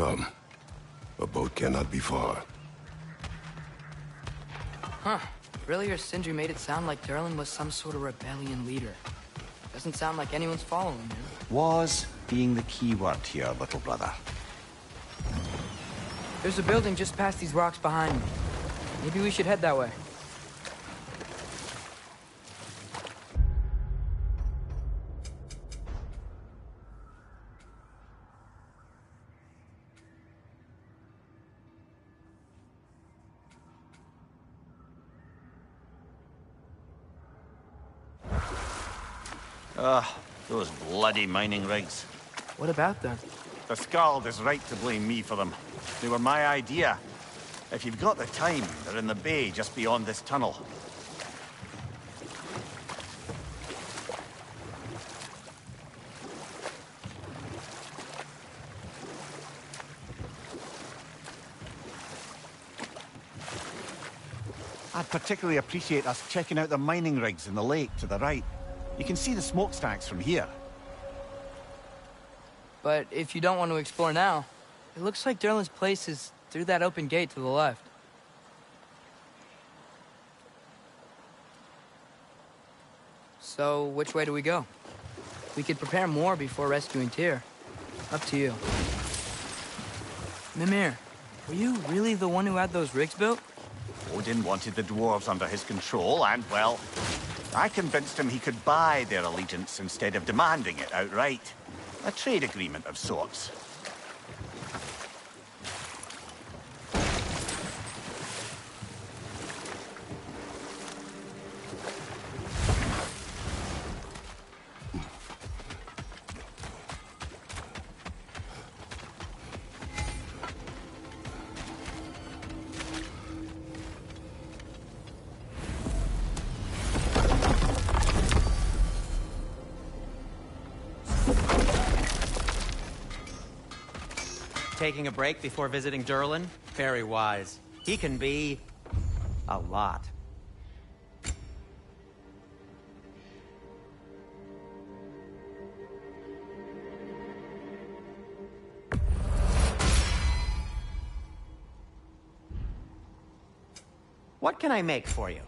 Come. A boat cannot be far. Huh. Earlier, Sindri made it sound like Durlin was some sort of rebellion leader. Doesn't sound like anyone's following him. Was being the key word here, little brother. There's a building just past these rocks behind me. Maybe we should head that way. Those bloody mining rigs. What about them? The Skald is right to blame me for them. They were my idea. If you've got the time, they're in the bay just beyond this tunnel. I'd particularly appreciate us checking out the mining rigs in the lake to the right. You can see the smokestacks from here. But if you don't want to explore now, it looks like Durlin's place is through that open gate to the left. So, which way do we go? We could prepare more before rescuing Tyr. Up to you. Mimir, were you really the one who had those rigs built? Odin wanted the dwarves under his control, and, well, I convinced him he could buy their allegiance instead of demanding it outright. A trade agreement of sorts. Taking a break before visiting Durlin? Very wise. He can be... a lot. What can I make for you?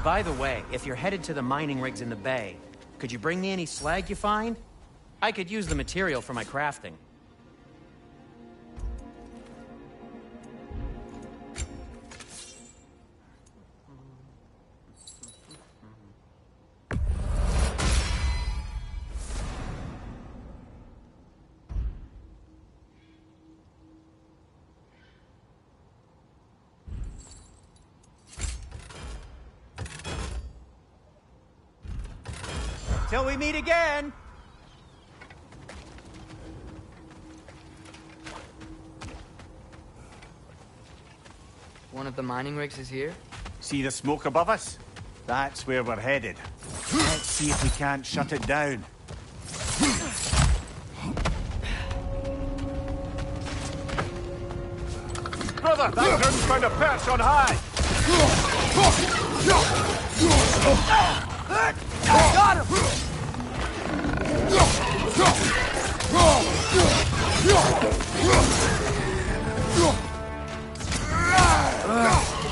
By the way, if you're headed to the mining rigs in the bay, could you bring me any slag you find? I could use the material for my crafting. Till we meet again! One of the mining rigs is here? See the smoke above us? That's where we're headed. Let's see if we can't shut it down. Brother, that groom's found a perch on high! Got him!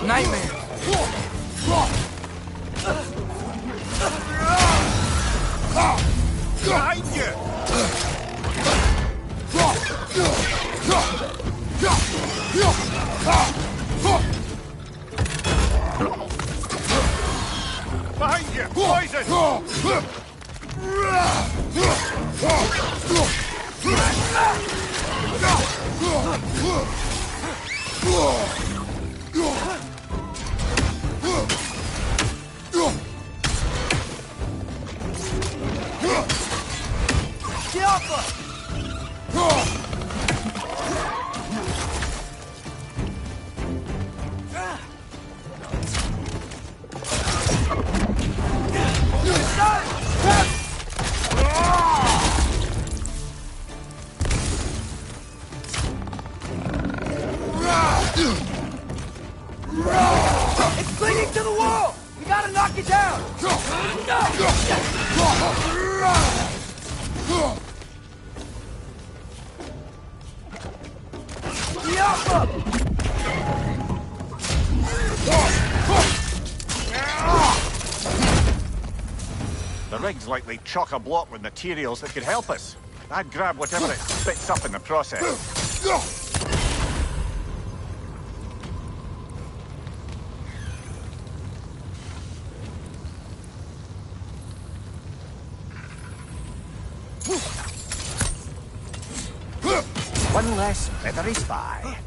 Nightmare! Behind you! Behind you! Poison! Get off us! It's clinging to the wall! We gotta knock it down! The rig's likely chock-a-block with materials that could help us. I'd grab whatever it spits up in the process. One less feathery spy.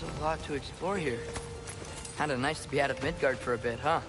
A lot to explore here. Kinda nice to be out of Midgard for a bit, huh?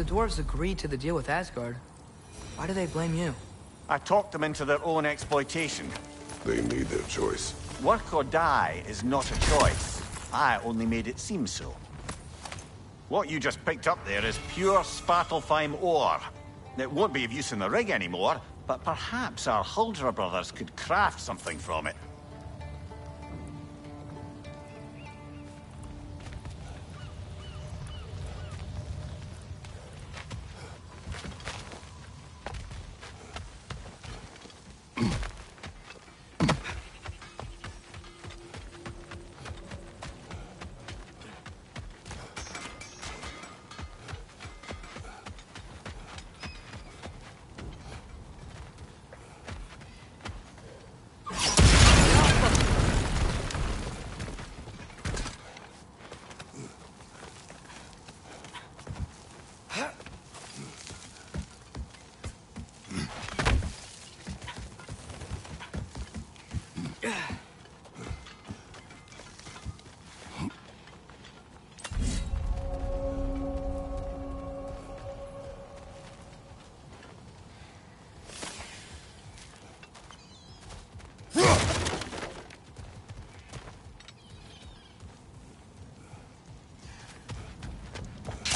the dwarves agreed to the deal with Asgard, why do they blame you? I talked them into their own exploitation. They made their choice. Work or die is not a choice. I only made it seem so. What you just picked up there is pure Svartalfheim ore. It won't be of use in the rig anymore, but perhaps our Huldra brothers could craft something from it.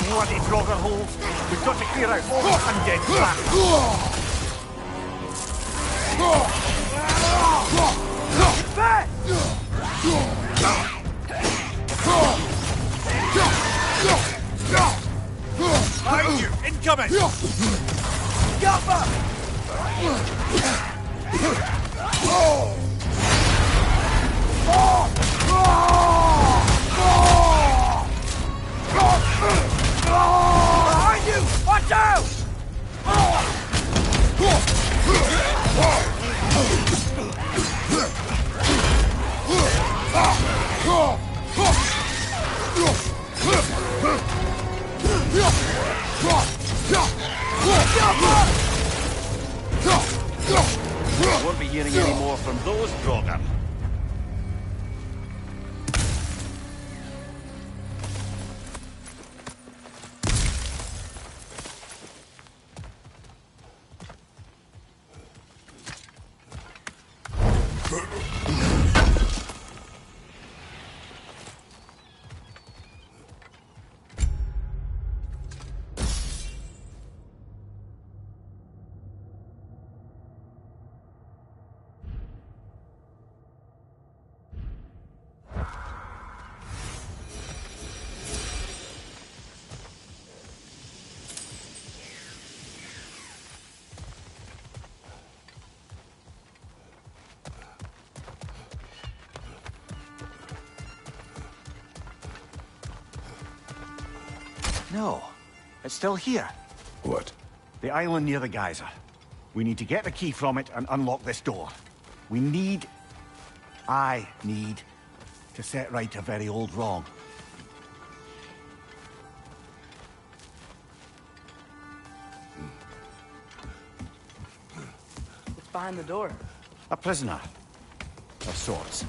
Bloody Draugr holes! We've got to clear out all the undead crap! Behind you! Incoming! Behind you! Watch out! Won't be hearing any more from those Draugr. No, it's still here. What? The island near the geyser. We need to get the key from it and unlock this door. I need to set right a very old wrong. What's behind the door? A prisoner of sorts.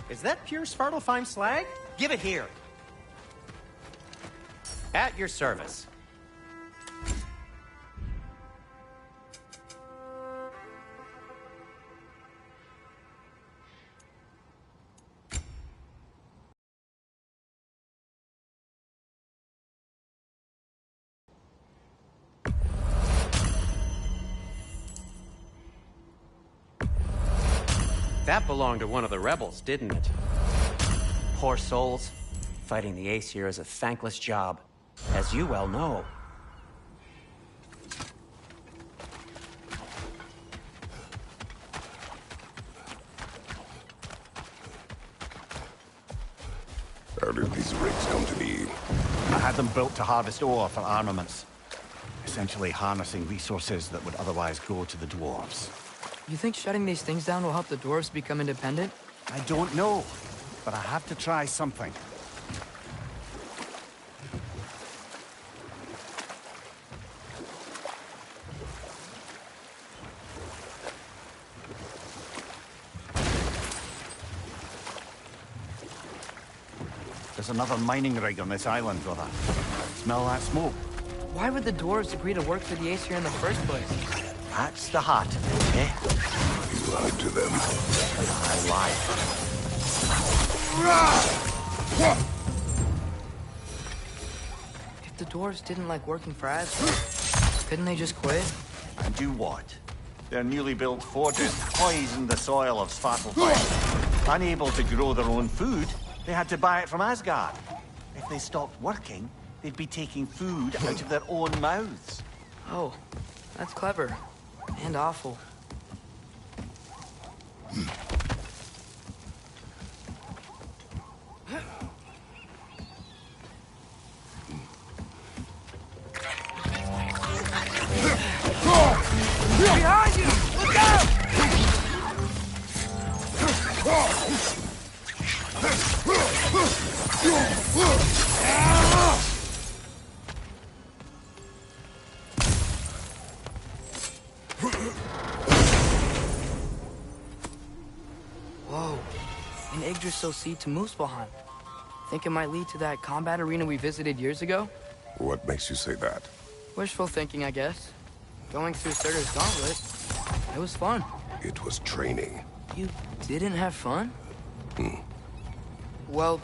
Is that pure Svartalfheim slag? Give it here. At your service. That belonged to one of the rebels, didn't it? Poor souls. Fighting the Aesir is a thankless job, as you well know. How did these rigs come to be? I had them built to harvest ore for armaments. Essentially harnessing resources that would otherwise go to the dwarves. You think shutting these things down will help the dwarves become independent? I don't know, but I have to try something. There's another mining rig on this island, brother. Smell that smoke? Why would the dwarves agree to work for the Aesir in the first place? That's the heart of it, eh? You lied to them. I lied. If the dwarves didn't like working for Asgard, couldn't they just quit? And do what? Their newly built forges poisoned the soil of Svartalfheim. Unable to grow their own food, they had to buy it from Asgard. If they stopped working, they'd be taking food out of their own mouths. Oh, that's clever. And awful. Behind you! Look out! Whoa. An Yggdrasil seed to Muspelheim. Think it might lead to that combat arena we visited years ago? What makes you say that? Wishful thinking, I guess. Going through Surtur's gauntlet. It was fun. It was training. You didn't have fun? Well,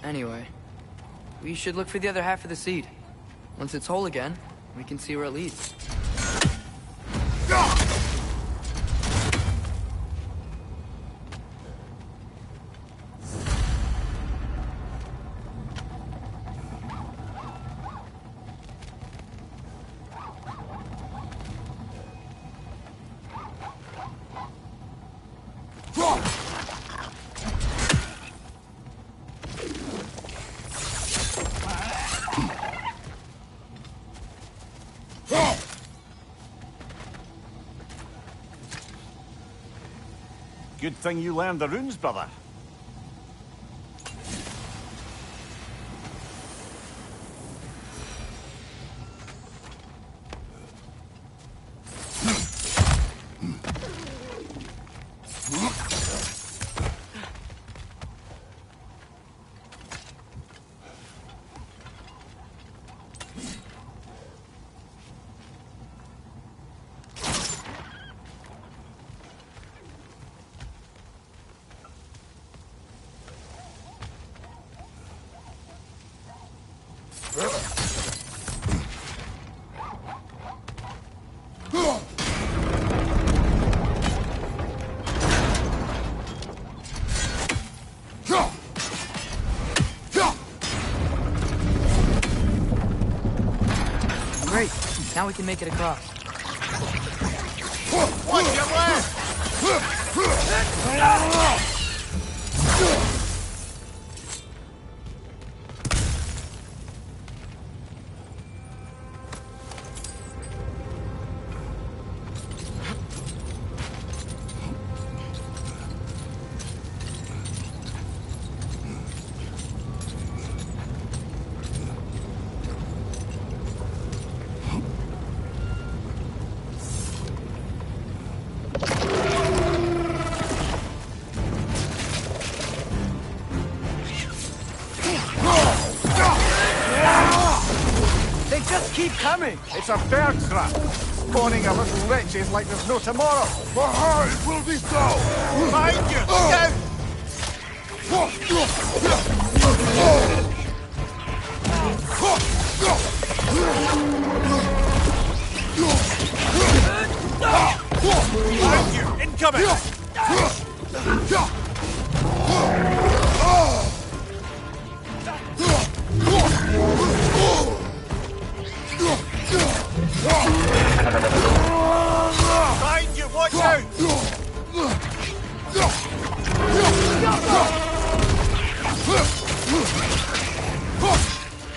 anyway. We should look for the other half of the seed. Once it's whole again, we can see where it leads. Good thing you learned the runes, brother. Great. Now we can make it across. Watch your left! They just keep coming! It's a bird trap! Spawning a little wretches like there's no tomorrow! It will be so! Behind you! Look out! Behind you! Incoming! Behind you! Watch out!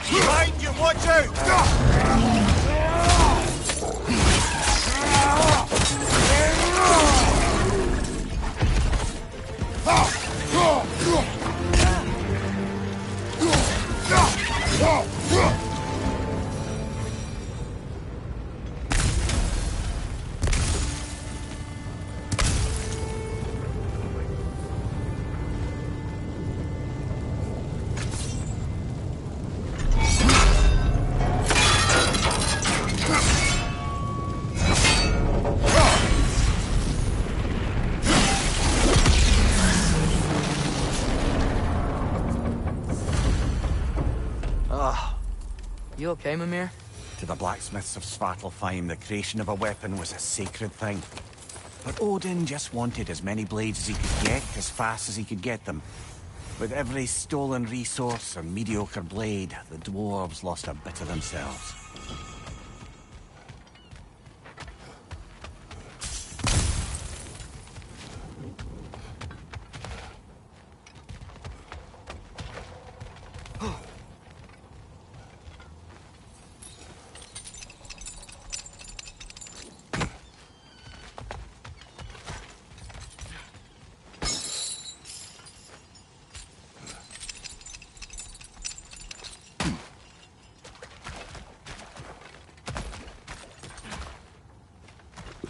Behind you! Watch out! You okay, Mimir? To the blacksmiths of Svartalfheim, the creation of a weapon was a sacred thing. But Odin just wanted as many blades as he could get, as fast as he could get them. With every stolen resource and mediocre blade, the dwarves lost a bit of themselves.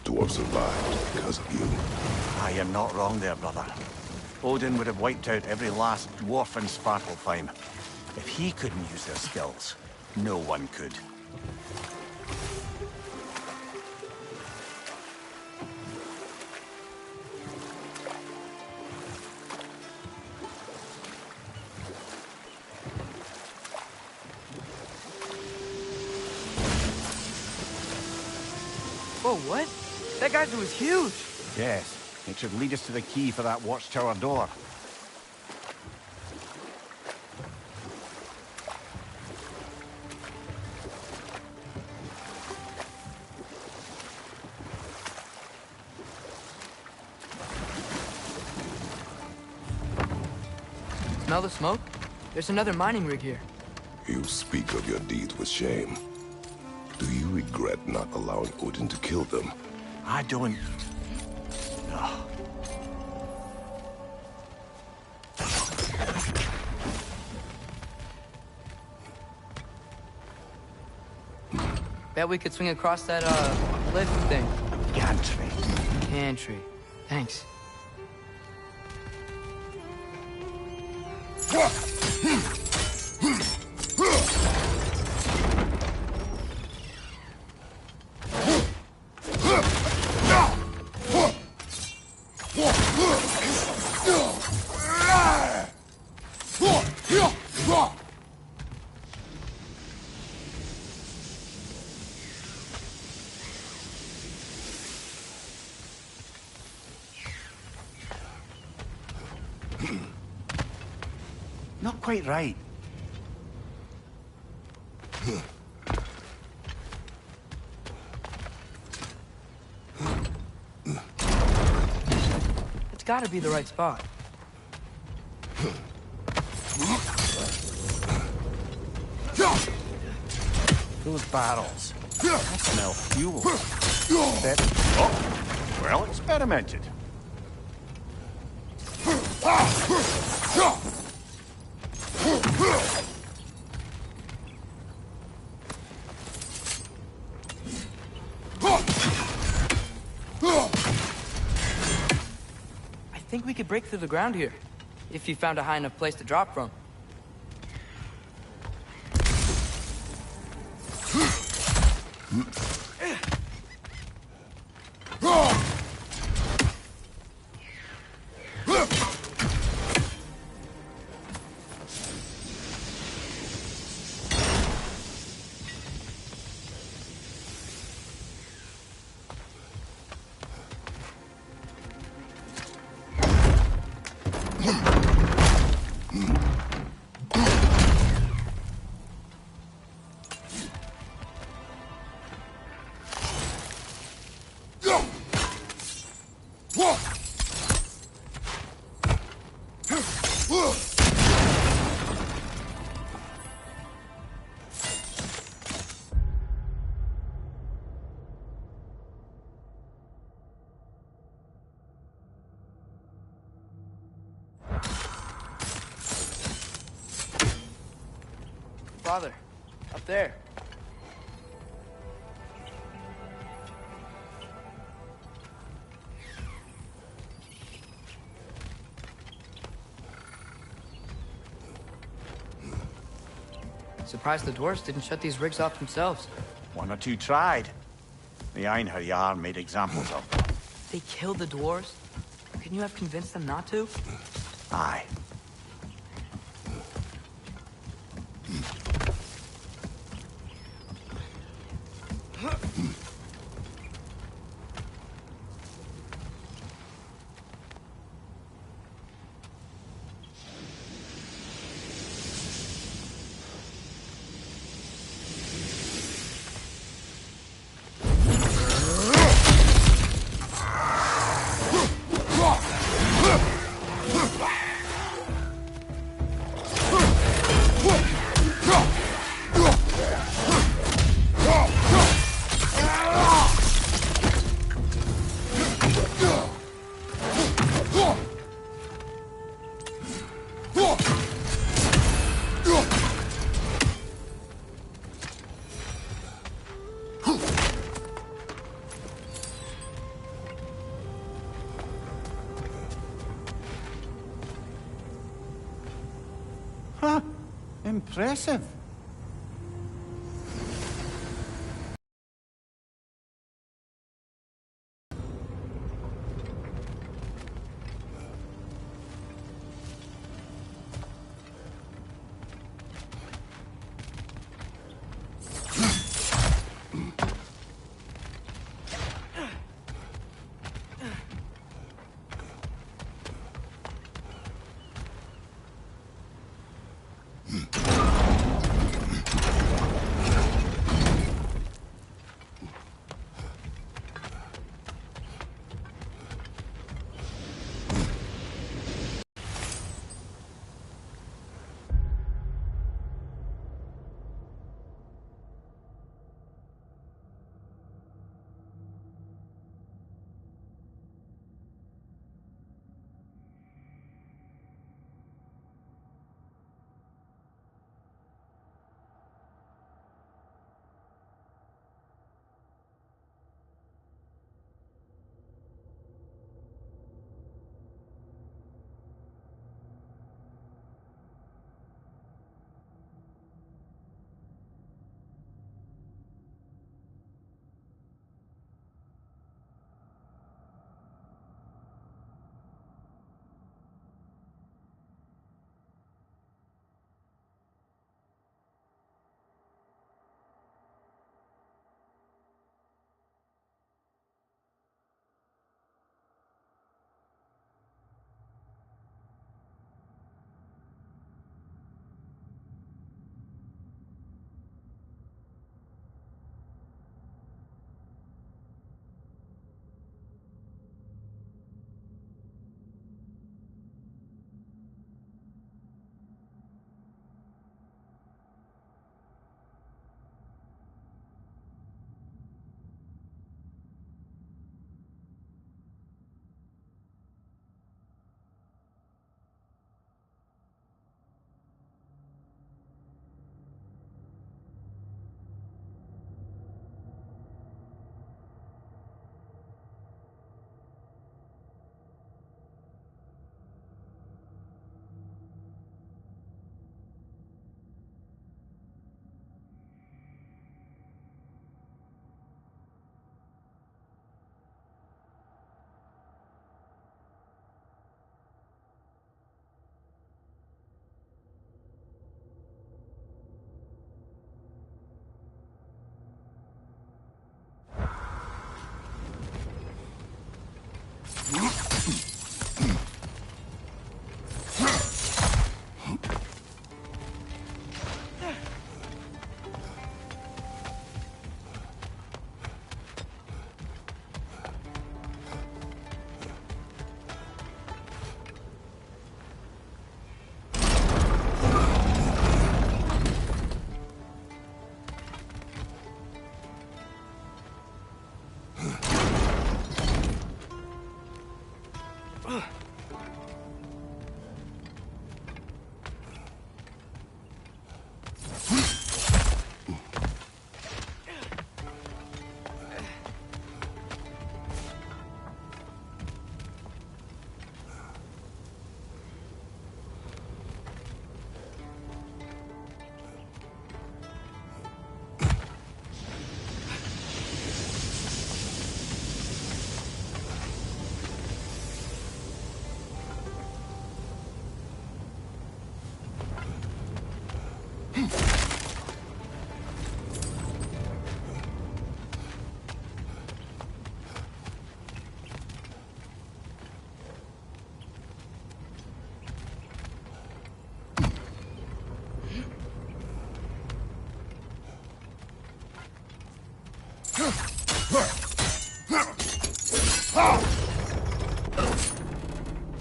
Dwarves survived because of you. Ah, you're not wrong there, brother. Odin would have wiped out every last dwarf in Svartalfheim. If he couldn't use their skills, no one could. Whoa, what? That geyser was huge! Yes, it should lead us to the key for that watchtower door. Smell the smoke? There's another mining rig here. You speak of your deeds with shame. Do you regret not allowing Odin to kill them? I don't... Ugh. Bet we could swing across that, lift thing. Gantry. Gantry. Thanks. Not quite right. It's gotta be the right spot. Those barrels. I smell fuel. Oh, well experimented. I think we could break through the ground here, if you found a high enough place to drop from. Father, up there. Surprised the dwarves didn't shut these rigs off themselves. One or two tried. The Einherjar made examples of them. They killed the dwarves? Couldn't you have convinced them not to? Aye. Huh. Impressive.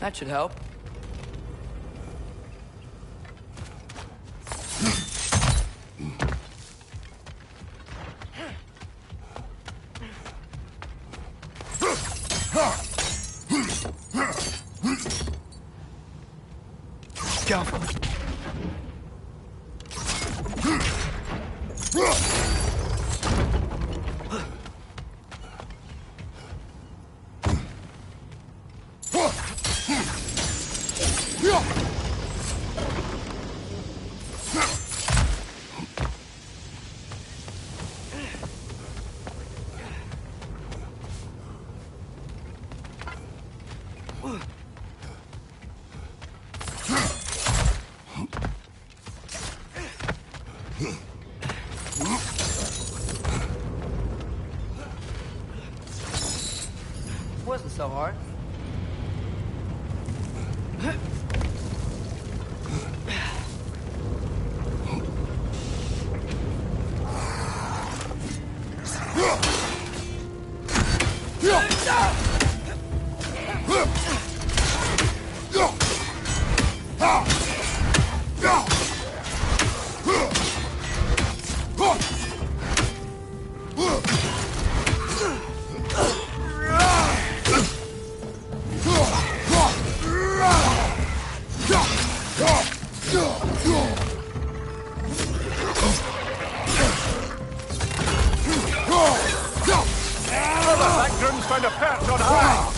That should help. Go. so hard. That groom's found a perch on high!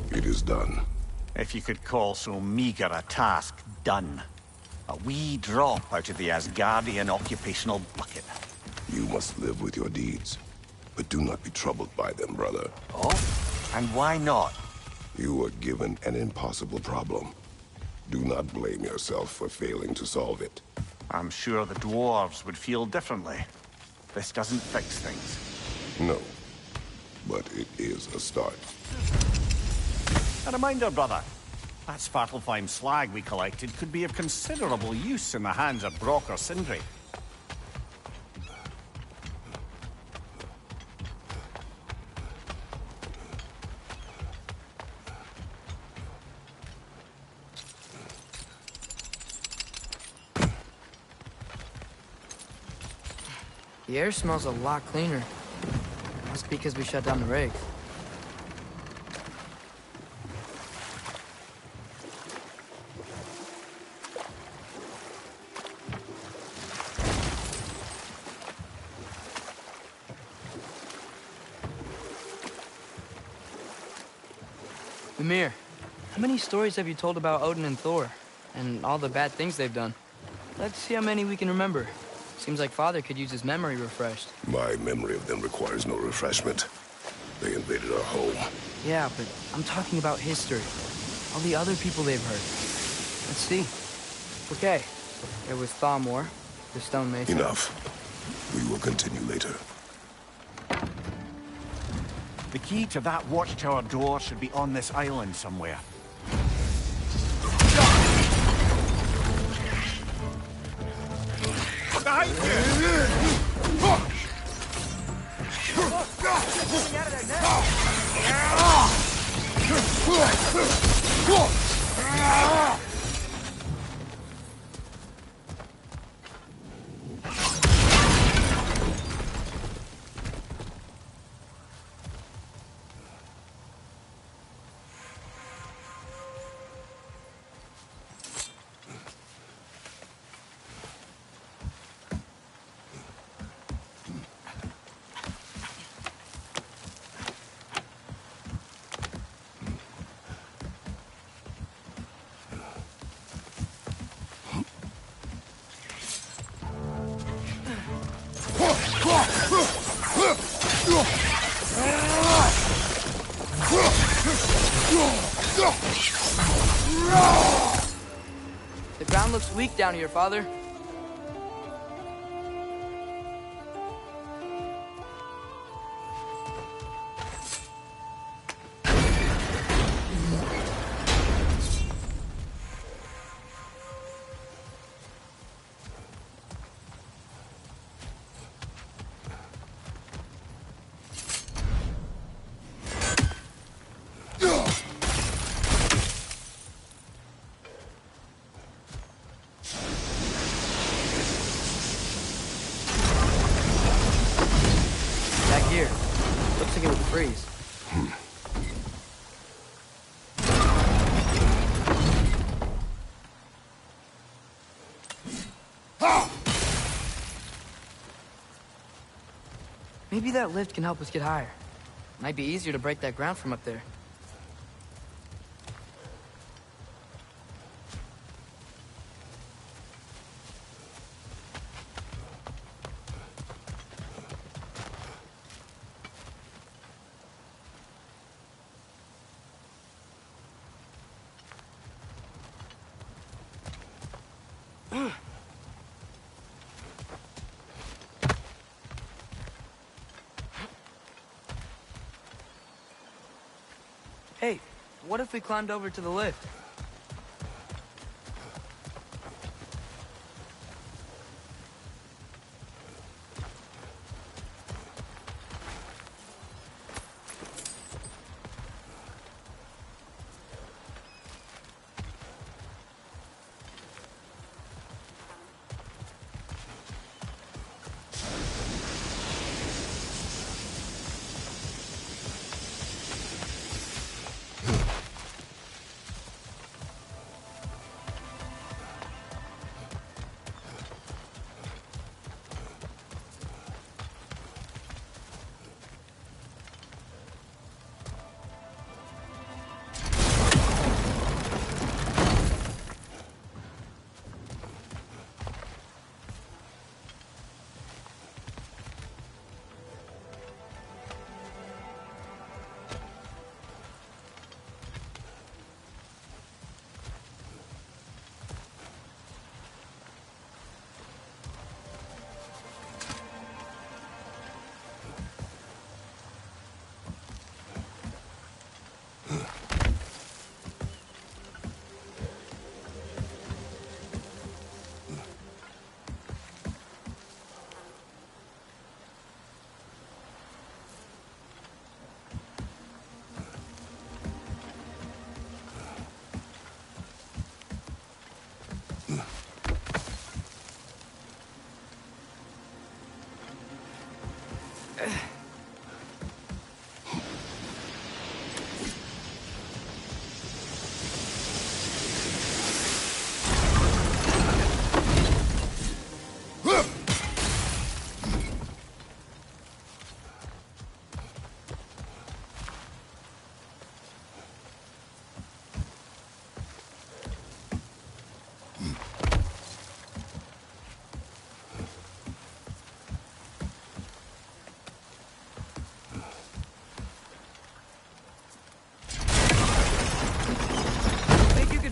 It is done. If you could call so meager a task done. A wee drop out of the Asgardian occupational bucket. You must live with your deeds. But do not be troubled by them, brother. Oh? And why not? You were given an impossible problem. Do not blame yourself for failing to solve it. I'm sure the dwarves would feel differently. This doesn't fix things. No. But it is a start. A reminder, brother. That Svartalfheim slag we collected could be of considerable use in the hands of Brok or Sindri. The air smells a lot cleaner. Must be because we shut down the rig. Mimir, how many stories have you told about Odin and Thor? And all the bad things they've done? Let's see how many we can remember. Seems like Father could use his memory refreshed. My memory of them requires no refreshment. They invaded our home. Yeah, but I'm talking about history. All the other people they've hurt. Let's see. Okay, there was Thamor, the stonemason. Enough. We will continue later. The key to that watchtower door should be on this island somewhere. Behind you! The ground looks weak down here, Father. Maybe that lift can help us get higher. Might be easier to break that ground from up there. Hey, what if we climbed over to the lift?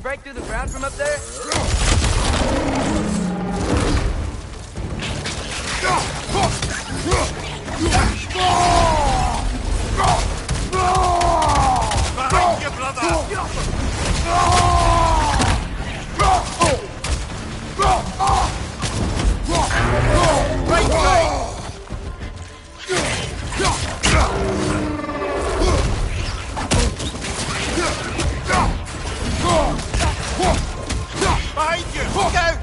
Break through the ground from up there? Behind you, brother! Right side! Behind you! Look out!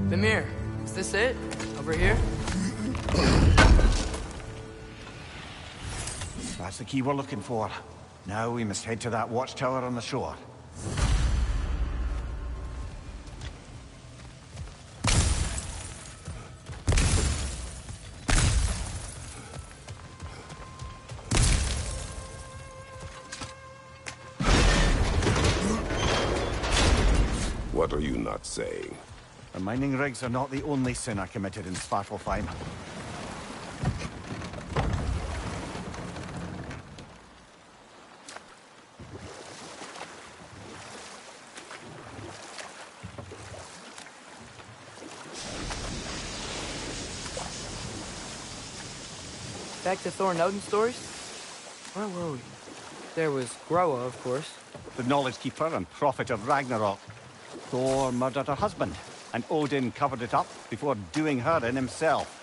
Mimir, is this it? Over here? That's the key we're looking for. Now we must head to that watchtower on the shore. What are you not saying? The mining rigs are not the only sin I committed in Svartalfheim. Back to Thor and Odin stories? Where were we? There was Groa, of course. The Knowledge Keeper and Prophet of Ragnarok. Thor murdered her husband, and Odin covered it up before doing her in himself.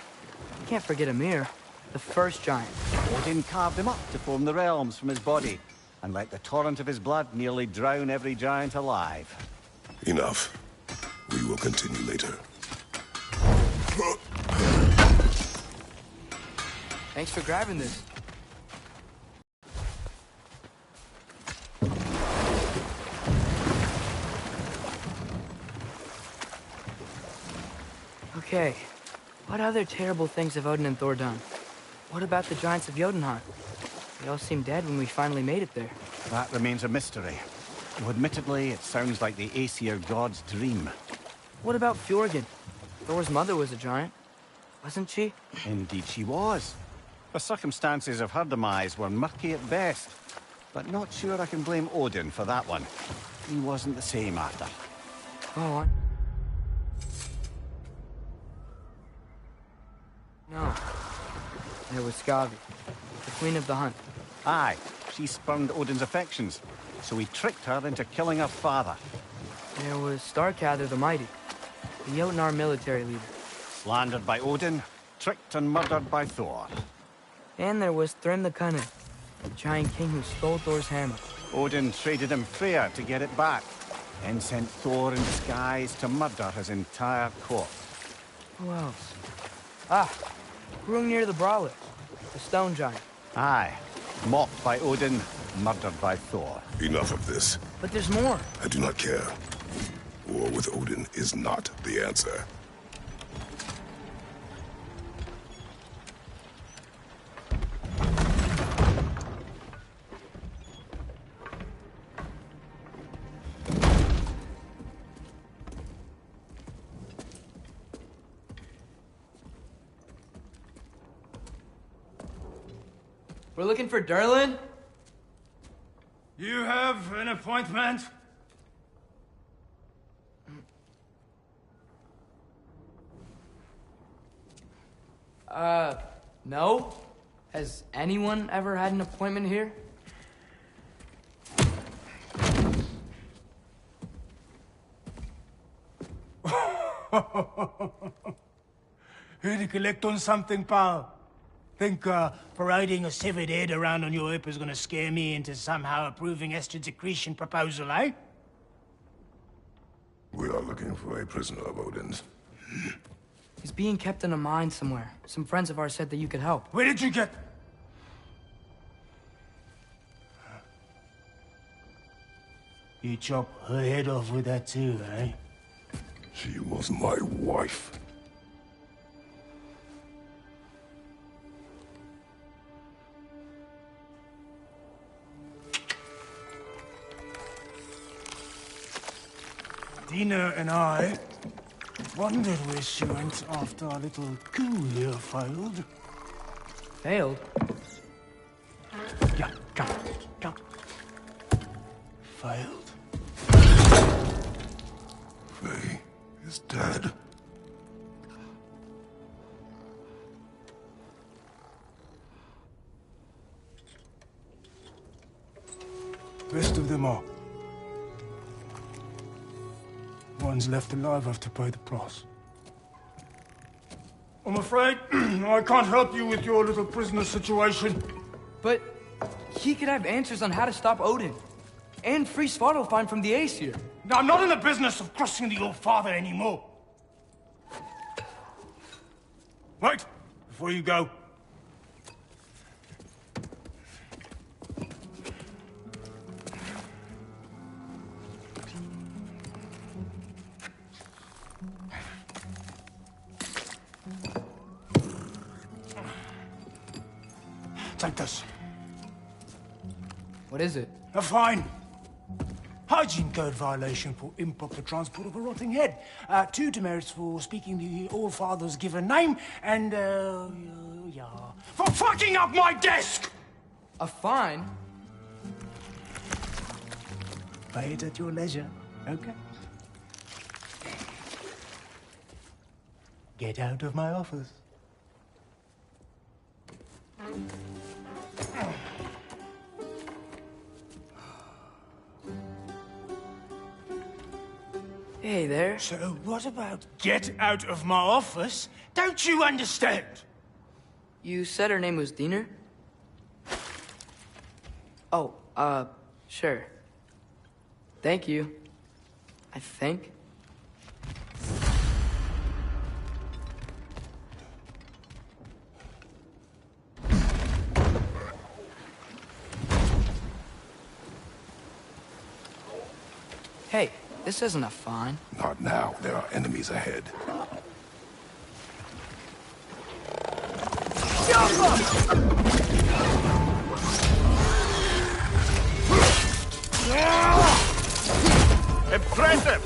Can't forget Ymir. The first giant. Odin carved him up to form the realms from his body, and let the torrent of his blood nearly drown every giant alive. Enough. We will continue later. Thanks for grabbing this. Okay, what other terrible things have Odin and Thor done? What about the giants of Jotunheim? They all seemed dead when we finally made it there. That remains a mystery. Though admittedly, it sounds like the Aesir god's dream. What about Fjorgyn? Thor's mother was a giant, wasn't she? Indeed she was. The circumstances of her demise were murky at best, but not sure I can blame Odin for that one. He wasn't the same after. Go on. No. There was Skavi, the queen of the hunt. Aye, she spurned Odin's affections, so he tricked her into killing her father. There was Starkadr the Mighty, the Jotnar military leader. Slandered by Odin, tricked and murdered by Thor. And there was Thrym the Cunning, the giant king who stole Thor's hammer. Odin traded him Freyr to get it back, and sent Thor in disguise to murder his entire court. Who else? Ah, Hrungnir the Brawler, the stone giant. Aye, mocked by Odin, murdered by Thor. Enough of this. But there's more. I do not care. War with Odin is not the answer. We're looking for Durlin? You have an appointment? No. Has anyone ever had an appointment here? Here to collect on something, pal? Think parading a severed head around on your hip is gonna scare me into somehow approving Estrid's accretion proposal, eh? We are looking for a prisoner of Odin's. He's being kept in a mine somewhere. Some friends of ours said that you could help. Where did you get... You chop her head off with that too, eh? She was my wife. Dina and I wondered where she went after our little coup here failed. Failed? Yeah, come. Failed. Faye is dead. Best of them all. One's left alive have to pay the price. I'm afraid I can't help you with your little prisoner situation. But he could have answers on how to stop Odin. And free Svartalfheim from the Aesir. Now, I'm not in the business of crossing the old father anymore. Wait, before you go. Take this. What is it? A fine. Hygiene code violation for improper transport of a rotting head. 2 demerits for speaking the All-Father's given name, and, yeah... for fucking up my desk! A fine? Pay it at your leisure, okay? Get out of my office. Hey there. So what about get out of my office? Don't you understand? You said her name was Diener? Oh, sure. Thank you. I think. Hey, this isn't a fine. Not now. There are enemies ahead. Impressive!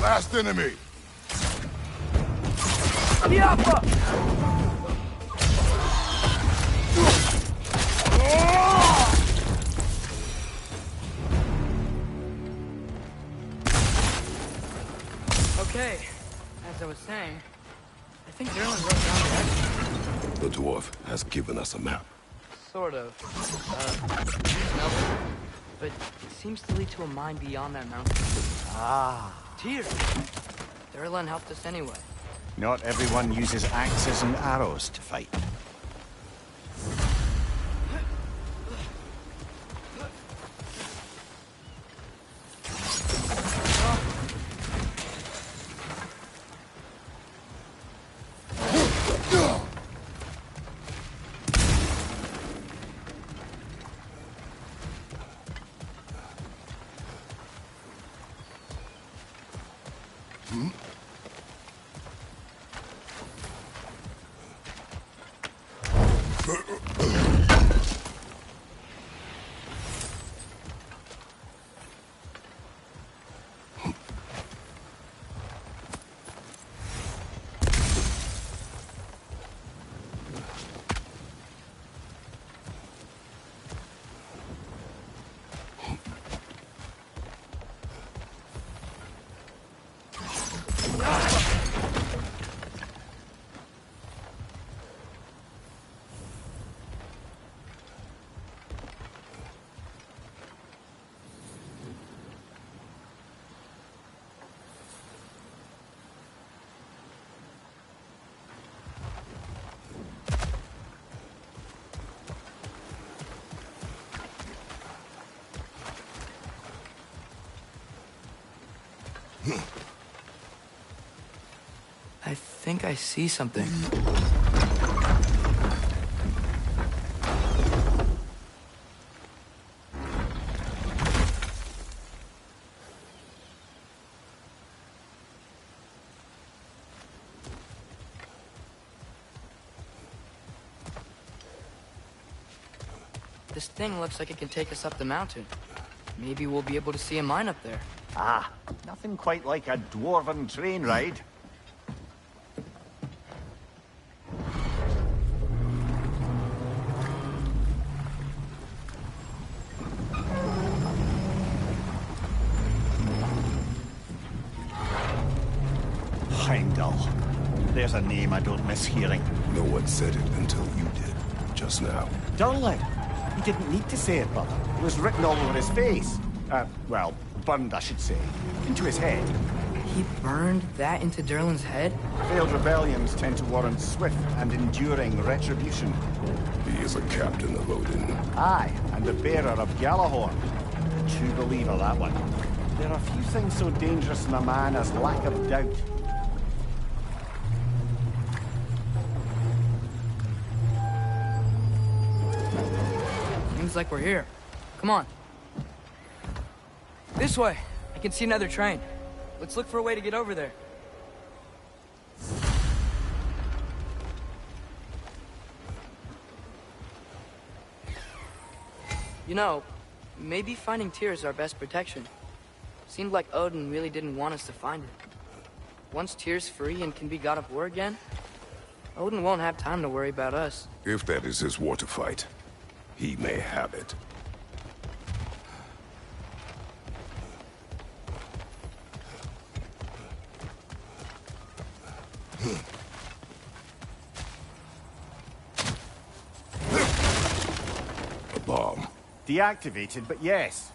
Last enemy! Okay, as I was saying, I think Durlin wrote down the exit. The dwarf has given us a map. Sort of. No. But it seems to lead to a mine beyond that mountain. Ah. Tyr! Durlin helped us anyway. Not everyone uses axes and arrows to fight. I think I see something. This thing looks like it can take us up the mountain. Maybe we'll be able to see a mine up there. Ah, nothing quite like a dwarven train ride. Heimdall. There's a name I don't miss hearing. No one said it until you did, just now. Durlin. He didn't need to say it, brother. It was written all over his face. Well, burned, I should say. Into his head. He burned that into Durlin's head? Failed rebellions tend to warrant swift and enduring retribution. He is a captain of Odin. Aye, and the bearer of Gjallarhorn. True believer, that one. There are few things so dangerous in a man as lack of doubt. Seems like we're here. Come on. This way. I can see another train. Let's look for a way to get over there. You know, maybe finding Tyr is our best protection. Seemed like Odin really didn't want us to find it. Once Tyr's free and can be god of war again, Odin won't have time to worry about us. If that is his war to fight, he may have it. A bomb. Deactivated, but yes.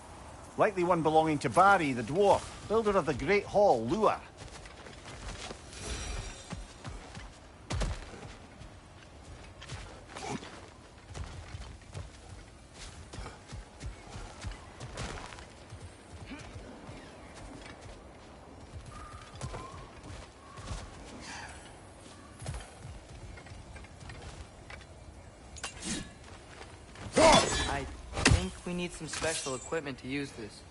Likely one belonging to Barry, the dwarf, builder of the Great Hall, Lua. I think we need some special equipment to use this.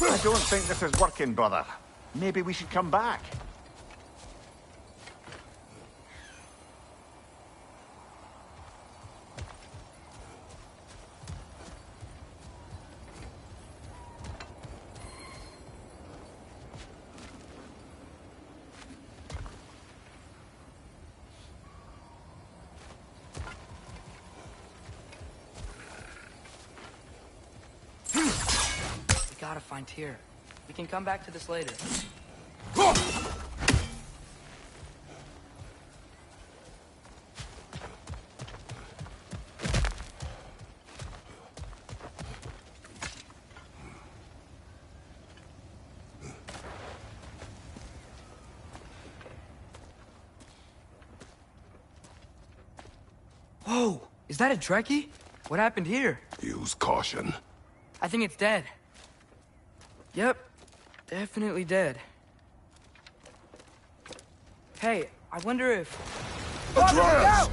I don't think this is working, brother. Maybe we should come back. We gotta find Tyr. We can come back to this later. Whoa! Is that a Trekkie? What happened here? Use caution. I think it's dead. Yep, definitely dead. Hey, I wonder if... Atreus!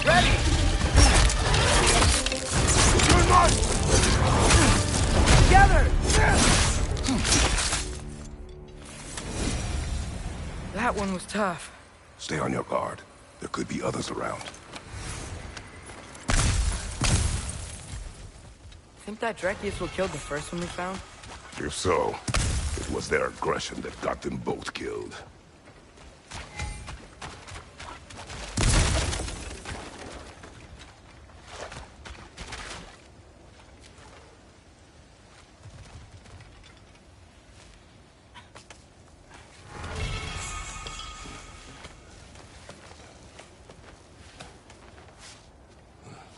Ready! Together! That one was tough. Stay on your guard. There could be others around. Think that Drekius will kill the first one we found? If so, it was their aggression that got them both killed.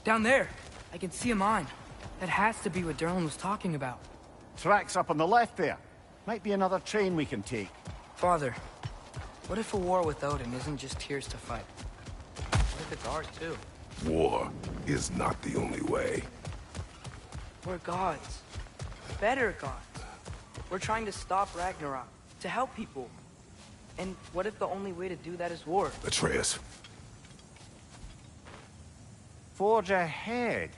Down there! I can see a mine. That has to be what Durlin was talking about. Tracks up on the left there. Might be another train we can take. Father, what if a war with Odin isn't just Tears to fight? What if it's ours too? War is not the only way. We're gods. Better gods. We're trying to stop Ragnarok, to help people. And what if the only way to do that is war? Atreus, Forge ahead.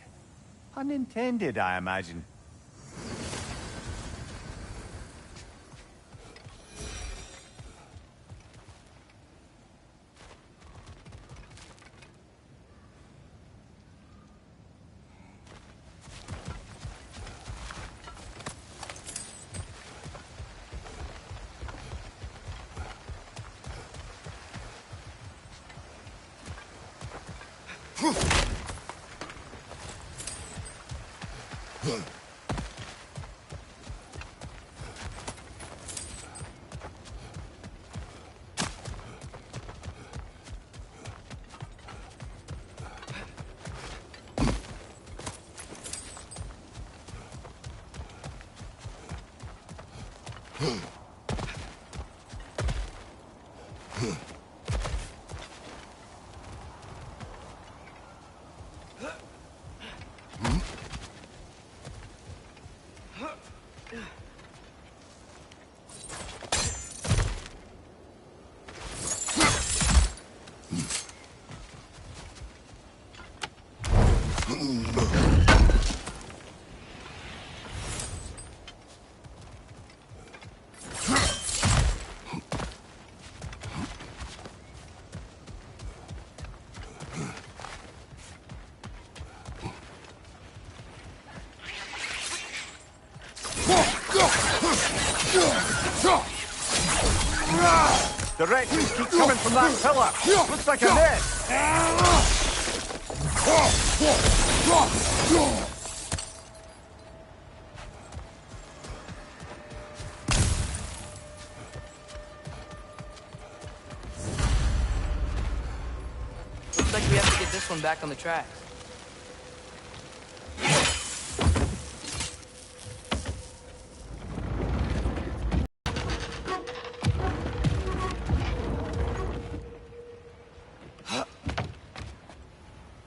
Unintended, I imagine. Directions keep coming from that pillar. Looks like a net. Looks like we have to get this one back on the tracks.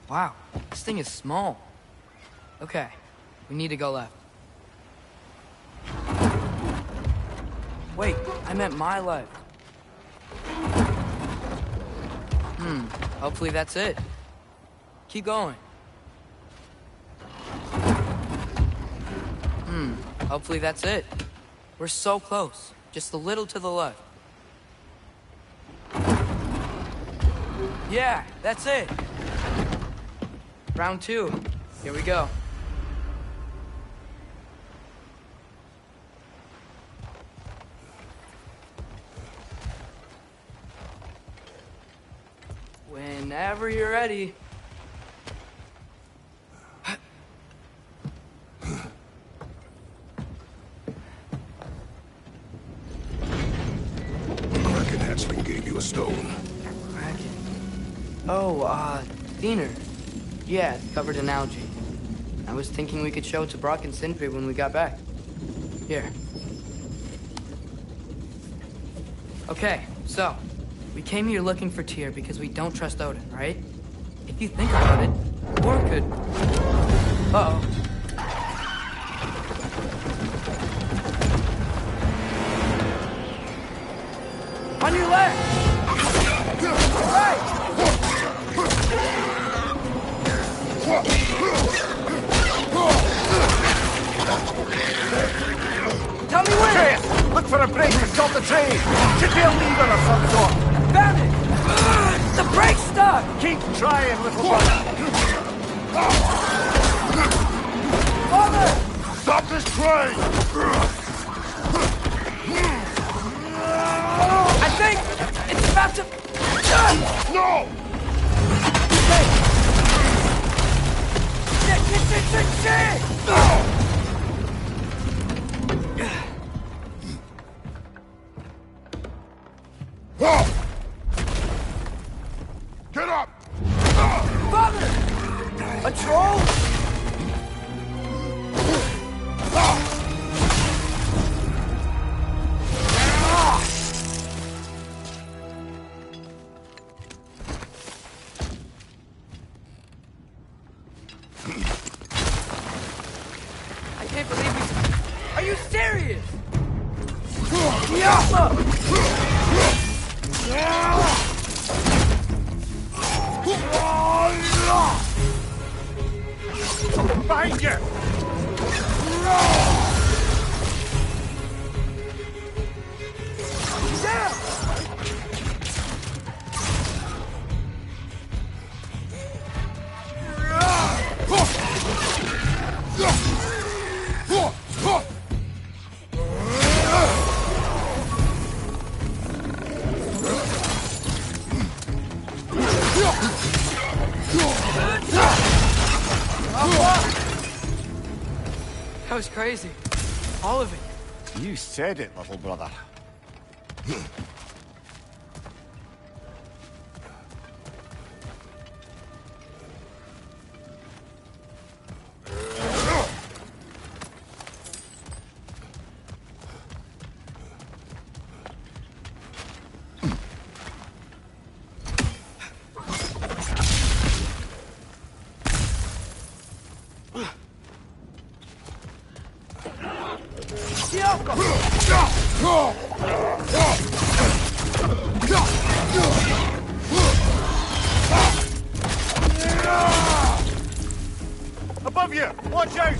Wow, this thing is small. Okay, we need to go left. Wait, I meant my left. Hopefully that's it. Keep going. Hopefully that's it. We're so close. Just a little to the left. Yeah, that's it. Round 2. Here we go. Whenever you're ready. Kraken hatchling gave you a stone. Kraken. Oh, Diener. Yeah, it's covered in algae. I was thinking we could show it to Brock and Sindri when we got back. Here. Okay, so, we came here looking for Tyr because we don't trust Odin, right? If you think about it, war could... Uh-oh. trying, little brother. Stop this train! I think it's about to... No! Get up! Father! A troll? I can't believe we... Are you serious? Behind you! That was crazy. All of it. You said it, little brother. Above you! Watch out!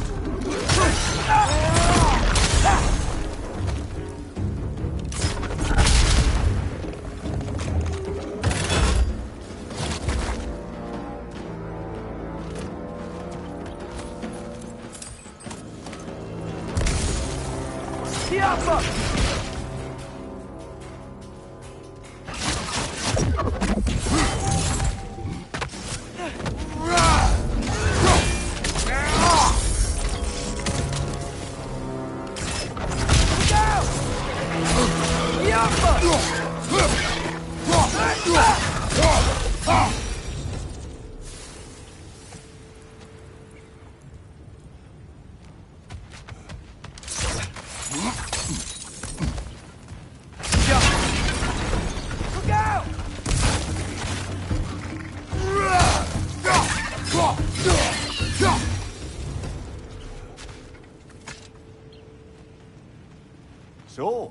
So,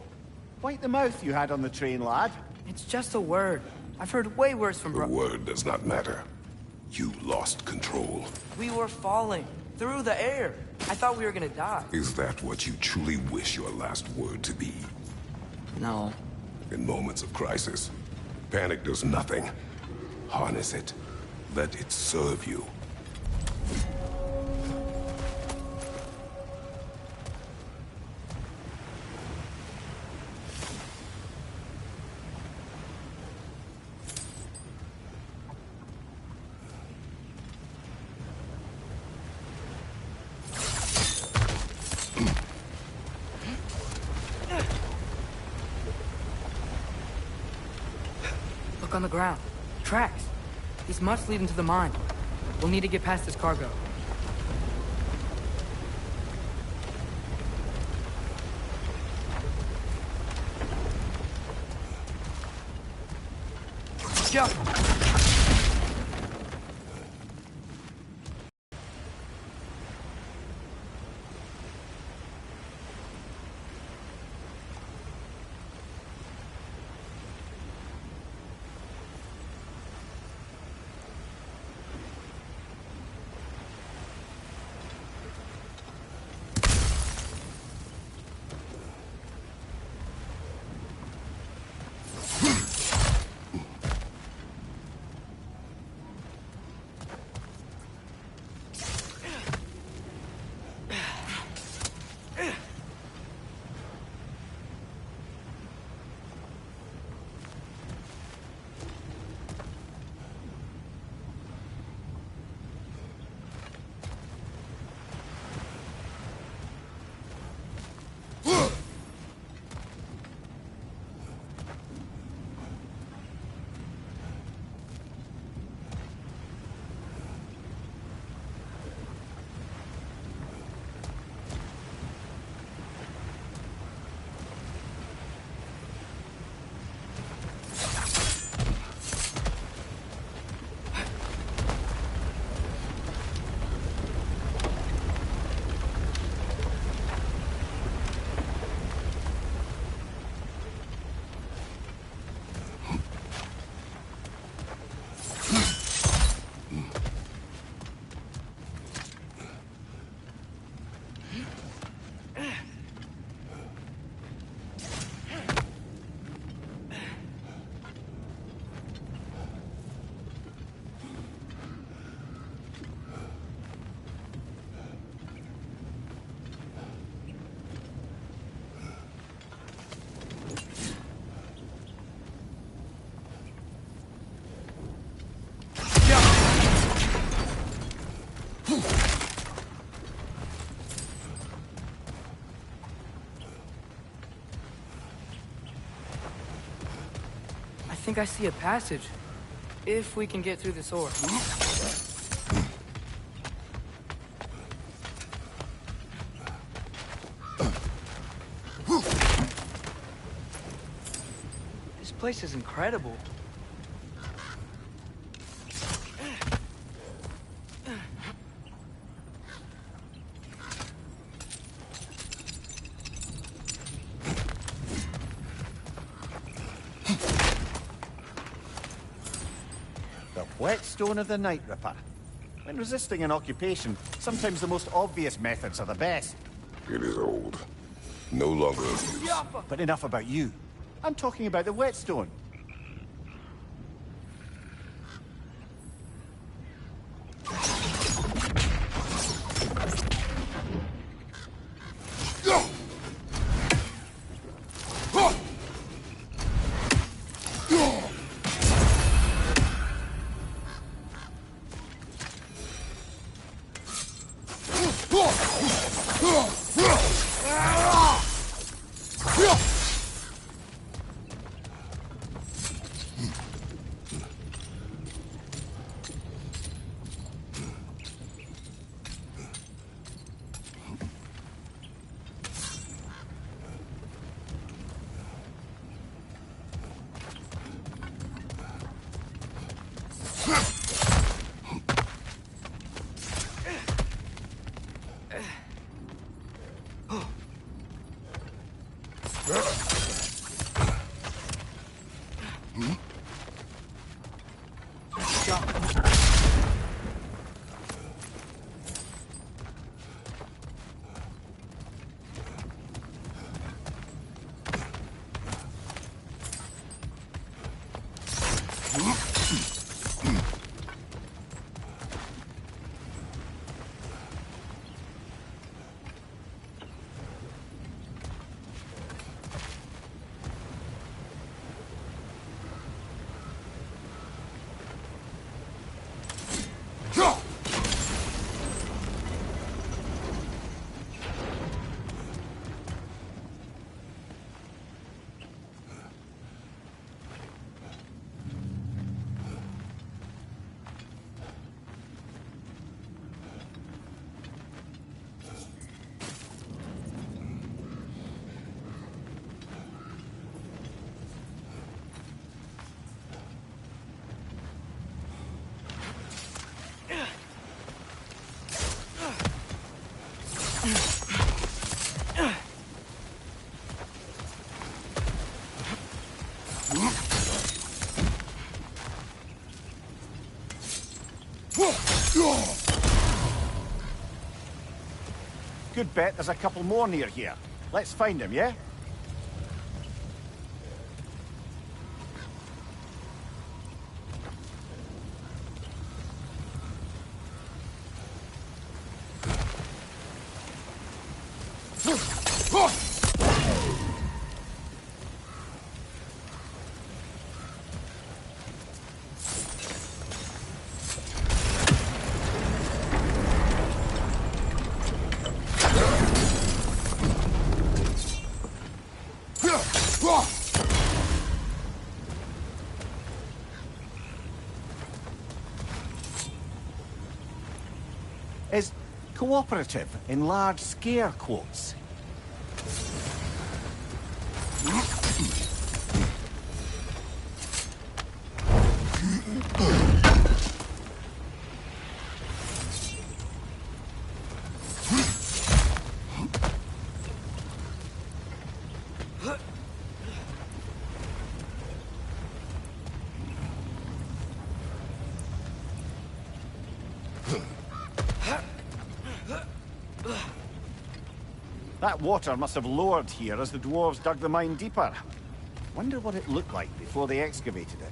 quite the mouth you had on the train, lad. It's just a word. I've heard way worse from The word does not matter. You lost control. We were falling through the air. I thought we were gonna die. Is that what you truly wish your last word to be? No. In moments of crisis, panic does nothing. Harness it. Let it serve you. Look on the ground. Tracks. These must lead into the mine. We'll need to get past this cargo. Jump! think I see a passage. If we can get through this ore. This place is incredible. Whetstone of the Night Ripper. When resisting an occupation, sometimes the most obvious methods are the best. It is old. No longer of use. But enough about you. I'm talking about the Whetstone. Good bet there's a couple more near here. Let's find them, yeah? Is cooperative in large scare quotes. That water must have lowered here as the dwarves dug the mine deeper. Wonder what it looked like before they excavated it.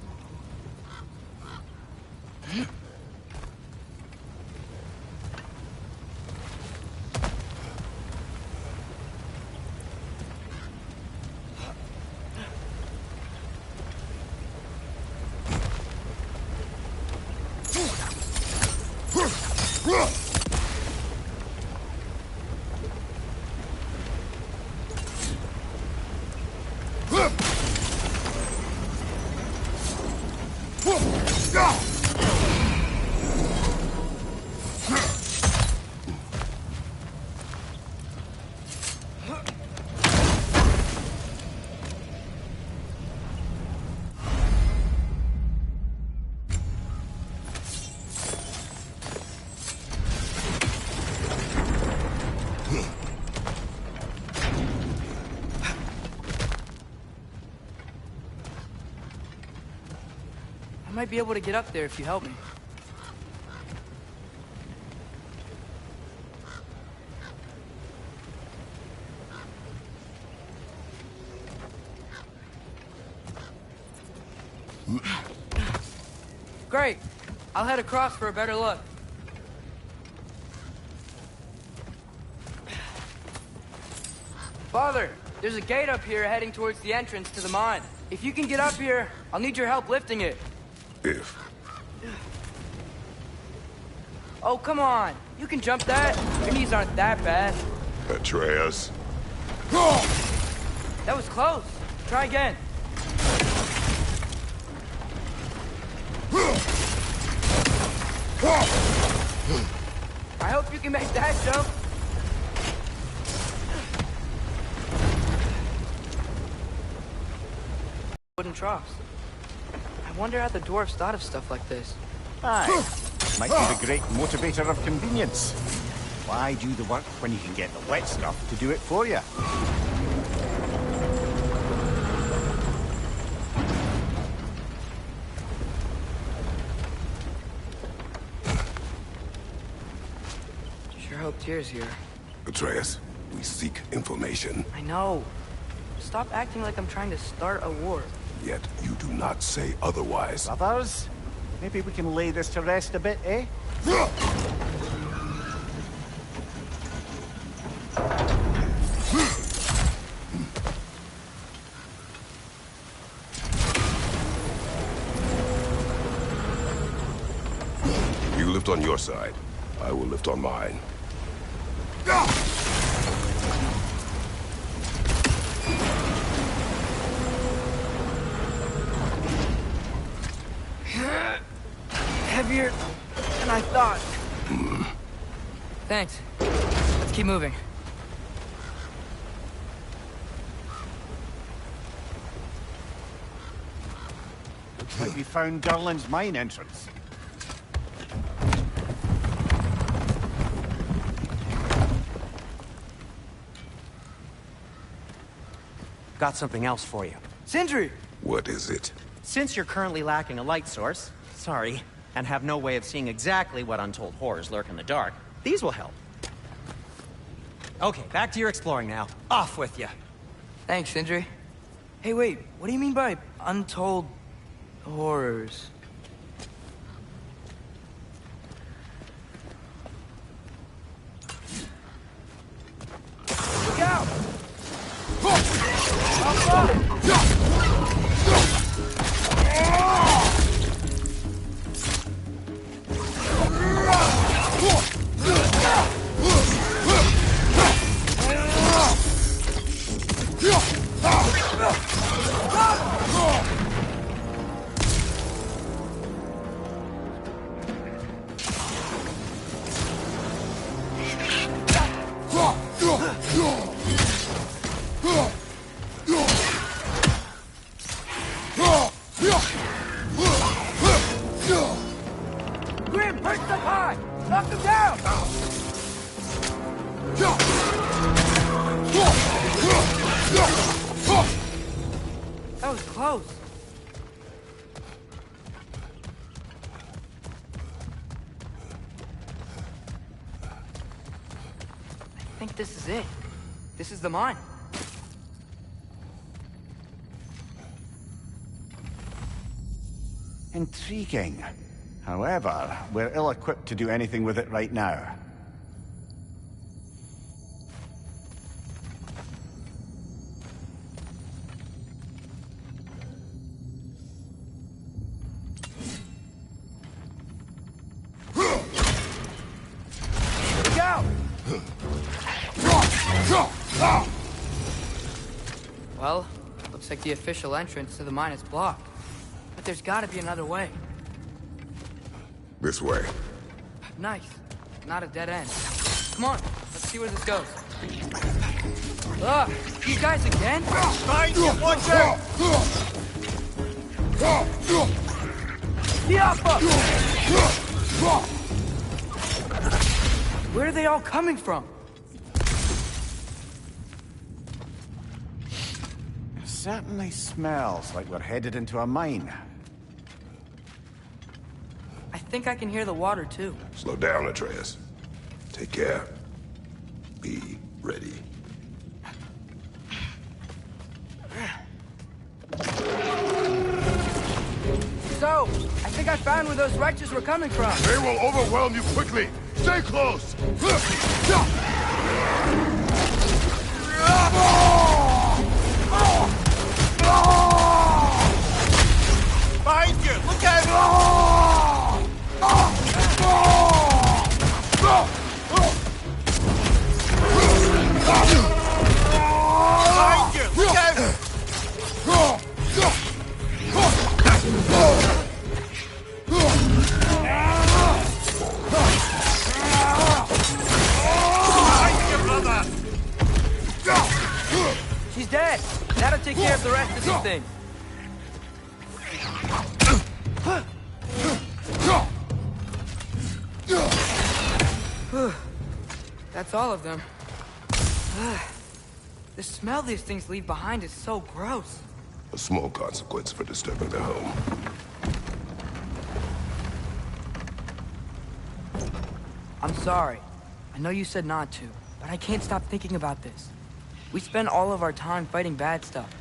might be able to get up there if you help me. Great. I'll head across for a better look. Father, there's a gate up here heading towards the entrance to the mine. If you can get up here, I'll need your help lifting it. If. Oh, come on. You can jump that. Your knees aren't that bad. Atreus. That was close. Try again. I hope you can make that jump. Wooden troughs. I wonder how the dwarves thought of stuff like this. Aye. Might be the great motivator of convenience. Why do the work when you can get the wet stuff to do it for you? Sure hope Tyr's here. Atreus, we seek information. I know. Stop acting like I'm trying to start a war. Yet you do not say otherwise. Brothers, maybe we can lay this to rest a bit, eh? You lift on your side. I will lift on mine. Heavier than I thought. Thanks. Let's keep moving. Looks like we found Durlin's mine entrance. Got something else for you. Sindri! What is it? Since you're currently lacking a light source, sorry, and have no way of seeing exactly what untold horrors lurk in the dark, these will help. Okay, back to your exploring now. Off with you. Thanks, Sindri. Hey, wait, what do you mean by untold horrors? Look out! Grim, perch up high! Knock him down! That was close. I think this is it. This is the mine. Intriguing. However, we're ill-equipped to do anything with it right now. Well, looks like the official entrance to the mine is blocked. But there's gotta be another way. This way. Nice. Not a dead end. Come on, let's see where this goes. Ugh, you guys again? Watch out! Diapa! Where are they all coming from? Certainly smells like we're headed into a mine. think I can hear the water, too. Slow down, Atreus. Take care. Be ready. So, I think I found where those righteous were coming from. They will overwhelm you quickly. Stay close. Behind you! Look out! Behind you! Look out! Behind you, brother! She's dead. That'll take care of the rest of these things. That's all of them. The smell these things leave behind is so gross. A small consequence for disturbing their home. I'm sorry. I know you said not to, but I can't stop thinking about this. We spend all of our time fighting bad stuff.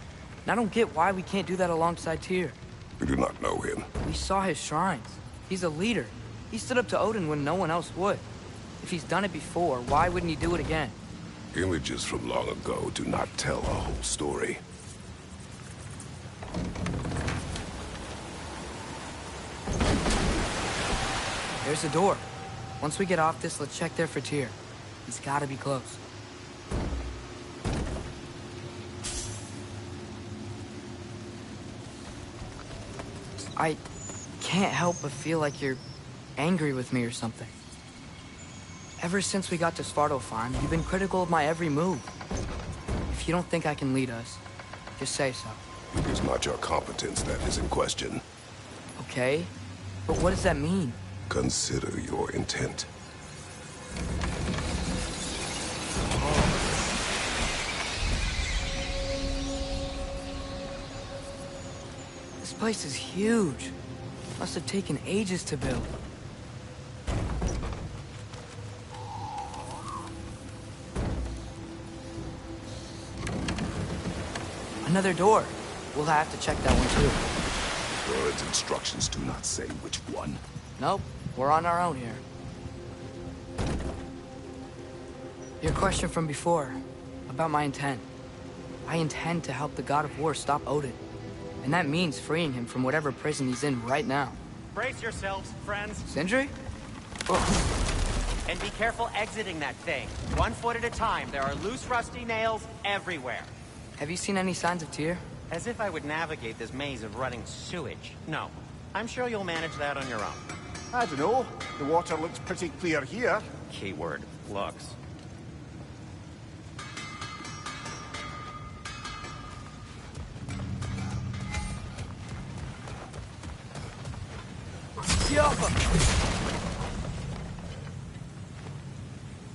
And I don't get why we can't do that alongside Tyr. We do not know him. We saw his shrines. He's a leader. He stood up to Odin when no one else would. If he's done it before, why wouldn't he do it again? Images from long ago do not tell a whole story. There's the door. Once we get off this, let's check there for Tyr. He's gotta be close. I can't help but feel like you're angry with me or something. Ever since we got to Svartalfheim, you've been critical of my every move. If you don't think I can lead us, just say so. It is not your competence that is in question. Okay? But what does that mean? Consider your intent. This place is huge. Must have taken ages to build. Another door. We'll have to check that one too. Word's instructions do not say which one. Nope, we're on our own here. Your question from before, about my intent. I intend to help the God of War stop Odin. And that means freeing him from whatever prison he's in right now. Brace yourselves, friends, Sindri? and be careful exiting that thing. 1 foot at a time. There are loose, rusty nails everywhere. Have you seen any signs of Tyr? As if I would navigate this maze of running sewage. No. I'm sure you'll manage that on your own. I don't know. The water looks pretty clear here. Keyword, looks.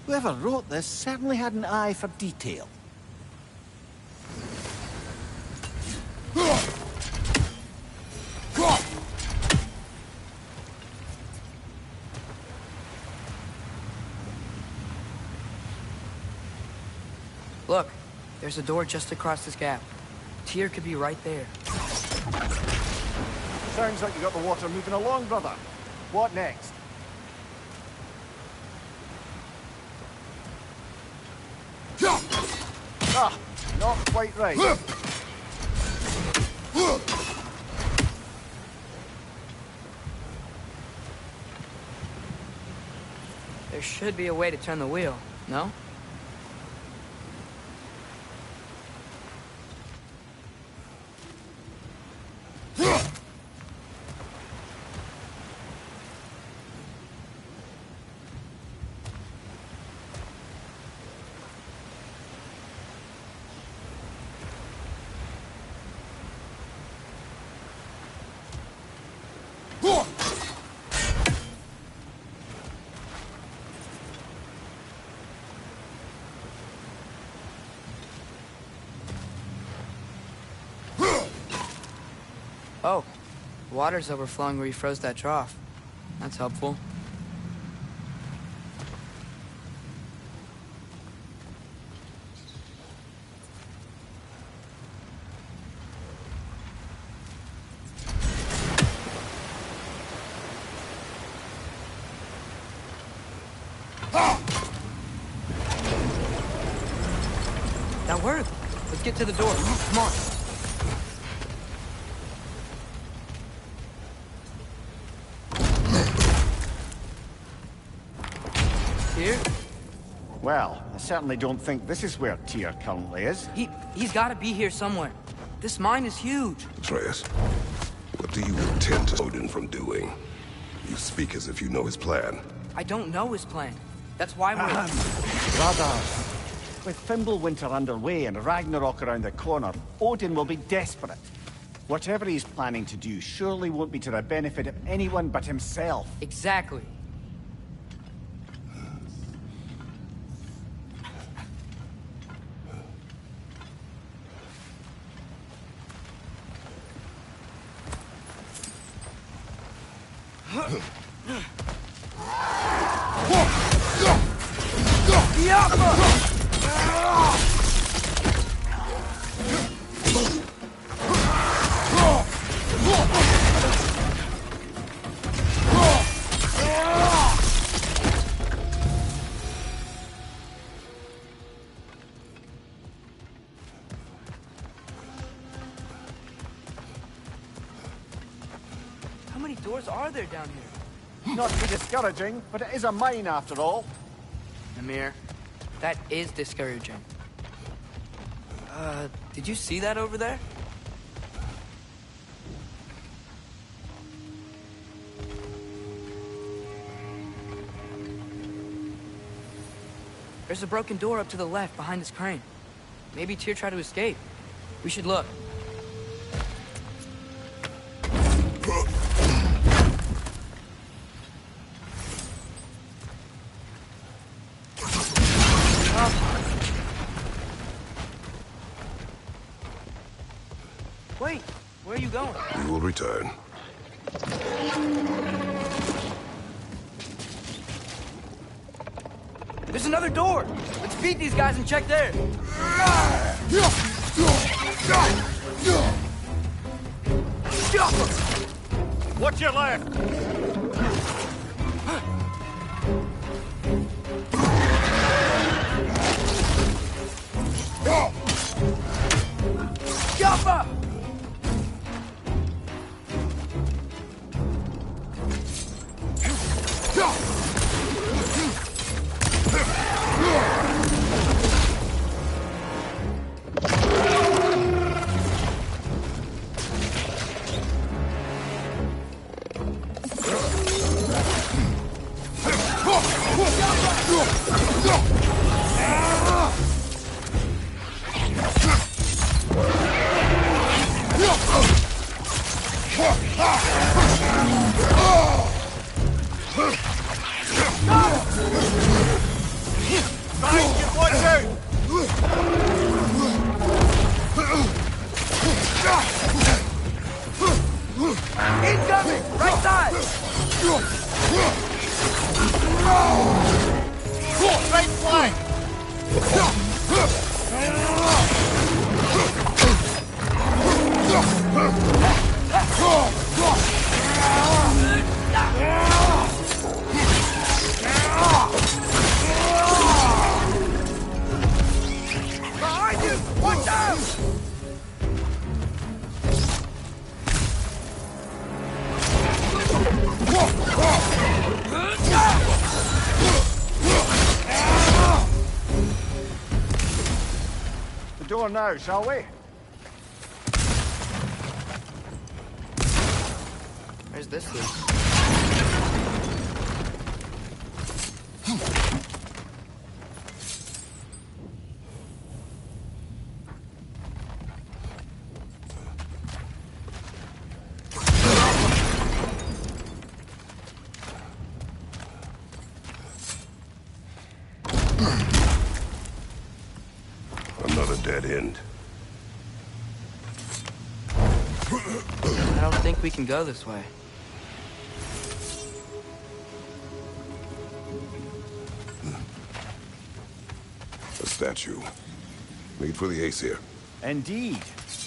Whoever wrote this certainly had an eye for detail. Look, there's a door just across this gap. Tyr could be right there. Sounds like you got the water moving along, brother. What next? Ah, not quite right. There should be a way to turn the wheel, no? Oh, water's overflowing where you froze that trough. That's helpful. That worked. Let's get to the door. Come on. Tyr? Well, I certainly don't think this is where Tyr currently is. He's gotta be here somewhere. This mine is huge. Atreus, what do you intend to Odin from doing? You speak as if you know his plan. I don't know his plan. That's why we're... Brothers, with Fimbulwinter underway and Ragnarok around the corner, Odin will be desperate. Whatever he's planning to do surely won't be to the benefit of anyone but himself. Exactly. How many doors are there down here? Not to be discouraging, but it is a mine after all. Mimir, that is discouraging. Did you see that over there? There's a broken door up to the left behind this crane. Maybe Tyr tried to escape. We should look. Wait, where are you going? We will return. There's another door! Let's beat these guys and check there! Watch your left! Jumper! Incoming! Right side! Right flank! Behind you! Watch out! The door now, shall we? Where's this lead? Another dead end. I don't think we can go this way. statue. Made for the Aesir. Indeed.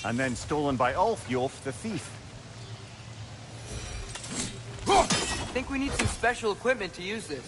And then stolen by Ulfjolf the thief. I think we need some special equipment to use this.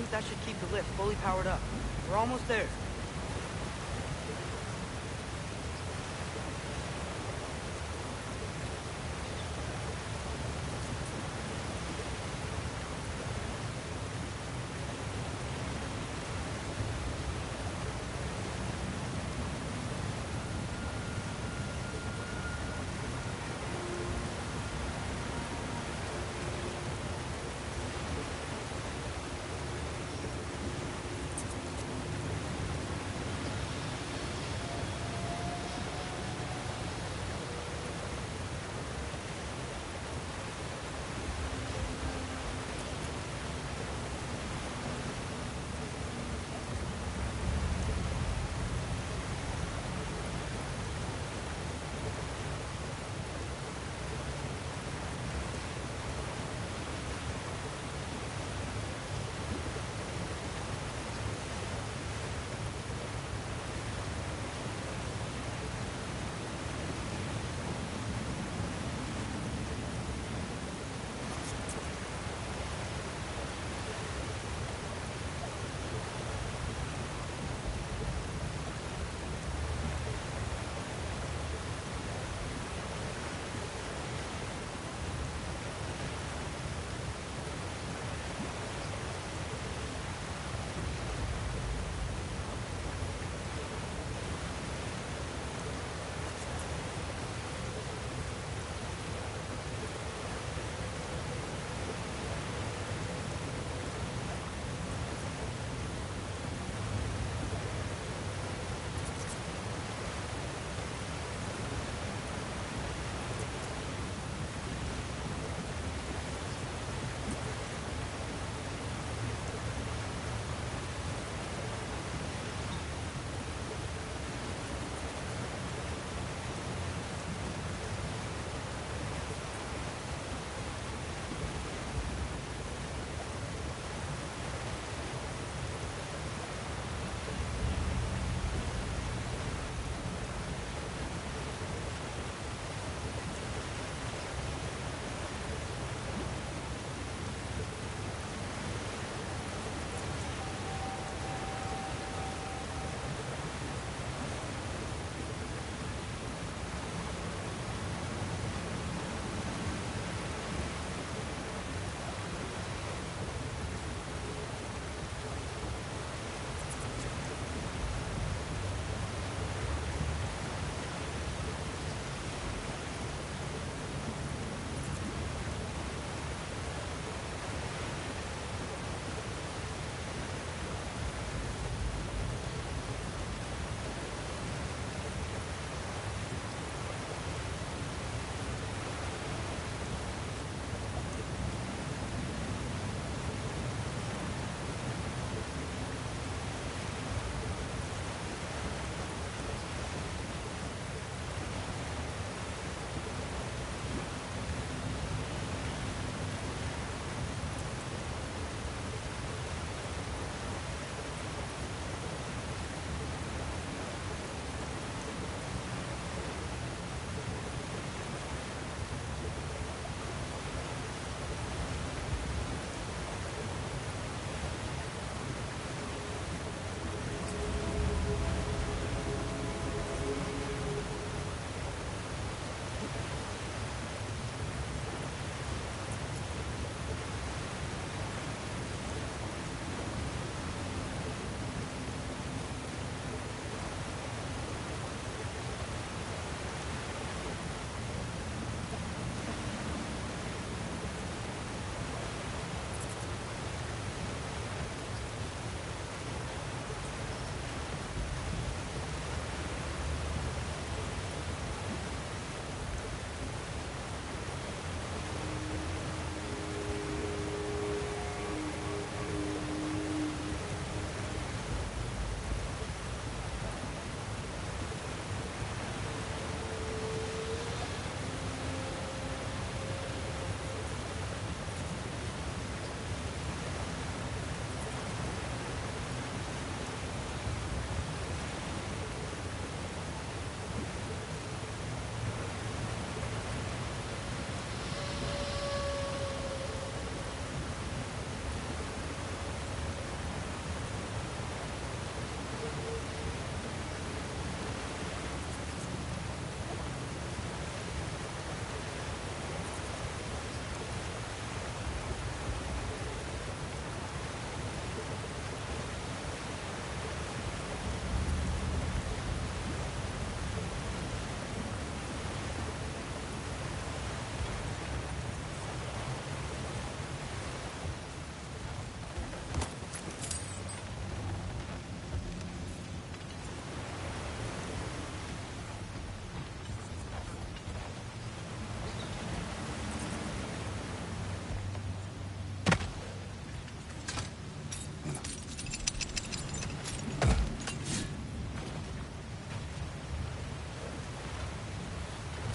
That should keep the lift fully powered up. We're almost there.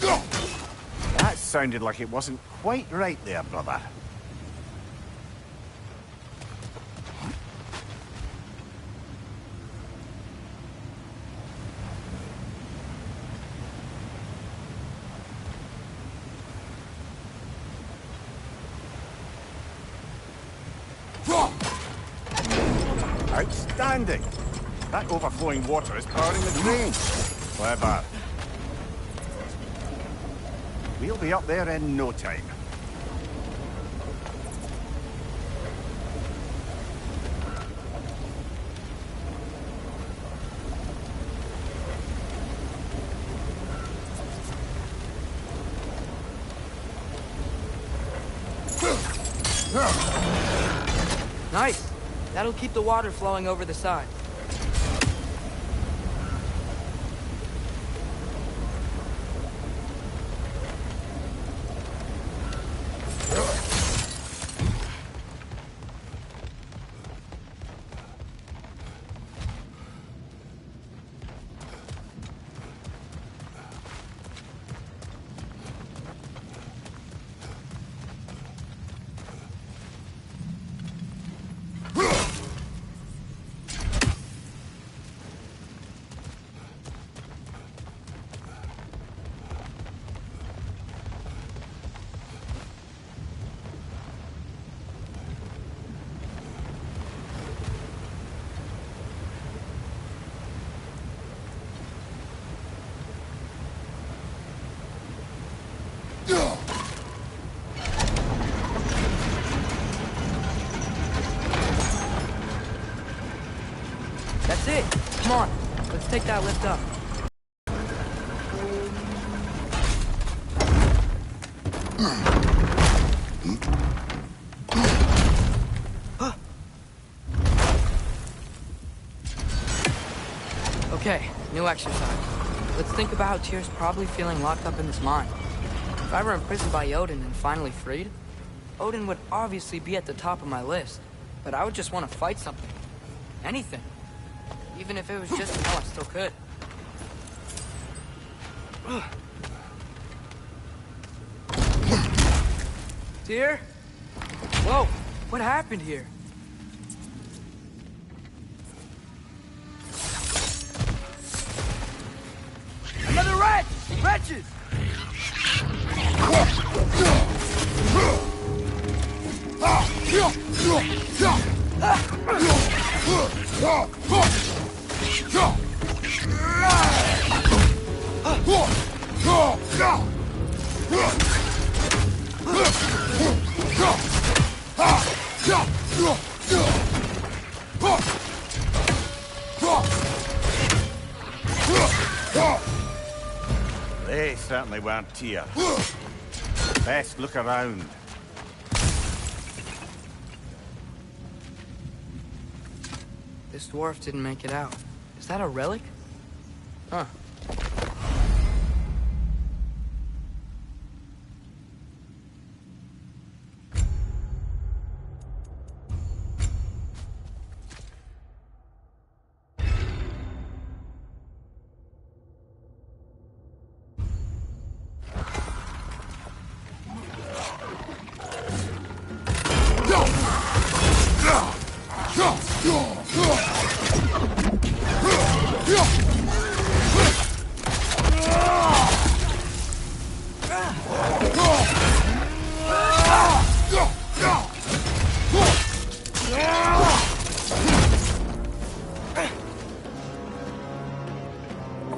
That sounded like it wasn't quite right there, brother. Outstanding! That overflowing water is powering the drain. Clever. We'll be up there in no time. Nice. That'll keep the water flowing over the side. That's it. Come on. Let's take that lift up. Okay, new exercise. Let's think about how Tyr's probably feeling locked up in this mine. If I were imprisoned by Odin and finally freed, Odin would obviously be at the top of my list. But I would just want to fight something. Anything. Even if it was just to know I still could. Tyr? Whoa, what happened here? Another wretch! Wretches! They certainly weren't Tyr. Best look around. This dwarf didn't make it out. Is that a relic? Huh.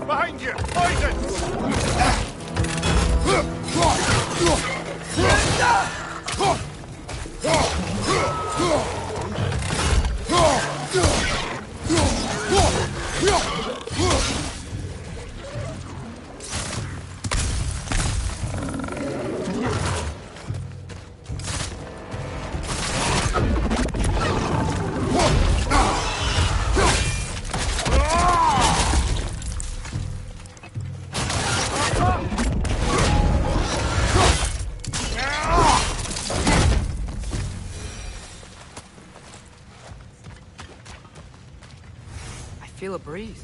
Behind you! Poison! Feel a breeze.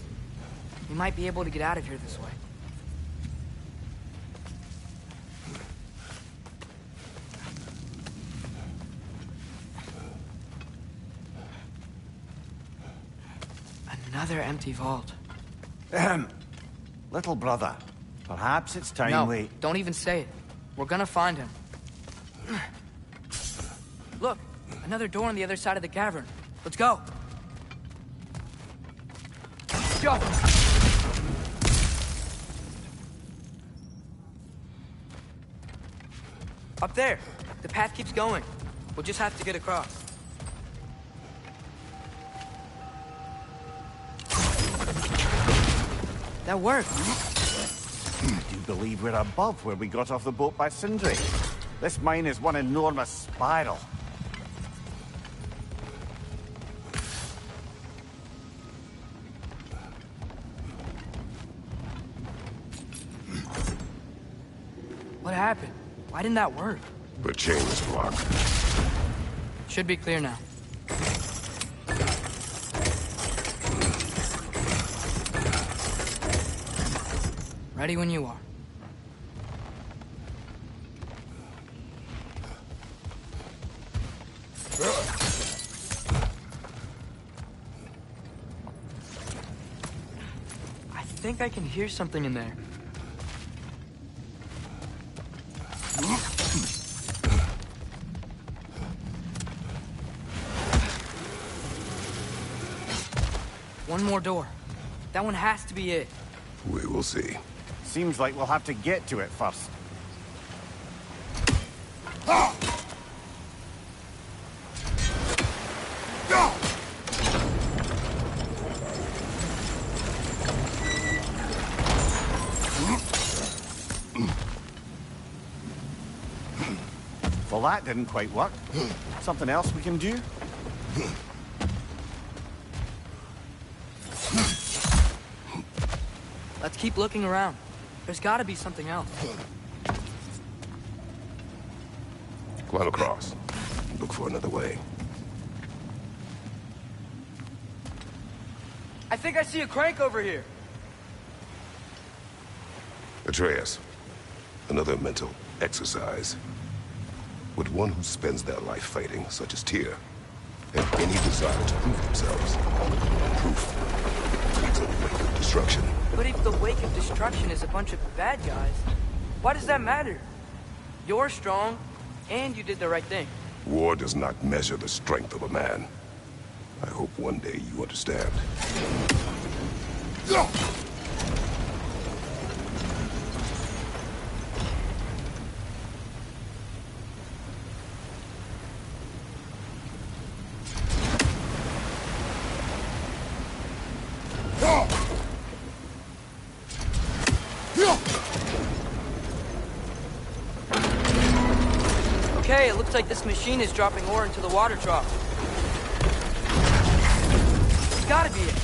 We might be able to get out of here this way. Another empty vault. Ahem. Little brother, perhaps it's time No, we... don't even say it. We're gonna find him. Look, another door on the other side of the cavern. Let's go. Go! Up there. The path keeps going. We'll just have to get across. That worked. Do you believe we're above where we got off the boat by Sindri? This mine is one enormous spiral. What happened? Why didn't that work? The chain is blocked. Should be clear now. Ready when you are. I think I can hear something in there. One more door. That one has to be it. We will see. Seems like we'll have to get to it first. Well, that didn't quite work. Something else we can do? Let's keep looking around. There's gotta be something else. Climb across. Look for another way. I think I see a crank over here. Atreus, another mental exercise. Would one who spends their life fighting, such as Tyr, have any desire to prove themselves? Proof leads a wake of destruction. But if the wake of destruction is a bunch of bad guys, why does that matter? You're strong, and you did the right thing. War does not measure the strength of a man. I hope one day you understand. Okay, it looks like this machine is dropping ore into the water trough. It's gotta be it.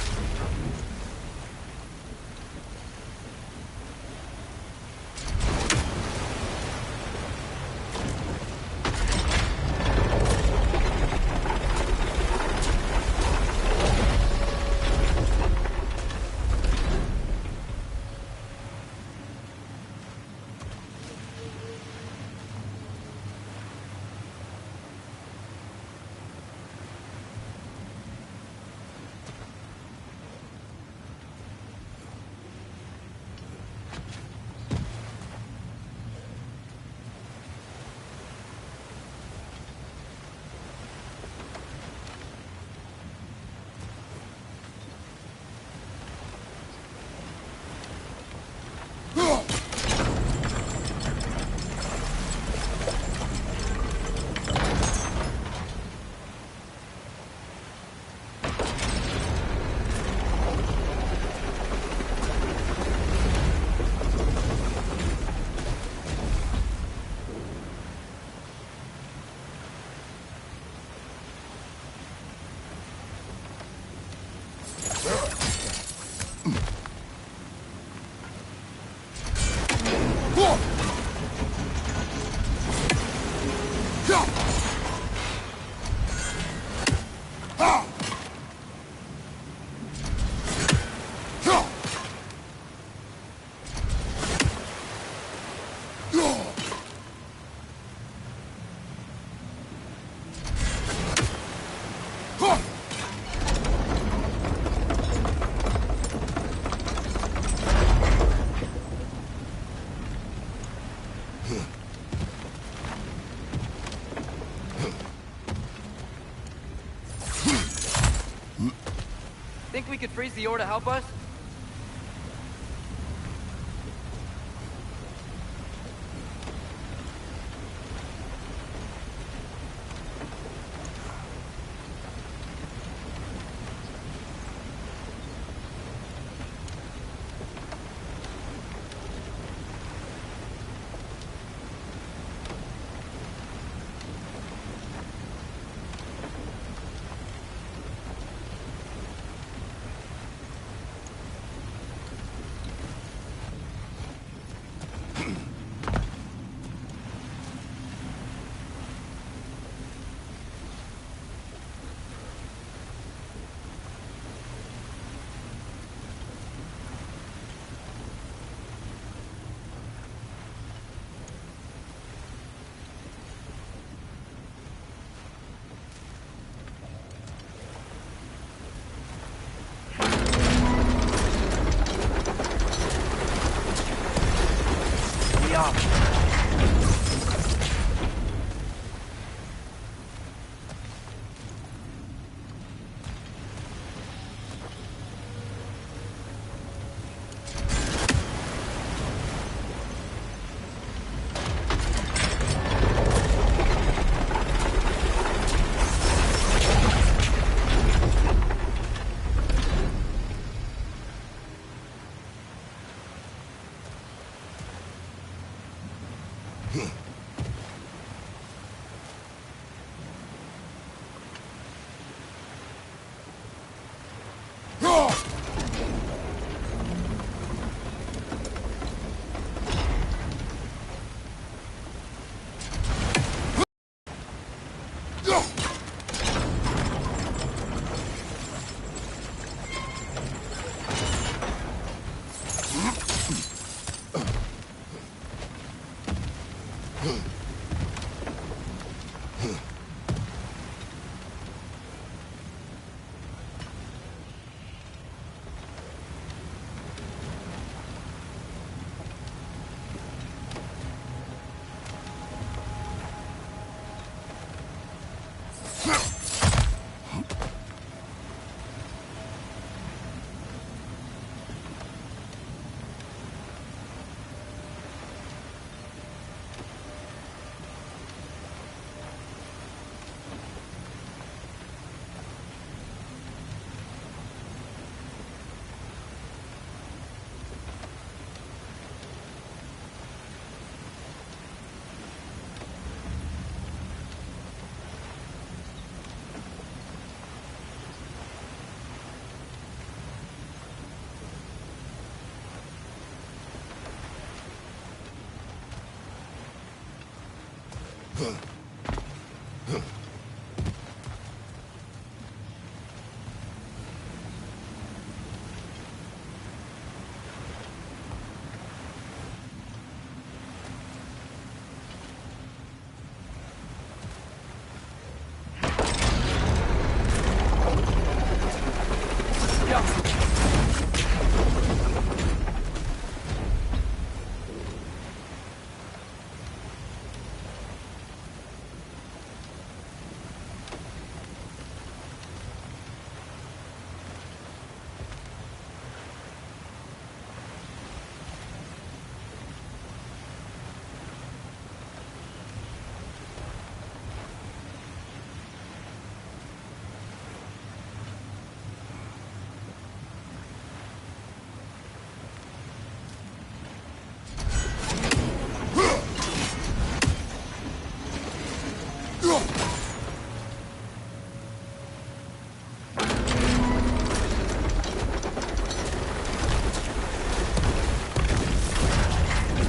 think we could freeze the ore to help us?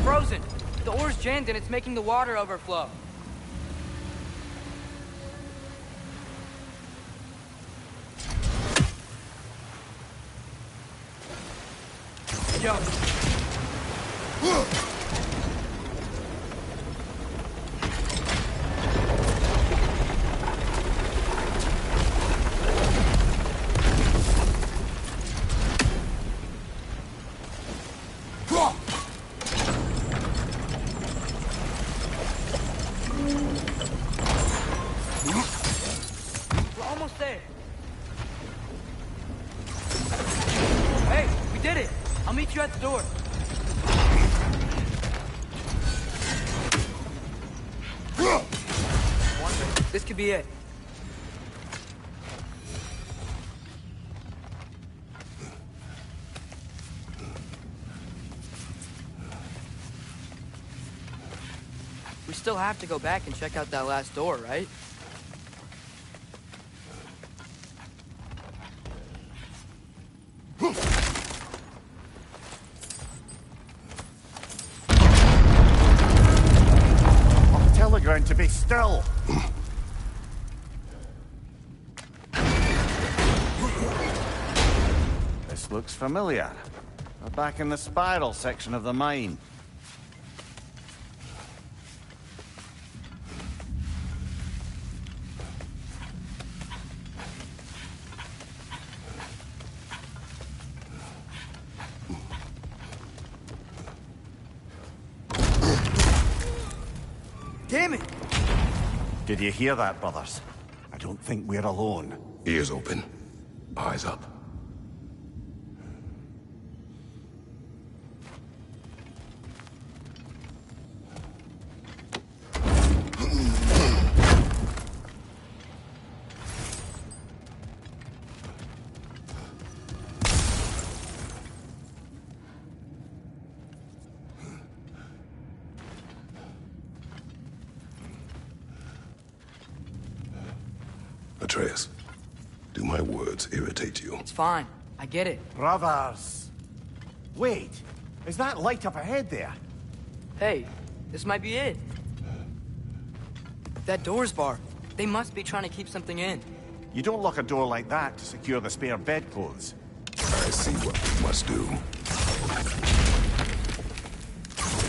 Frozen. The ore's jammed and it's making the water overflow. Jump. We're almost there. last door. This could be it. We still have to go back and check out that last door, right? Tell the ground to be still. This looks familiar. We're back in the spiral section of the mine. Damn it! Did you hear that, brothers? I don't think we're alone. Ears open, eyes up. Atreus, do my words irritate you? It's fine. I get it. Brothers! Wait, is that light up ahead there? Hey, this might be it. That door's barred. They must be trying to keep something in. You don't lock a door like that to secure the spare bedclothes. I see what we must do.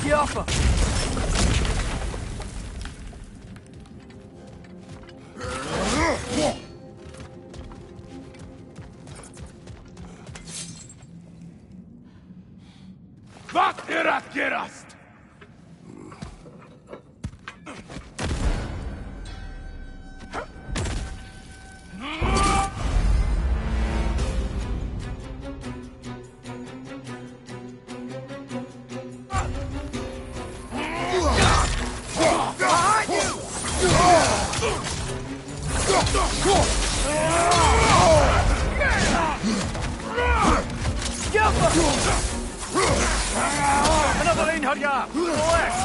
Get off her! Wat erat gerast! Another Einherjar! To the left!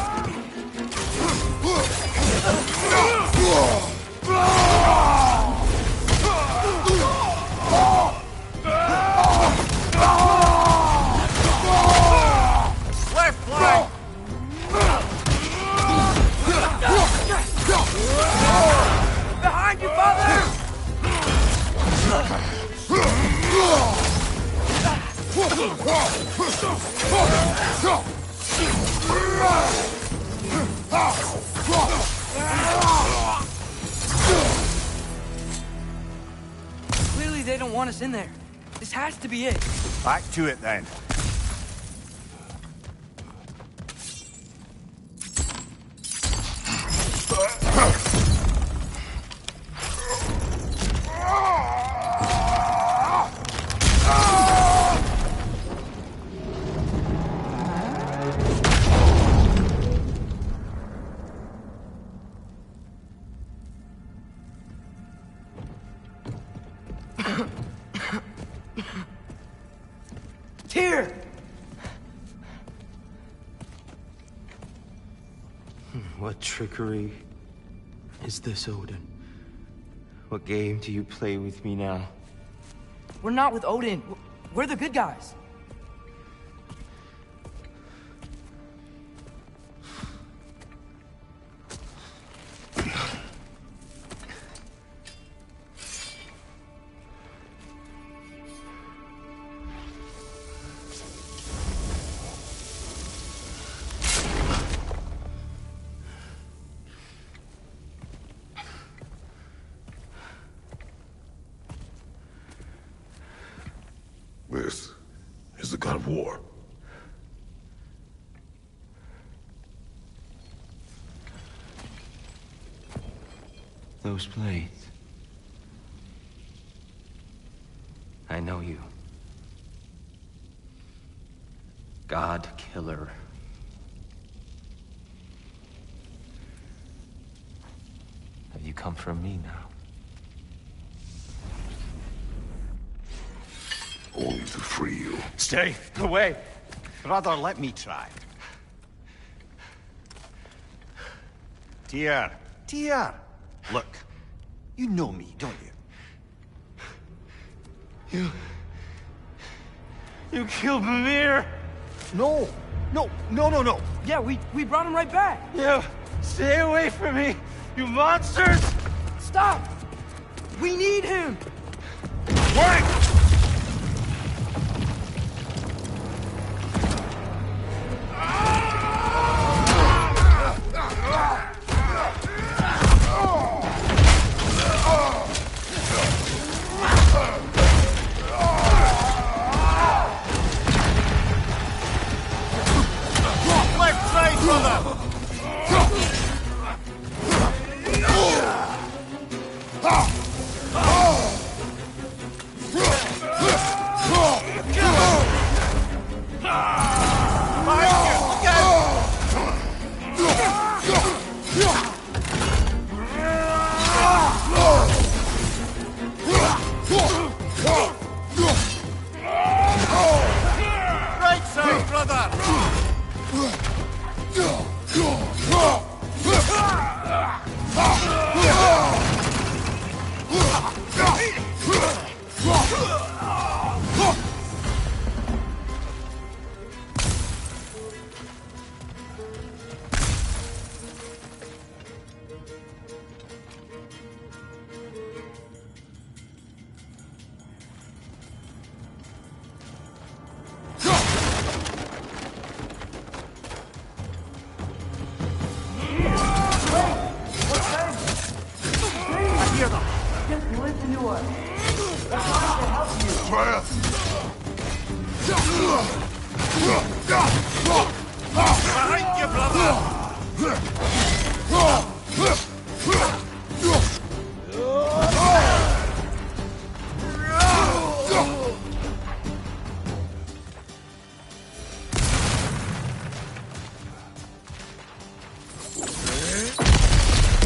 Left flank! Behind you, father! Clearly they don't want us in there. This has to be it. Back to it then. Tyr! What trickery is this, Odin? What game do you play with me now? We're not with Odin. We're the good guys. This is the god of war. Those blades. I know you. God killer. Have you come for me now? Only to free you. Stay away. Rather, let me try. Tyr. Tyr. Look, you know me, don't you? You killed Mimir! No. No. Yeah, we brought him right back. You! Stay away from me! You monsters! Stop! We need him! Wait! Left side, brother! Right side, brother! I hear them. Just listen to us. Behind you, brother!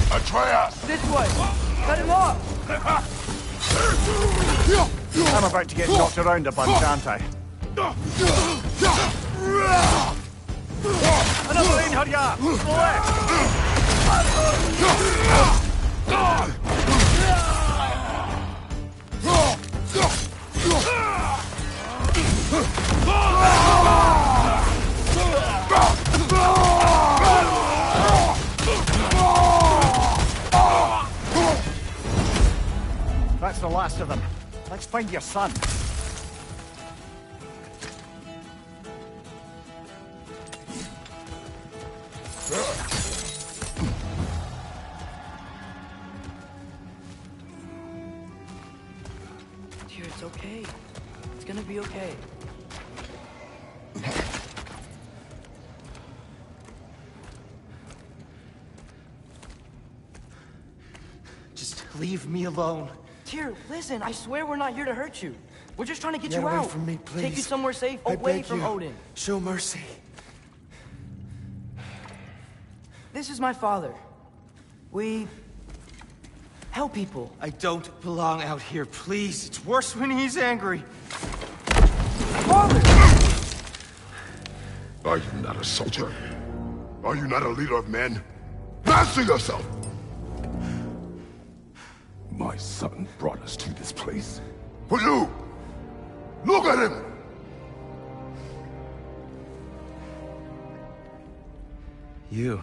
Atreus! This way! Cut him off! I'm about to get knocked around a bunch, aren't I? Another lane, hurry up! Left! That's the last of them. Let's find your son. Tyr, it's okay. It's gonna be okay. Just leave me alone. Tyr, listen, I swear we're not here to hurt you. We're just trying to get Get you away out. from me, Take you please. somewhere safe, I away beg from you. Odin. Show mercy. This is my father. We help people. I don't belong out here, please. It's worse when he's angry. Father! Are you not a soldier? Are you not a leader of men? Answer yourself! My son brought us to this place. For you! Look at him! You.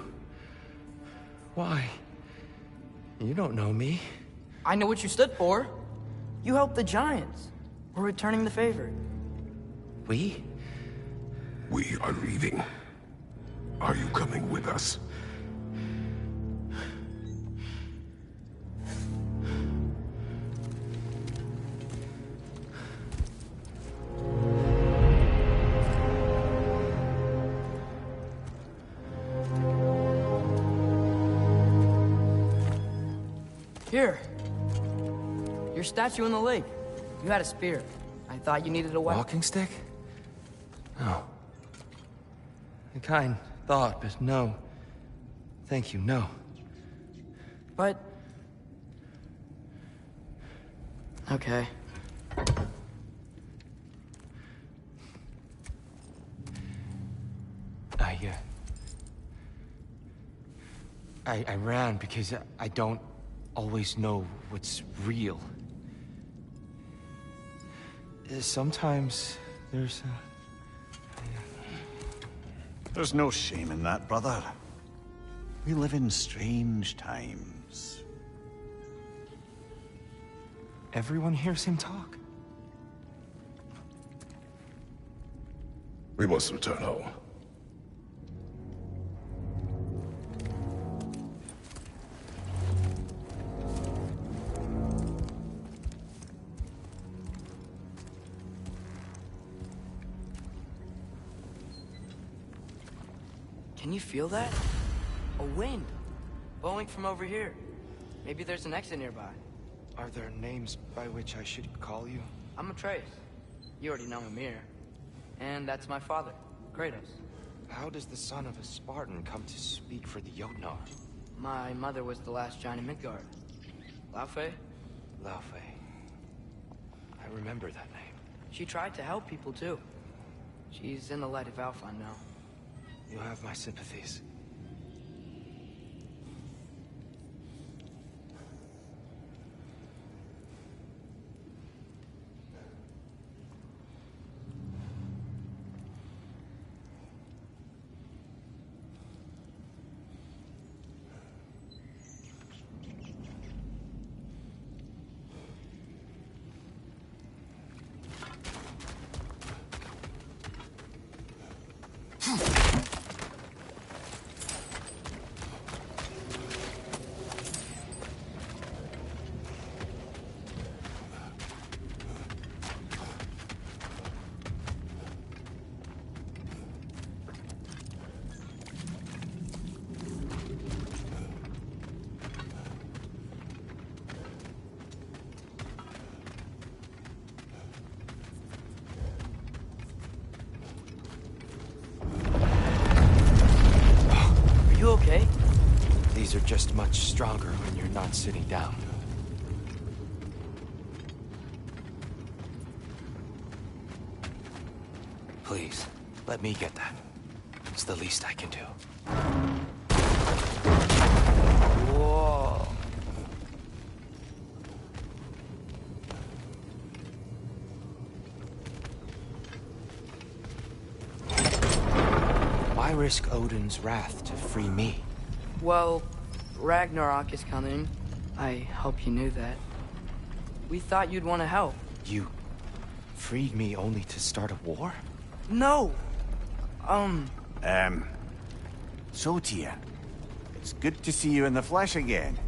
Why? You don't know me. I know what you stood for. You helped the Giants. We're returning the favor. We? We are leaving. Are you coming with us? Here. Your statue in the lake. You had a spear. I thought you needed a weapon. Walking stick? No. A kind thought, but no. Thank you, no. But... Okay. I ran because I don't always know what's real. Sometimes there's There's no shame in that, brother. We live in strange times. Everyone hears him talk. We must return home. Can you feel that? A wind. Blowing from over here. Maybe there's an exit nearby. Are there names by which I should call you? I'm Atreus. You already know Mimir. And that's my father, Kratos. How does the son of a Spartan come to speak for the Jotnar? My mother was the last giant in Midgard. Laufey? Laufey. I remember that name. She tried to help people too. She's in the light of Alfheim now. You have my sympathies. You okay? These are just much stronger when you're not sitting down. Please, let me get that. It's the least I can do. Whoa. Why risk Odin's wrath to free me? Well, Ragnarok is coming. I hope you knew that. We thought you'd want to help. You freed me only to start a war? No! So, Tyr, it's good to see you in the flesh again.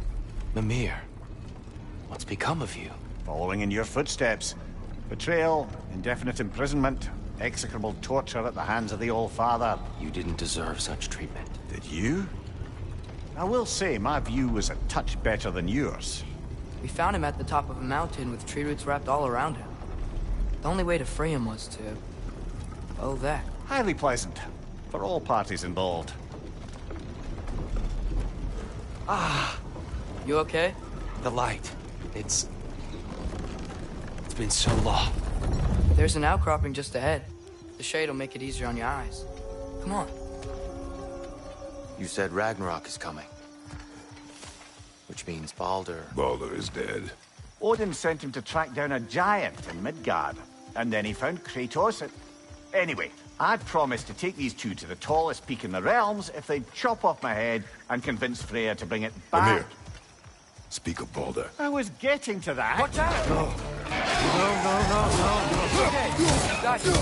Mimir, what's become of you? Following in your footsteps. Betrayal, indefinite imprisonment, execrable torture at the hands of the All-Father. You didn't deserve such treatment. Did you? I will say, my view was a touch better than yours. We found him at the top of a mountain with tree roots wrapped all around him. The only way to free him was to... oh, that. Highly pleasant, for all parties involved. You okay? The light. It's been so long. There's an outcropping just ahead. The shade will make it easier on your eyes. Come on. You said Ragnarok is coming. Which means Baldur... Baldur is dead. Odin sent him to track down a giant in Midgard, and then he found Kratos. Anyway, I'd promised to take these two to the tallest peak in the realms if they'd chop off my head and convince Freya to bring it back. Mimir, speak of Baldur. I was getting to that. Watch out! No. Okay, got you.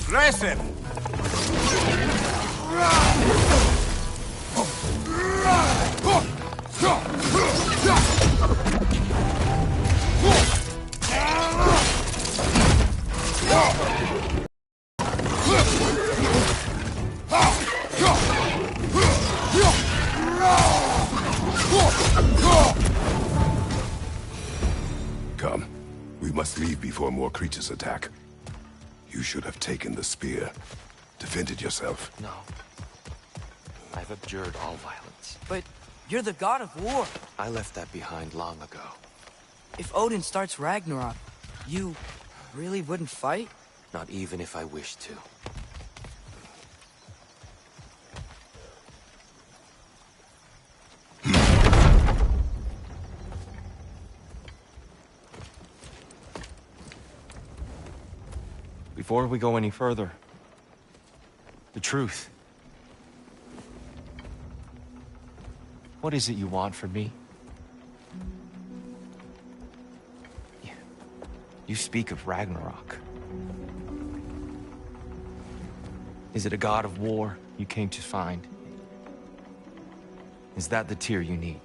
Impressive! before more creatures attack. You should have taken the spear. Defended yourself. No. I've abjured all violence. But you're the god of war. I left that behind long ago. If Odin starts Ragnarok, you really wouldn't fight? Not even if I wished to. Before we go any further, the truth. What is it you want from me? You speak of Ragnarok. Is it a god of war you came to find? Is that the Tyr you need?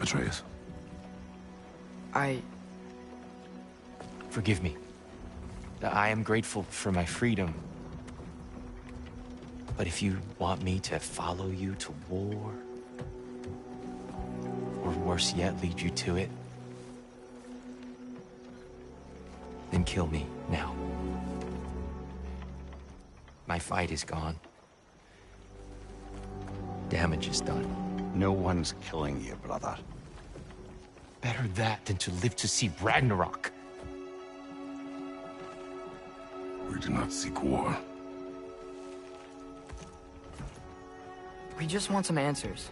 Atreus. Forgive me. I am grateful for my freedom. But if you want me to follow you to war, or worse yet, lead you to it, then kill me now. My fight is gone. Damage is done. No one's killing you, brother. Better that than to live to see Ragnarok. We do not seek war. We just want some answers.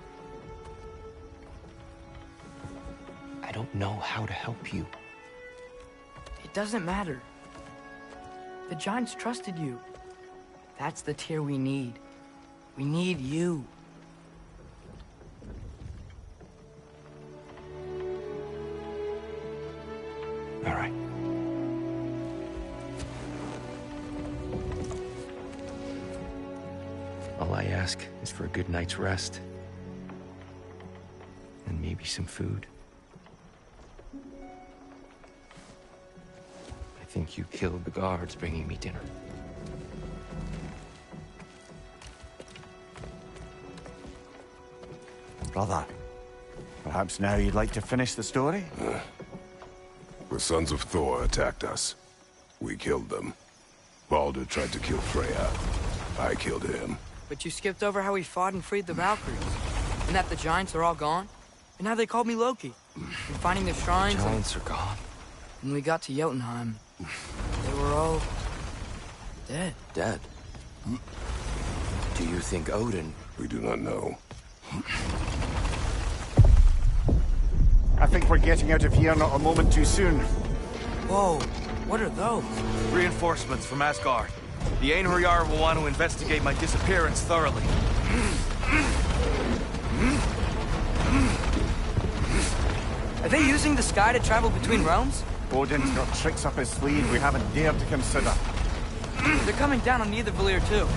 I don't know how to help you. It doesn't matter. The Giants trusted you. That's the Tyr we need. We need you. All right. All I ask is for a good night's rest. And maybe some food. I think you killed the guards bringing me dinner. Brother, perhaps now you'd like to finish the story? The sons of Thor attacked us. We killed them. Baldur tried to kill Freya. I killed him. But you skipped over how we fought and freed the Valkyries. And that the Giants are all gone. And how they called me Loki. And finding the shrines. Giants are gone. When we got to Jotunheim, they were all dead. Dead? Do you think Odin... We do not know. I think we're getting out of here not a moment too soon. Whoa, what are those? Reinforcements from Asgard. The Einherjar will want to investigate my disappearance thoroughly. Are they using the sky to travel between realms? Odin's got tricks up his sleeve we haven't dared to consider. They're coming down on Nidavellir too.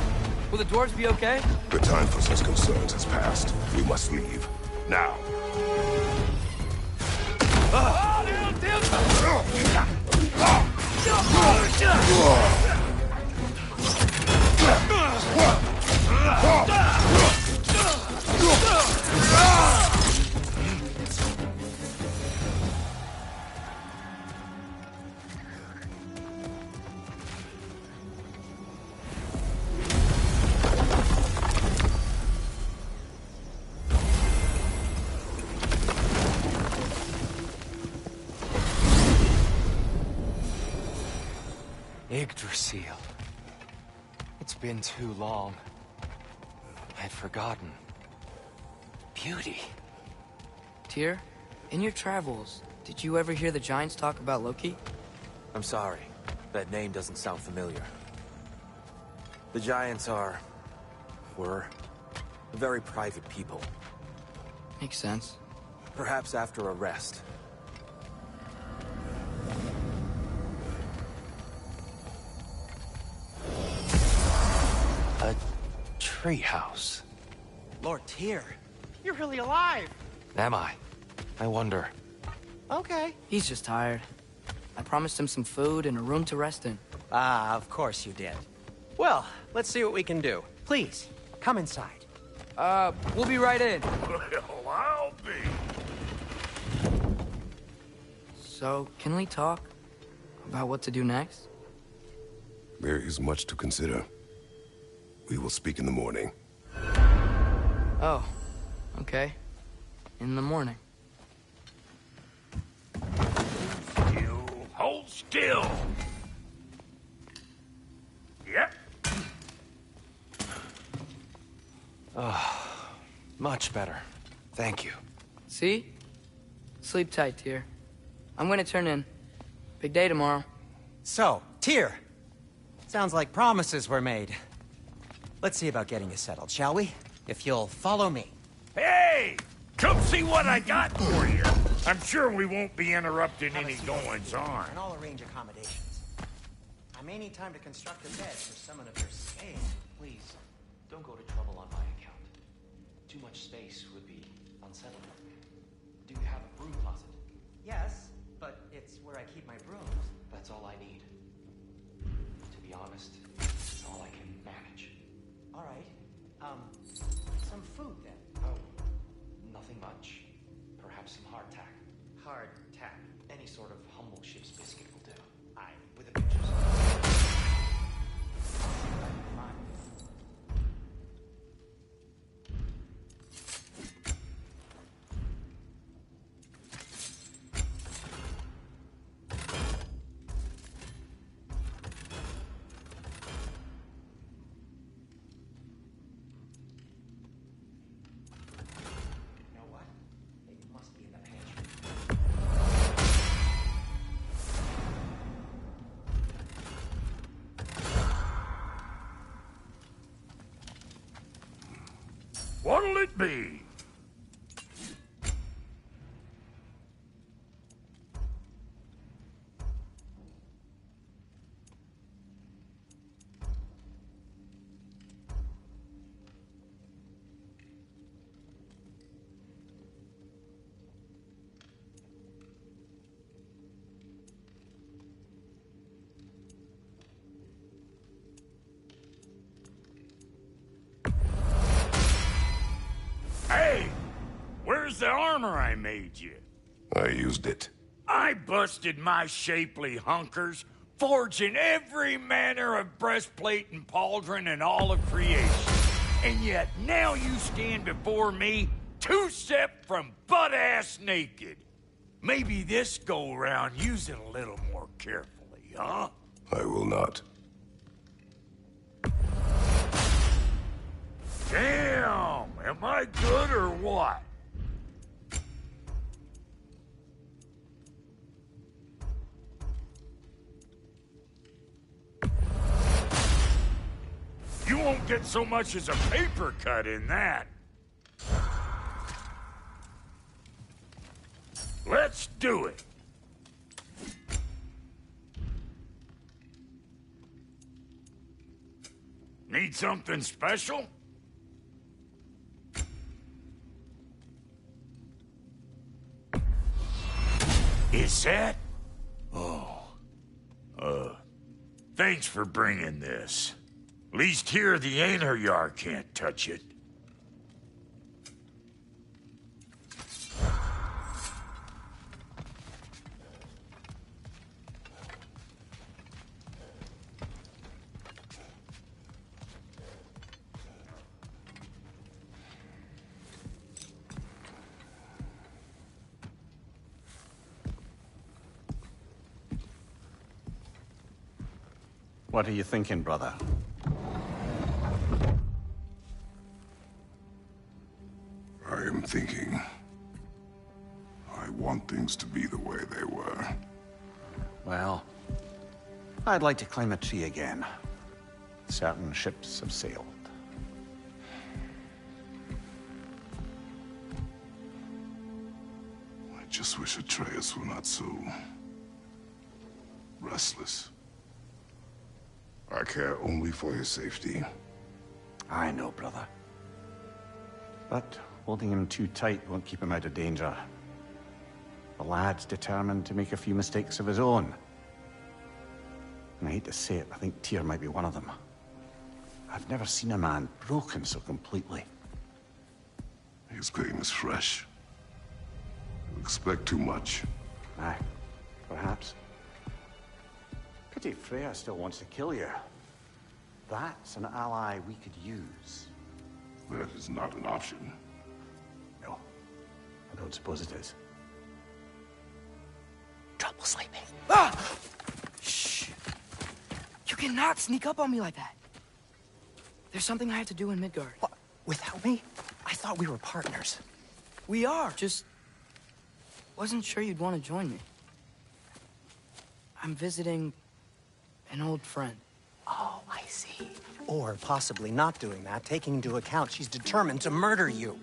Will the dwarves be okay? The time for such concerns has passed. We must leave. Now. Yggdrasil. It's been too long. I'd forgotten. Beauty. Tyr, in your travels, did you ever hear the Giants talk about Loki? I'm sorry. That name doesn't sound familiar. The Giants were very private people. Makes sense. Perhaps after a rest. A treehouse. Lord Tyr, you're really alive. Am I? I wonder. Okay. He's just tired. I promised him some food and a room to rest in. Ah, of course you did. Well, let's see what we can do. Please, come inside. We'll be right in. Well, I'll be. So, can we talk about what to do next? There is much to consider. We will speak in the morning. Oh, okay. In the morning. You hold still. Yep. Much better. Thank you. See? Sleep tight, Tyr. I'm gonna turn in. Big day tomorrow. So, Tyr. Sounds like promises were made. Let's see about getting you settled, shall we? If you'll follow me. Hey! Come see what I got for you. I'm sure we won't be interrupting any goings-on. And I'll arrange accommodations. I may need time to construct a bed for someone of your stay. Please, don't go to trouble on my account. Too much space would be unsettling. Do you have a broom closet? Yes, but it's where I keep my brooms. That's all I need. To be honest, it's all I can manage. All right. Some food then. Oh, nothing much. Perhaps some hardtack. Hardtack. Any sort of humble ship's biscuit will do. Aye, with a pinch of salt. You know what? They must be in the pantry. What'll it be? Hey! Where's the armor I made you? I used it. I busted my shapely hunkers, forging every manner of breastplate and pauldron in all of creation. And yet now you stand before me, two-step from butt-ass naked. Maybe this go-round use it a little more carefully, huh? I will not. Damn! Am I good or what? You won't get so much as a paper cut in that. Let's do it. Need something special? Is that? Oh. Thanks for bringing this. Least here the Einherjar can't touch it. What are you thinking, brother? I am thinking. I want things to be the way they were. Well, I'd like to climb a tree again. Certain ships have sailed. I just wish Atreus were not so restless. I care only for his safety. I know, brother. But holding him too tight won't keep him out of danger. The lad's determined to make a few mistakes of his own. And I hate to say it, I think Tyr might be one of them. I've never seen a man broken so completely. His game is fresh. You expect too much. Aye. perhaps. Pity Freya still wants to kill you. That's an ally we could use. That is not an option. No, I don't suppose it is. Trouble sleeping. Ah! Shh. You cannot sneak up on me like that. There's something I have to do in Midgard. What? Without me? I thought we were partners. We are. Just wasn't sure you'd want to join me. I'm visiting an old friend. Oh, I see. Or possibly not doing that, taking into account she's determined to murder you.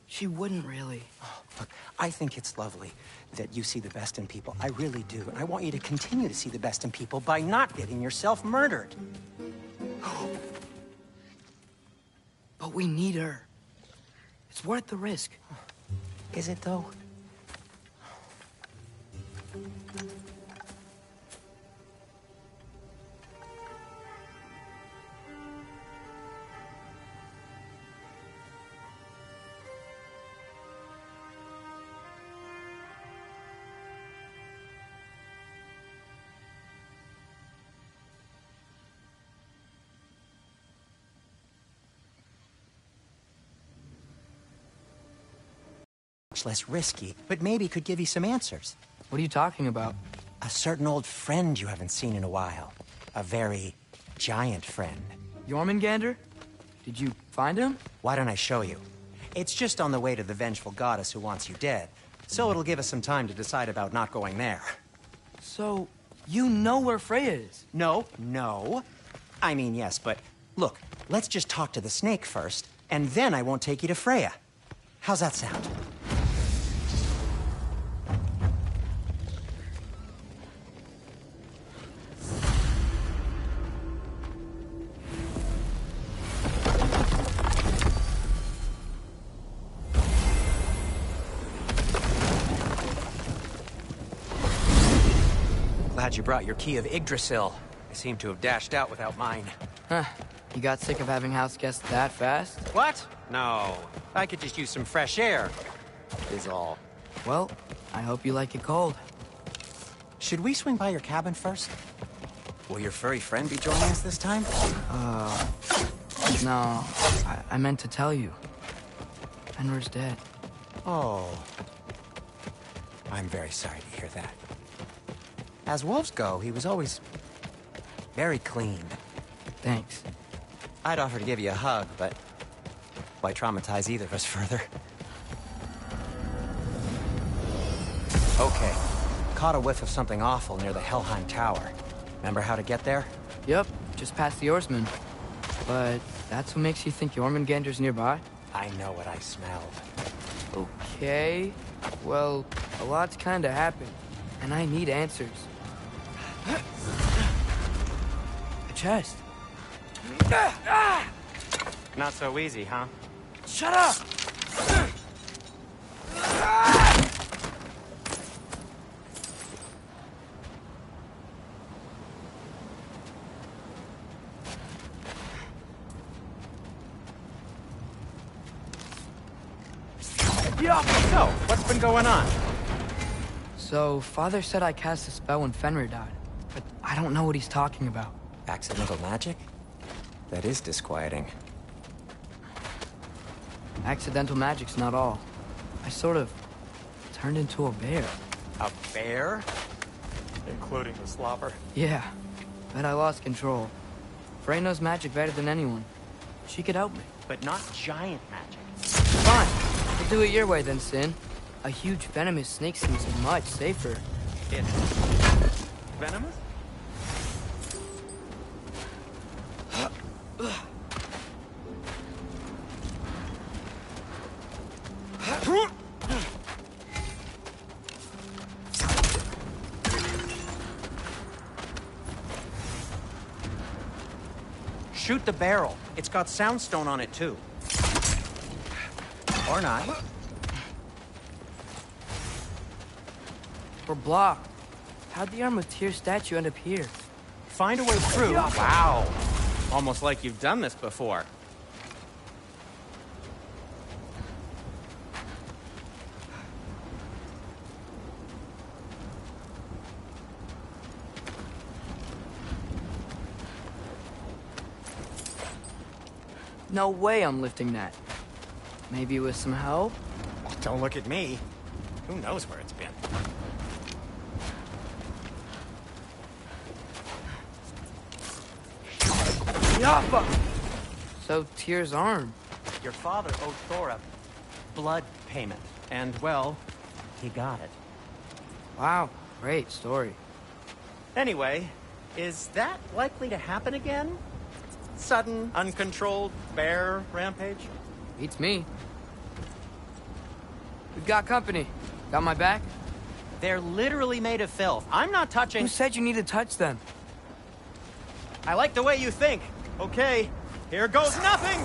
She wouldn't really. Oh, look, I think it's lovely that you see the best in people. I really do. And I want you to continue to see the best in people by not getting yourself murdered. But we need her. It's worth the risk. Is it, though? Much less risky, but maybe could give you some answers. What are you talking about? A certain old friend you haven't seen in a while. A very giant friend. Jormungandr? Did you find him? Why don't I show you? It's just on the way to the vengeful goddess who wants you dead. So it'll give us some time to decide about not going there. So, you know where Freya is? No. I mean, yes, but look, let's just talk to the snake first, and then I won't take you to Freya. How's that sound? Glad you brought your key of Yggdrasil. I seem to have dashed out without mine. Huh. You got sick of having house guests that fast? What? No. I could just use some fresh air, is all. Well, I hope you like it cold. Should we swing by your cabin first? Will your furry friend be joining us this time? No. I meant to tell you. Fenrir's dead. Oh. I'm very sorry to hear that. As wolves go, he was always very clean. Thanks. I'd offer to give you a hug, but why traumatize either of us further? Okay. Caught a whiff of something awful near the Helheim Tower. Remember how to get there? Yep, just past the Oarsman. But that's what makes you think Jormungandr's nearby? I know what I smelled. Okay. Well, a lot's kinda happened, and I need answers. A chest. Not so easy, huh? Shut up! So, what's been going on? So, Father said I cast a spell when Fenrir died, but I don't know what he's talking about. Accidental magic? That is disquieting. Accidental magic's not all. I sort of turned into a bear. A bear? Including the slobber. Yeah, but I lost control. Frey knows magic better than anyone. She could help me. But not giant magic. Fine. We'll do it your way then, Sin. A huge venomous snake seems much safer. It's venomous? Shoot the barrel. It's got soundstone on it, too. Or not. We're blocked. How'd the Arm of Tyr statue end up here? Find a way through. Wow. Almost like you've done this before. No way I'm lifting that. Maybe with some help? Don't look at me. Who knows where it's been? Yappa! So Tyr's arm. Your father owed Thor a blood payment. And, well, he got it. Wow, great story. Anyway, is that likely to happen again? Sudden, uncontrolled bear rampage? Beats me. We've got company. Got my back? They're literally made of filth. I'm not touching... Who said you need to touch them? I like the way you think. Okay, here goes nothing!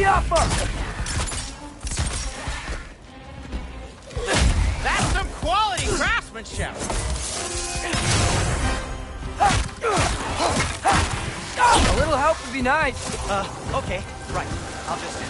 Yappa! That's some quality craftsmanship! A little help would be nice. Okay, right. I'll just do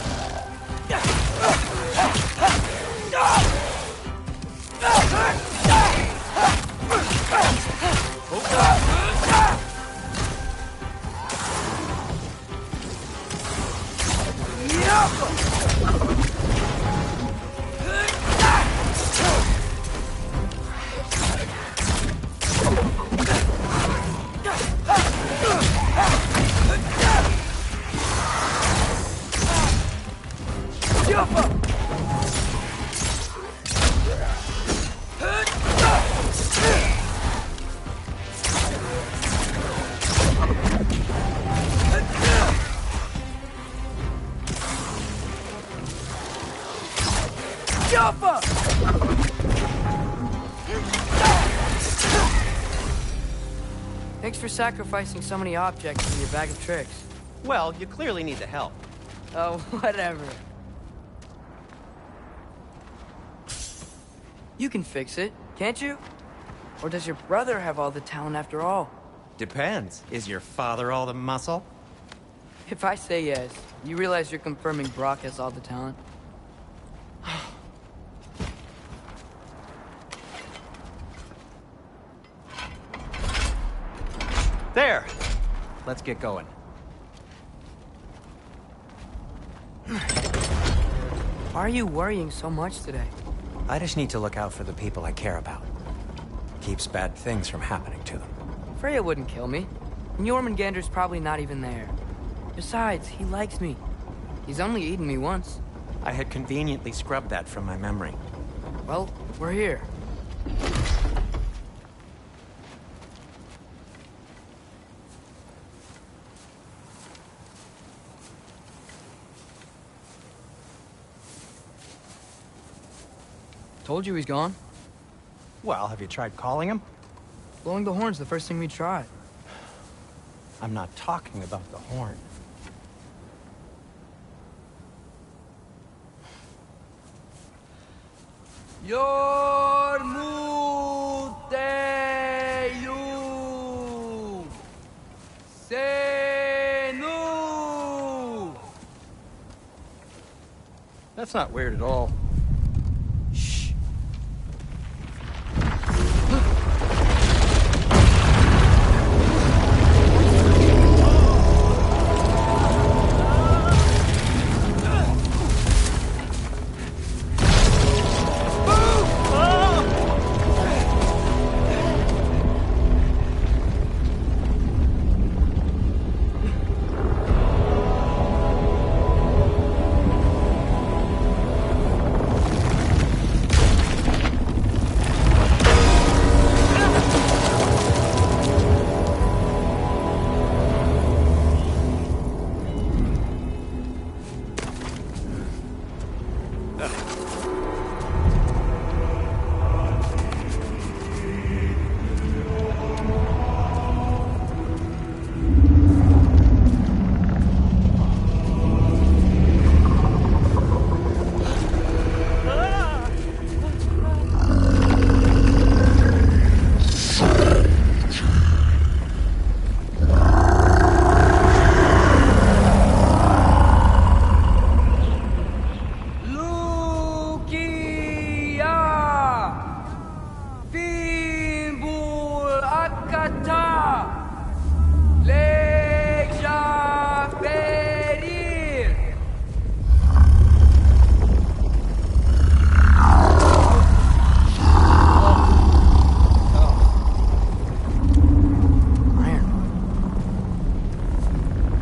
Thanks for sacrificing so many objects in your bag of tricks. Well, you clearly need the help. Oh, whatever. You can fix it, can't you? Or does your brother have all the talent after all? Depends. Is your father all the muscle? If I say yes, you realize you're confirming Brock has all the talent? There! Let's get going. Why are you worrying so much today? I just need to look out for the people I care about. Keeps bad things from happening to them. Freya wouldn't kill me. And Jormungandr's probably not even there. Besides, he likes me. He's only eaten me once. I had conveniently scrubbed that from my memory. Well, we're here. Told you he's gone. Well, have you tried calling him? Blowing the horn's the first thing we tried. I'm not talking about the horn. Yormuteyu Senu. That's not weird at all. Shh.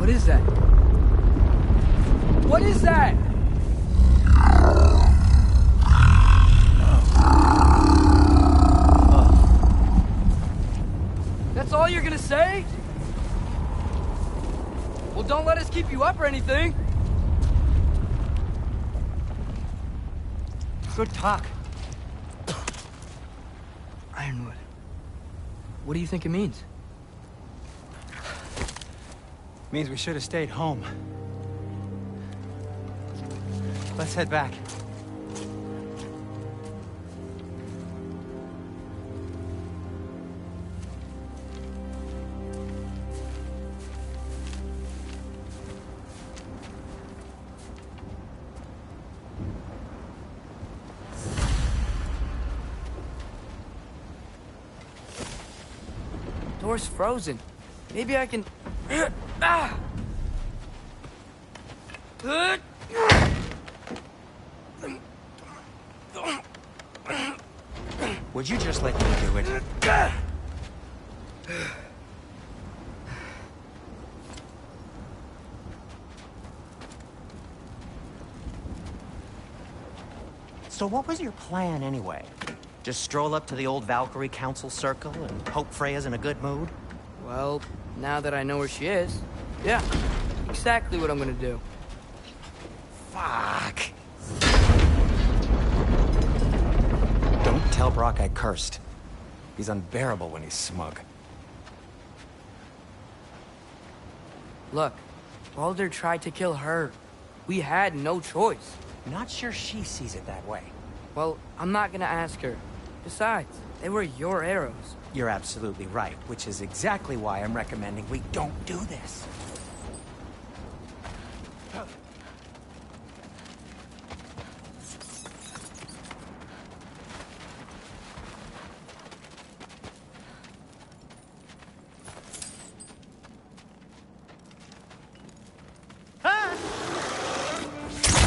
What is that? What is that? That's all you're gonna say? Well, don't let us keep you up or anything. Good talk. Ironwood. What do you think it means? Means we should have stayed home. Let's head back. Door's frozen. Maybe I can... Ah! Would you just let me do it? So what was your plan anyway? Just stroll up to the old Valkyrie Council Circle and hope Freya's in a good mood? Well, now that I know where she is, yeah, exactly what I'm gonna do. Fuck. Don't tell Brock I cursed. He's unbearable when he's smug. Look, Baldur tried to kill her. We had no choice. Not sure she sees it that way. Well, I'm not gonna ask her. Besides, they were your arrows. You're absolutely right, which is exactly why I'm recommending we don't do this.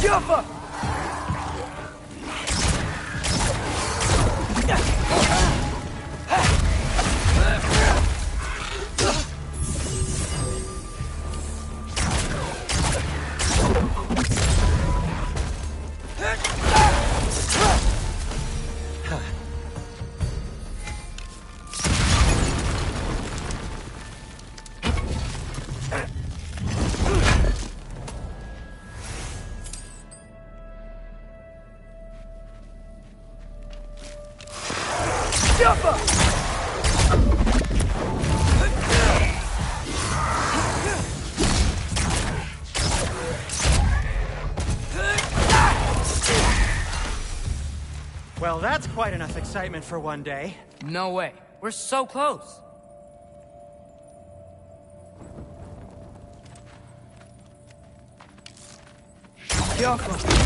Jumpa! Well, that's quite enough excitement for one day. No way. We're so close. Kyoko.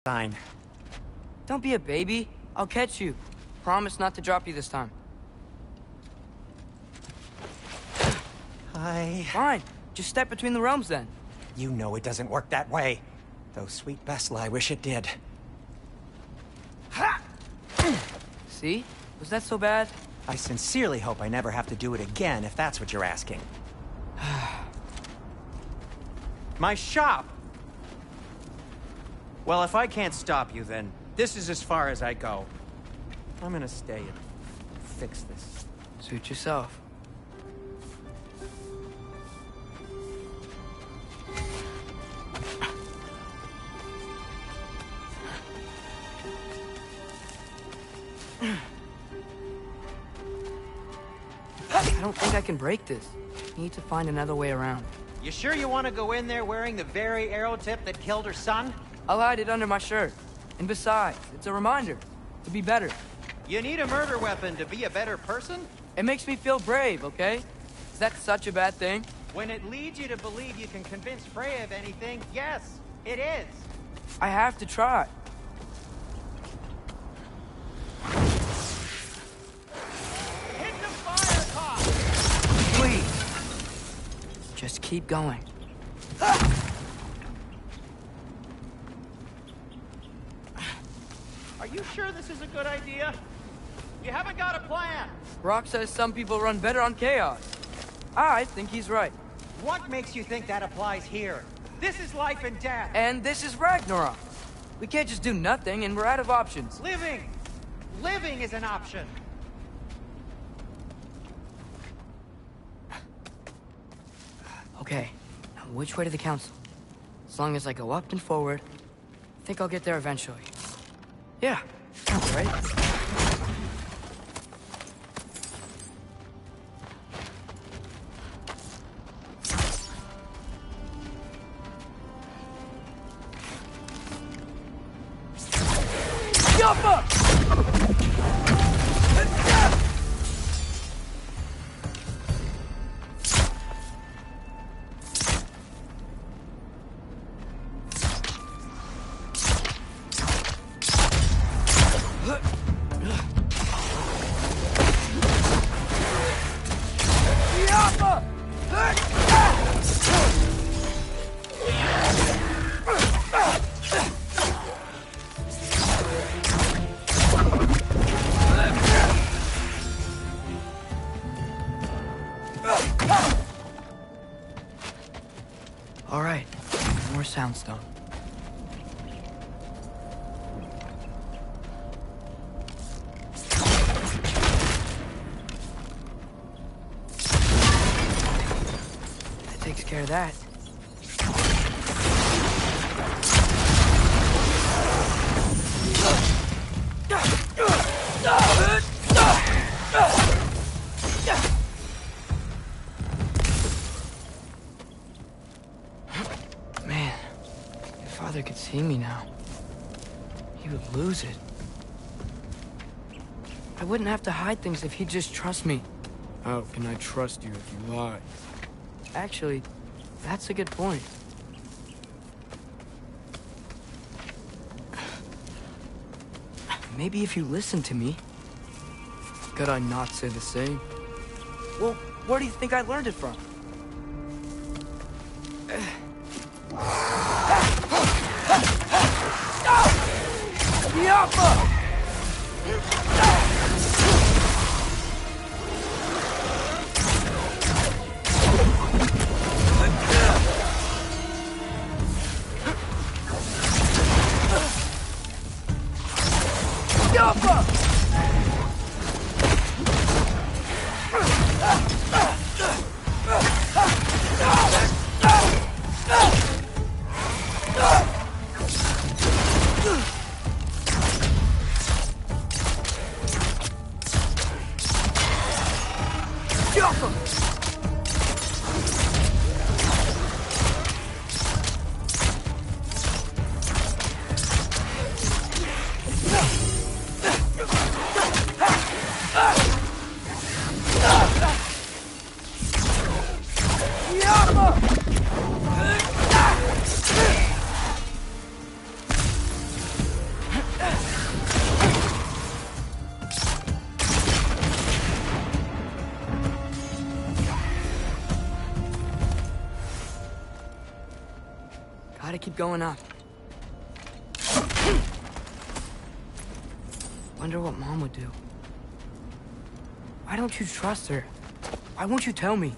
sign. Don't be a baby. I'll catch you. Promise not to drop you this time. Fine. Just step between the realms then. You know it doesn't work that way. Though sweet Bessel, I wish it did. Ha! See? Was that so bad? I sincerely hope I never have to do it again, if that's what you're asking. My shop! Well, if I can't stop you, then this is as far as I go. I'm gonna stay and fix this. Suit yourself. I don't think I can break this. Need to find another way around. You sure you want to go in there wearing the very arrow tip that killed her son? I'll hide it under my shirt. And besides, it's a reminder to be better. You need a murder weapon to be a better person? It makes me feel brave, okay? Is that such a bad thing? When it leads you to believe you can convince Freya of anything, yes, it is. I have to try. Hit the fire top! Please. Just keep going. Are you sure this is a good idea? You haven't got a plan. Rock says some people run better on chaos. I think he's right. What makes you think that applies here? This is life and death. And this is Ragnarok. We can't just do nothing, and we're out of options. Living! Living is an option. Okay, now which way to the council? As long as I go up and forward, I think I'll get there eventually. Yeah, sounds right. Yappa! All right, more soundstone. That takes care of that. Man, if Father could see me now, he would lose it. I wouldn't have to hide things if he'd just trust me. How can I trust you if you lie? Actually, that's a good point. Maybe if you listen to me. Could I not say the same? Well, where do you think I learned it from? Yappa! gotta keep going up. Wonder what Mom would do. Why don't you trust her? Why won't you tell me?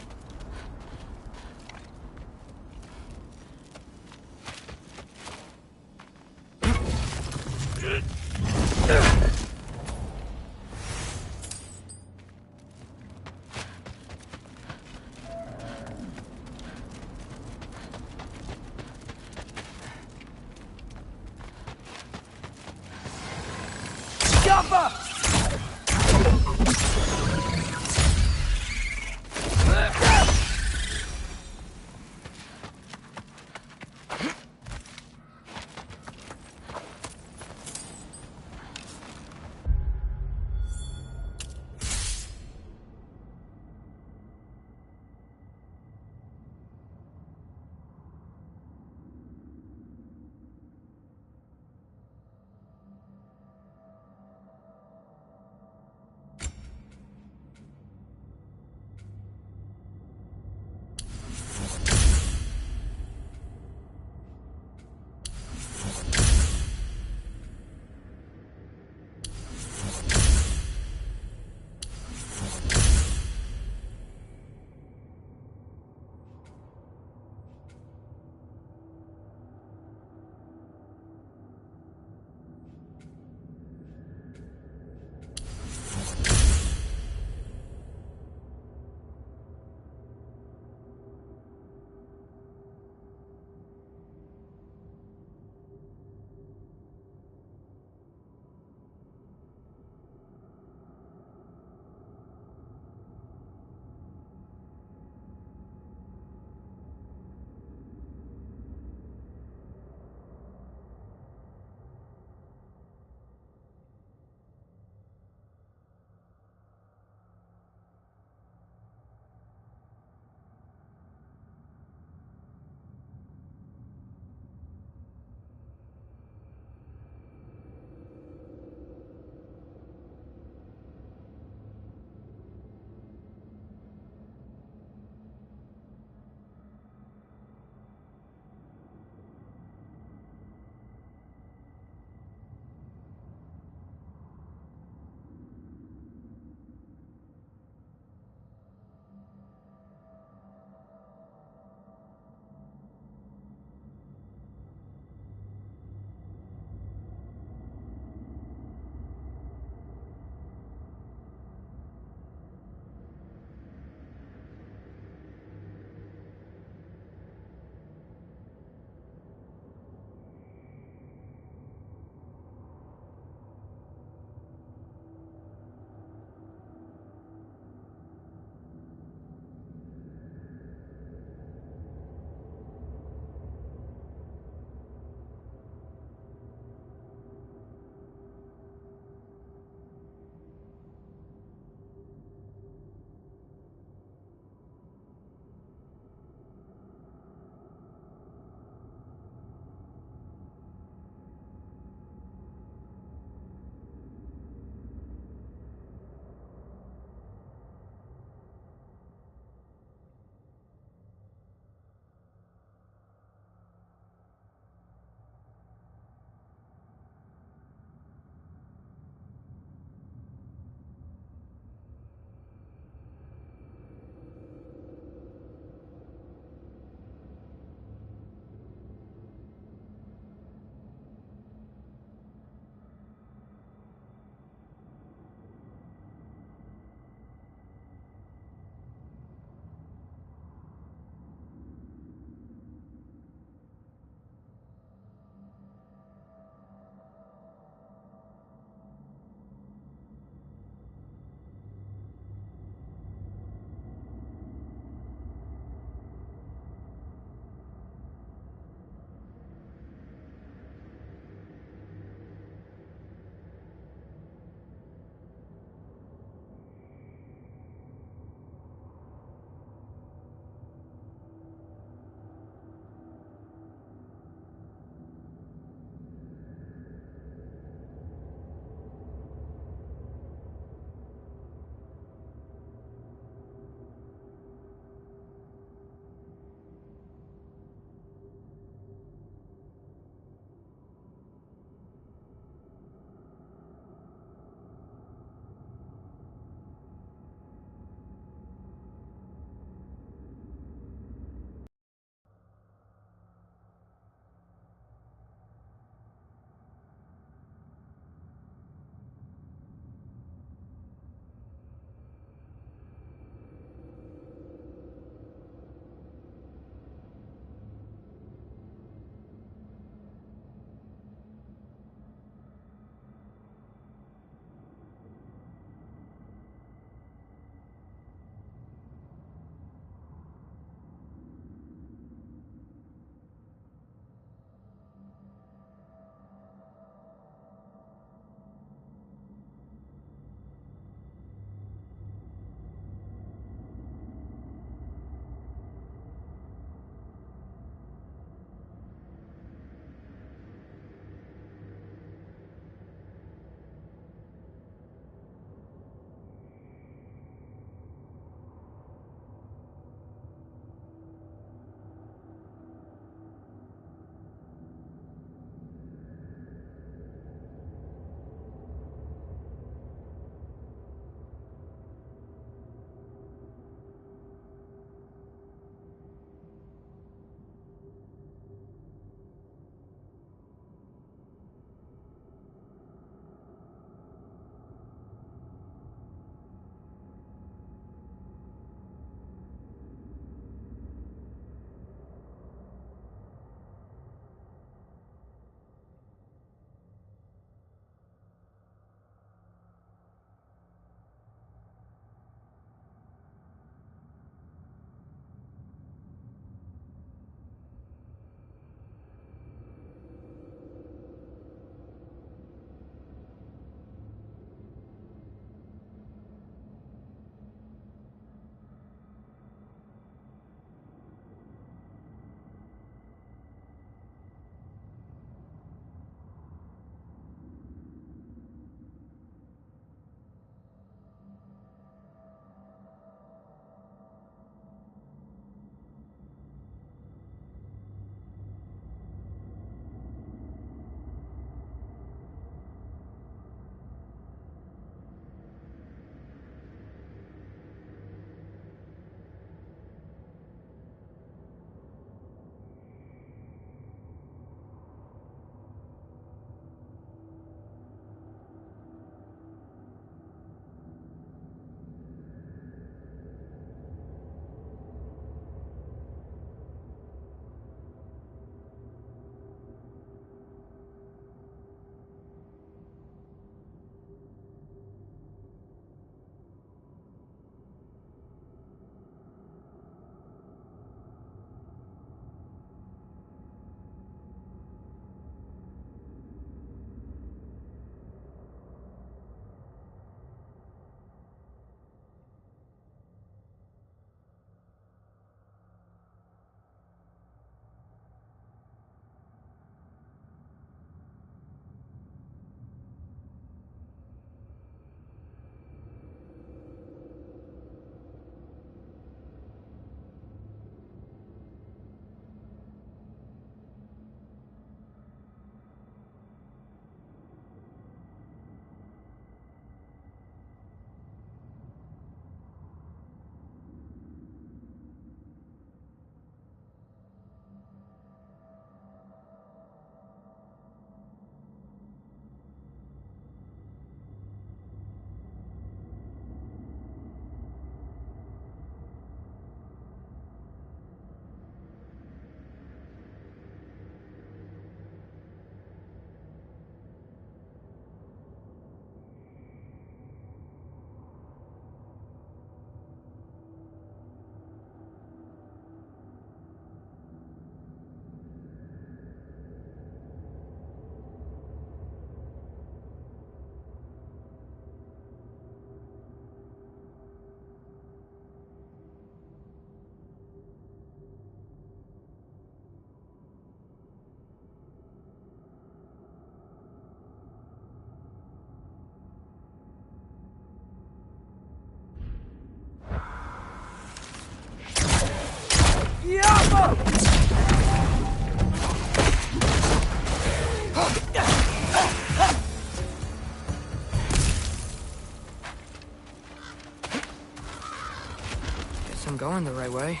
Guess I'm going the right way.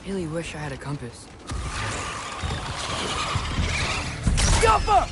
Really wish I had a compass. Yappa!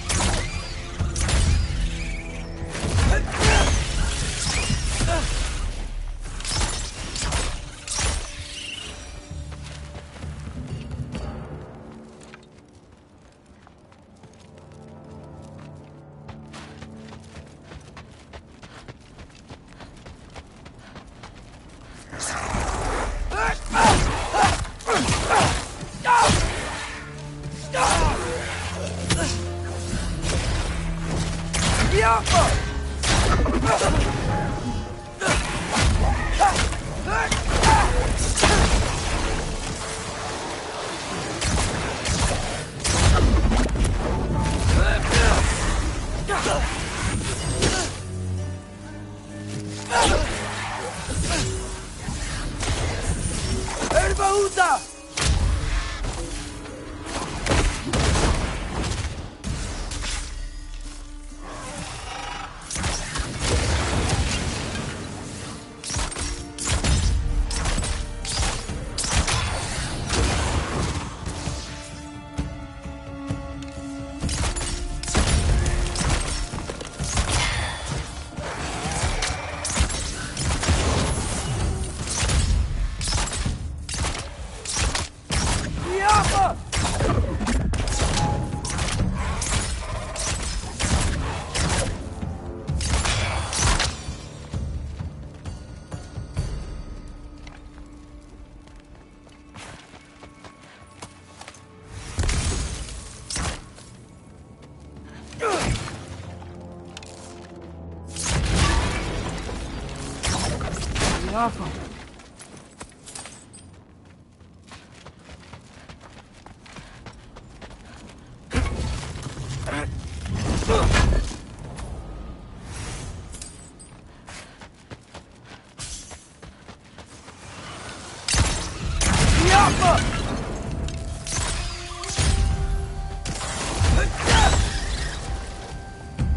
Awful.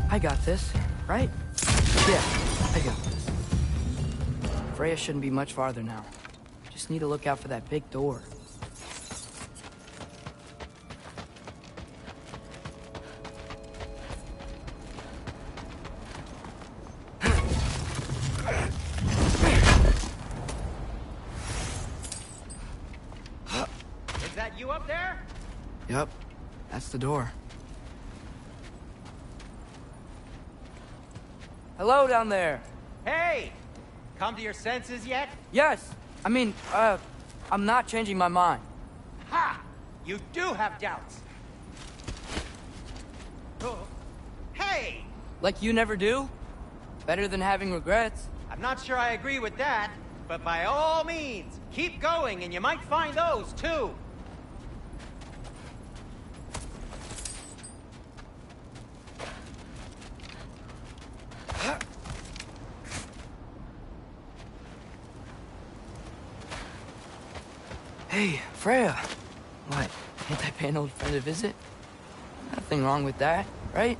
I got this, right? Yeah, I got this. Freya shouldn't be much farther now. Just need to look out for that big door. Is that you up there? Yep, that's the door. Hello down there. Hey! Come to your senses yet? Yes. I mean, I'm not changing my mind. Ha! You do have doubts. Oh. Hey! Like you never do? Better than having regrets. I'm not sure I agree with that, but by all means, keep going and you might find those too. Hey, Freya. What? Ain't I paying old friend a visit? Nothing wrong with that, right?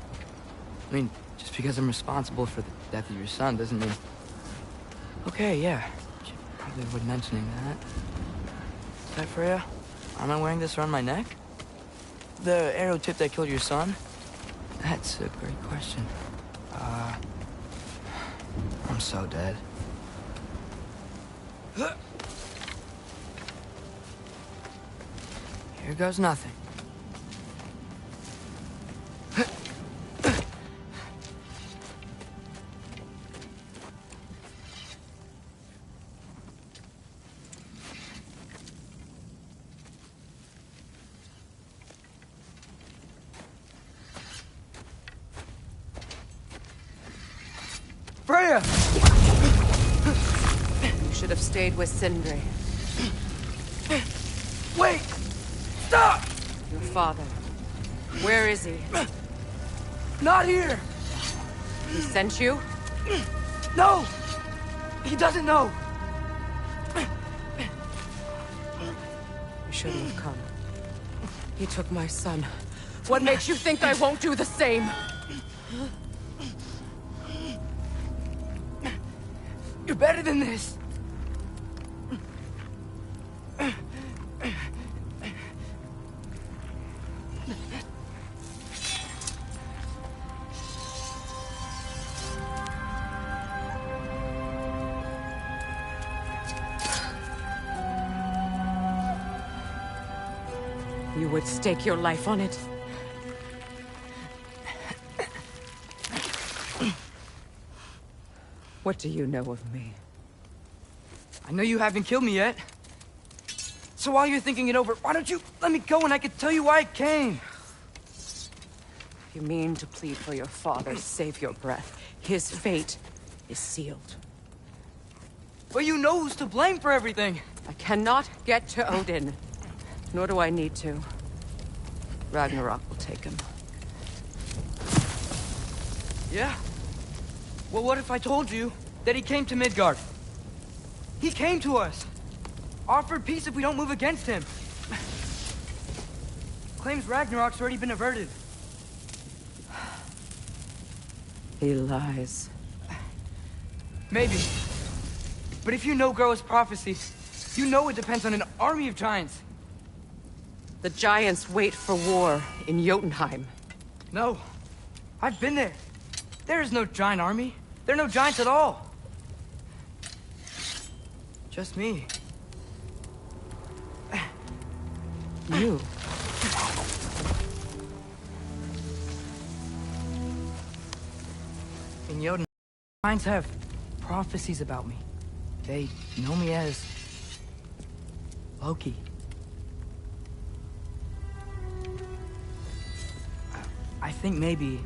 I mean, just because I'm responsible for the death of your son doesn't mean... Okay, yeah. Should probably avoid mentioning that. Is that Freya? Am I wearing this around my neck? The arrow tip that killed your son? That's a great question. I'm so dead. Here goes nothing. Freya! You should have stayed with Sindri. Wait! Stop! Your father. Where is he? Not here! He sent you? No! He doesn't know! You shouldn't have come. He took my son. What makes you think I won't do the same? You're better than this! You would stake your life on it? What do you know of me? I know you haven't killed me yet. So while you're thinking it over, why don't you let me go and I can tell you why I came? You mean to plead for your father, save your breath. His fate is sealed. But you know who's to blame for everything. I cannot get to Odin. Nor do I need to. Ragnarok will take him. Yeah? Well, what if I told you that he came to Midgard? He came to us. Offered peace if we don't move against him. Claims Ragnarok's already been averted. He lies. Maybe. But if you know Groa's prophecy, you know it depends on an army of giants. The giants wait for war in Jotunheim. No. I've been there. There is no giant army. There are no giants at all. Just me. You. In Jotun, giants have prophecies about me. They know me as Loki. I think maybe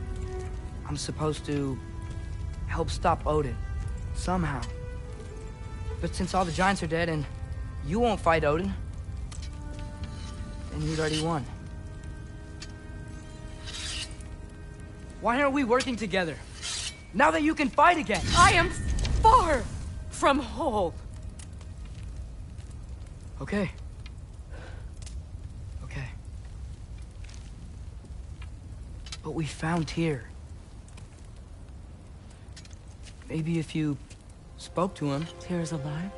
I'm supposed to help stop Odin, somehow. But since all the giants are dead and you won't fight Odin, then he's already won. Why aren't we working together? Now that you can fight again! I am far from whole. Okay. Okay. But we found Tyr. Maybe if you spoke to him... Tyr's alive?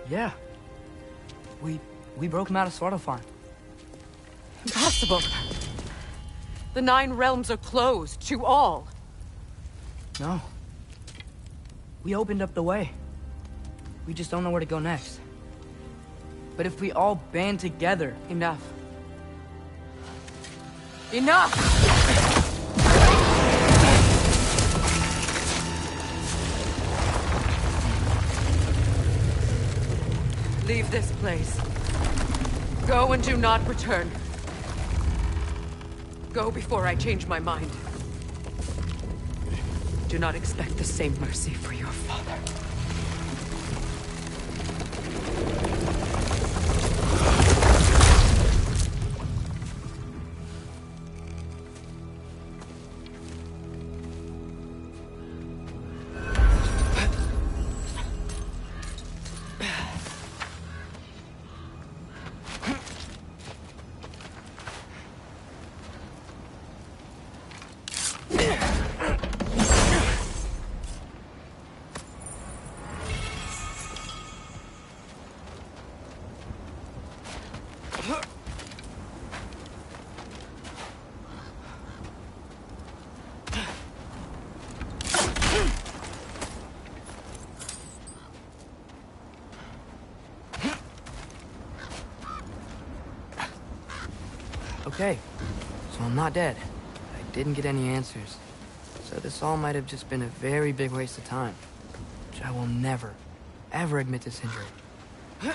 Yeah. We broke him out of Svartalfheim. Impossible. The 9 realms are closed to all. No. We opened up the way. We just don't know where to go next. But if we all band together... Enough. Enough! Leave this place. Go and do not return. Go before I change my mind. Do not expect the same mercy for your father. Okay, so I'm not dead. I didn't get any answers. So this all might have just been a very big waste of time. Which I will never, ever admit to Sindri. It's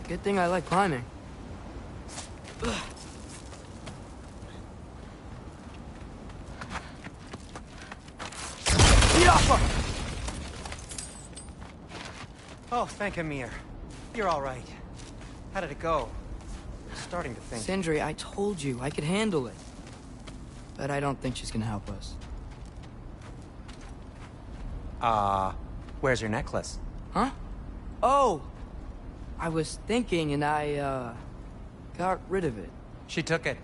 a good thing I like climbing. Oh, thank Amir. You're all right. How did it go? I'm starting to think... Sindri, I told you I could handle it. but I don't think she's gonna help us. Where's your necklace? Huh? Oh! I was thinking and I, got rid of it. She took it,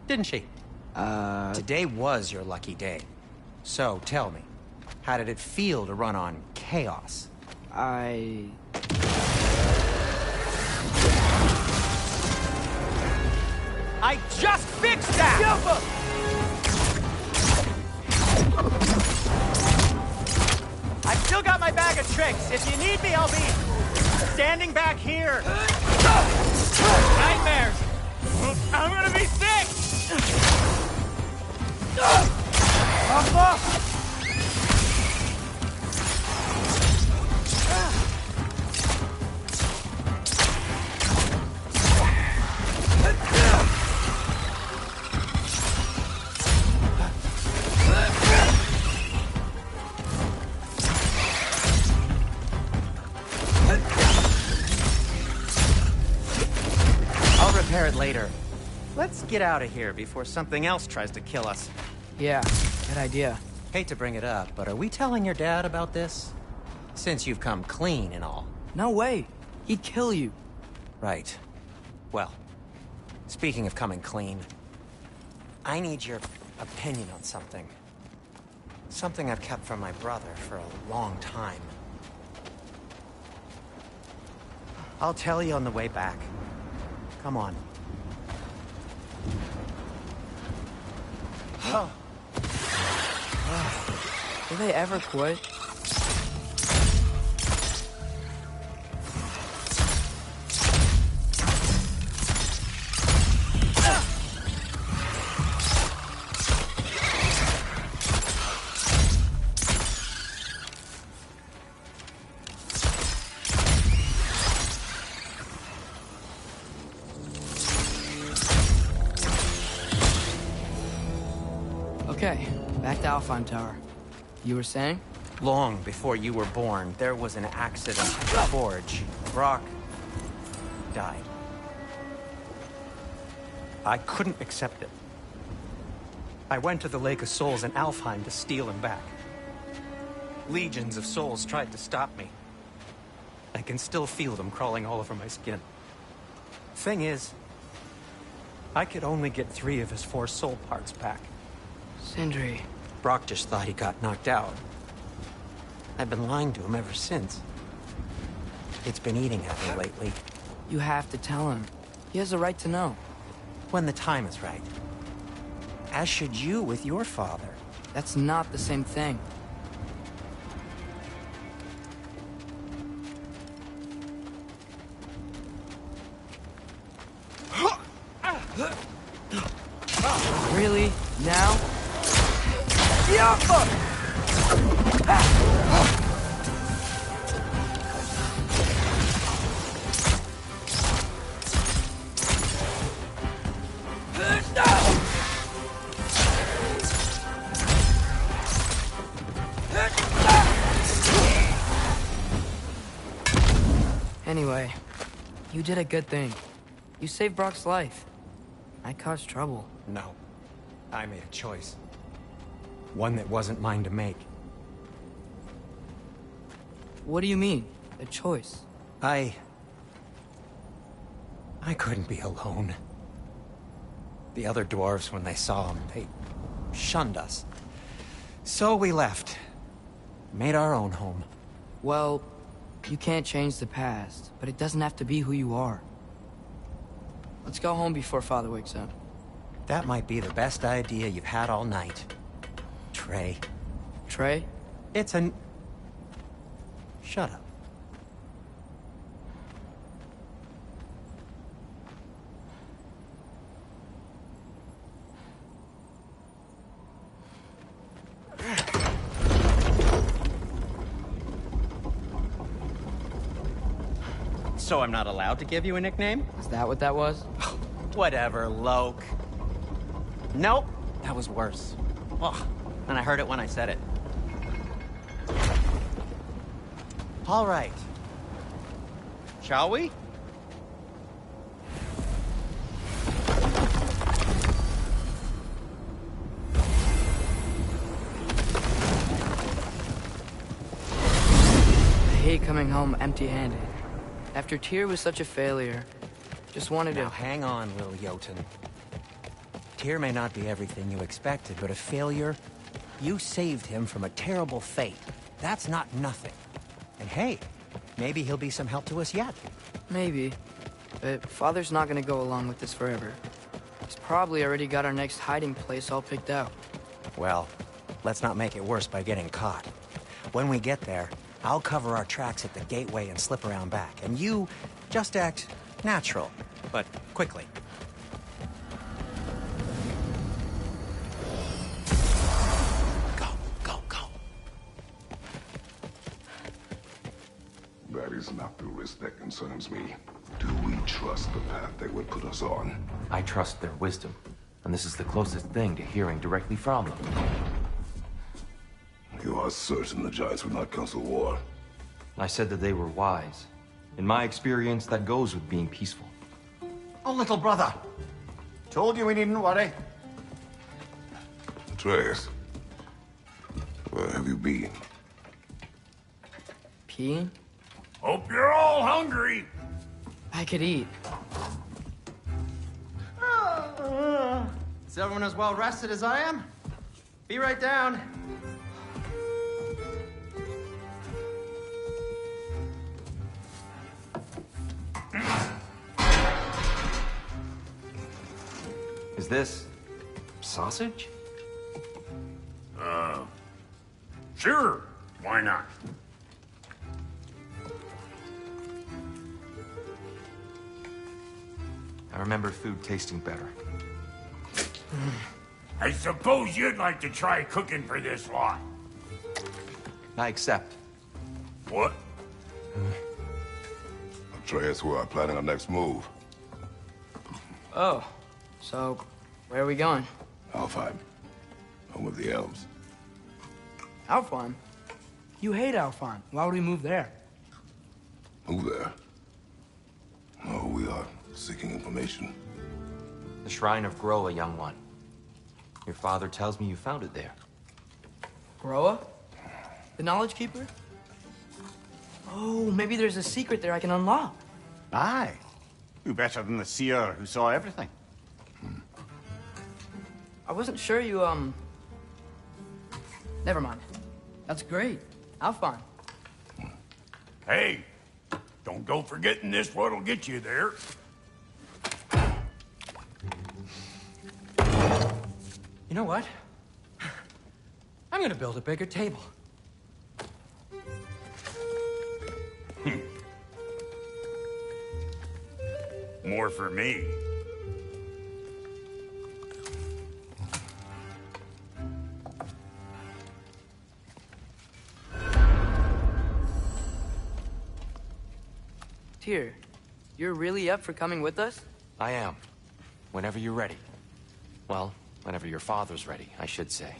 didn't she? Today was your lucky day. So, tell me, how did it feel to run on chaos? I just fixed that! I've still got my bag of tricks. If you need me, I'll be standing back here. Nightmares! I'm gonna be sick! I'll repair it later. Let's get out of here before something else tries to kill us. Yeah, good idea. Hate to bring it up, but are we telling your dad about this? Since you've come clean and all. No way. He'd kill you. Right. Well, speaking of coming clean, I need your opinion on something. Something I've kept from my brother for a long time. I'll tell you on the way back. Come on. Will they ever quit? Okay, back to Alfheim Tower. You were saying? Long before you were born, there was an accident at the forge. Brock died. I couldn't accept it. I went to the Lake of Souls in Alfheim to steal him back. Legions of souls tried to stop me. I can still feel them crawling all over my skin. Thing is, I could only get 3 of his 4 soul parts back. Sindri. Brock just thought he got knocked out. I've been lying to him ever since. It's been eating at me lately. You have to tell him. He has a right to know. When the time is right. As should you with your father. That's not the same thing. Really? Now? Anyway, you did a good thing. You saved Brock's life. I caused trouble. No. I made a choice. One that wasn't mine to make. What do you mean? A choice? I couldn't be alone. The other dwarves, when they saw him, they shunned us. So we left. Made our own home. Well, you can't change the past, but it doesn't have to be who you are. Let's go home before Father wakes up. That might be the best idea you've had all night. Trey. Trey? It's an... Shut up. So I'm not allowed to give you a nickname? Is that what that was? Whatever, Loke. Nope, that was worse. Ugh, and I heard it when I said it. All right. Shall we? home empty-handed. After Tyr was such a failure, just wanted Now to... hang on, Will Jotun. Tyr may not be everything you expected, but a failure? You saved him from a terrible fate. That's not nothing. And hey, maybe he'll be some help to us yet. Maybe. But Father's not gonna go along with this forever. He's probably already got our next hiding place all picked out. Well, let's not make it worse by getting caught. When we get there, I'll cover our tracks at the gateway and slip around back. And you just act natural, but quickly. Go, go, go. That is not the risk that concerns me. Do we trust the path they would put us on? I trust their wisdom, and this is the closest thing to hearing directly from them. You are certain the Giants would not counsel war? I said that they were wise. In my experience, that goes with being peaceful. Oh, little brother. Told you we needn't worry. Atreus, where have you been? Peeing? Hope you're all hungry. I could eat. Is everyone as well rested as I am? Be right down. Is this sausage? Sure. Why not? I remember food tasting better. I suppose you'd like to try cooking for this lot. I accept. What? Atreus, we are planning our next move. Oh, so where are we going? Alfheim, home of the elves. Alfheim? You hate Alfheim. Why would we move there? Move there? No, we are seeking information. The Shrine of Groa, young one. Your father tells me you found it there. Groa? The Knowledge Keeper? Oh, maybe there's a secret there I can unlock. Aye. Who better than the seer who saw everything? I wasn't sure you, Never mind. That's great. Alfheim. Hey, don't go forgetting this what'll get you there. You know what? I'm gonna build a bigger table. More for me. Tyr, you're really up for coming with us? I am. Whenever you're ready. Well, whenever your father's ready, I should say.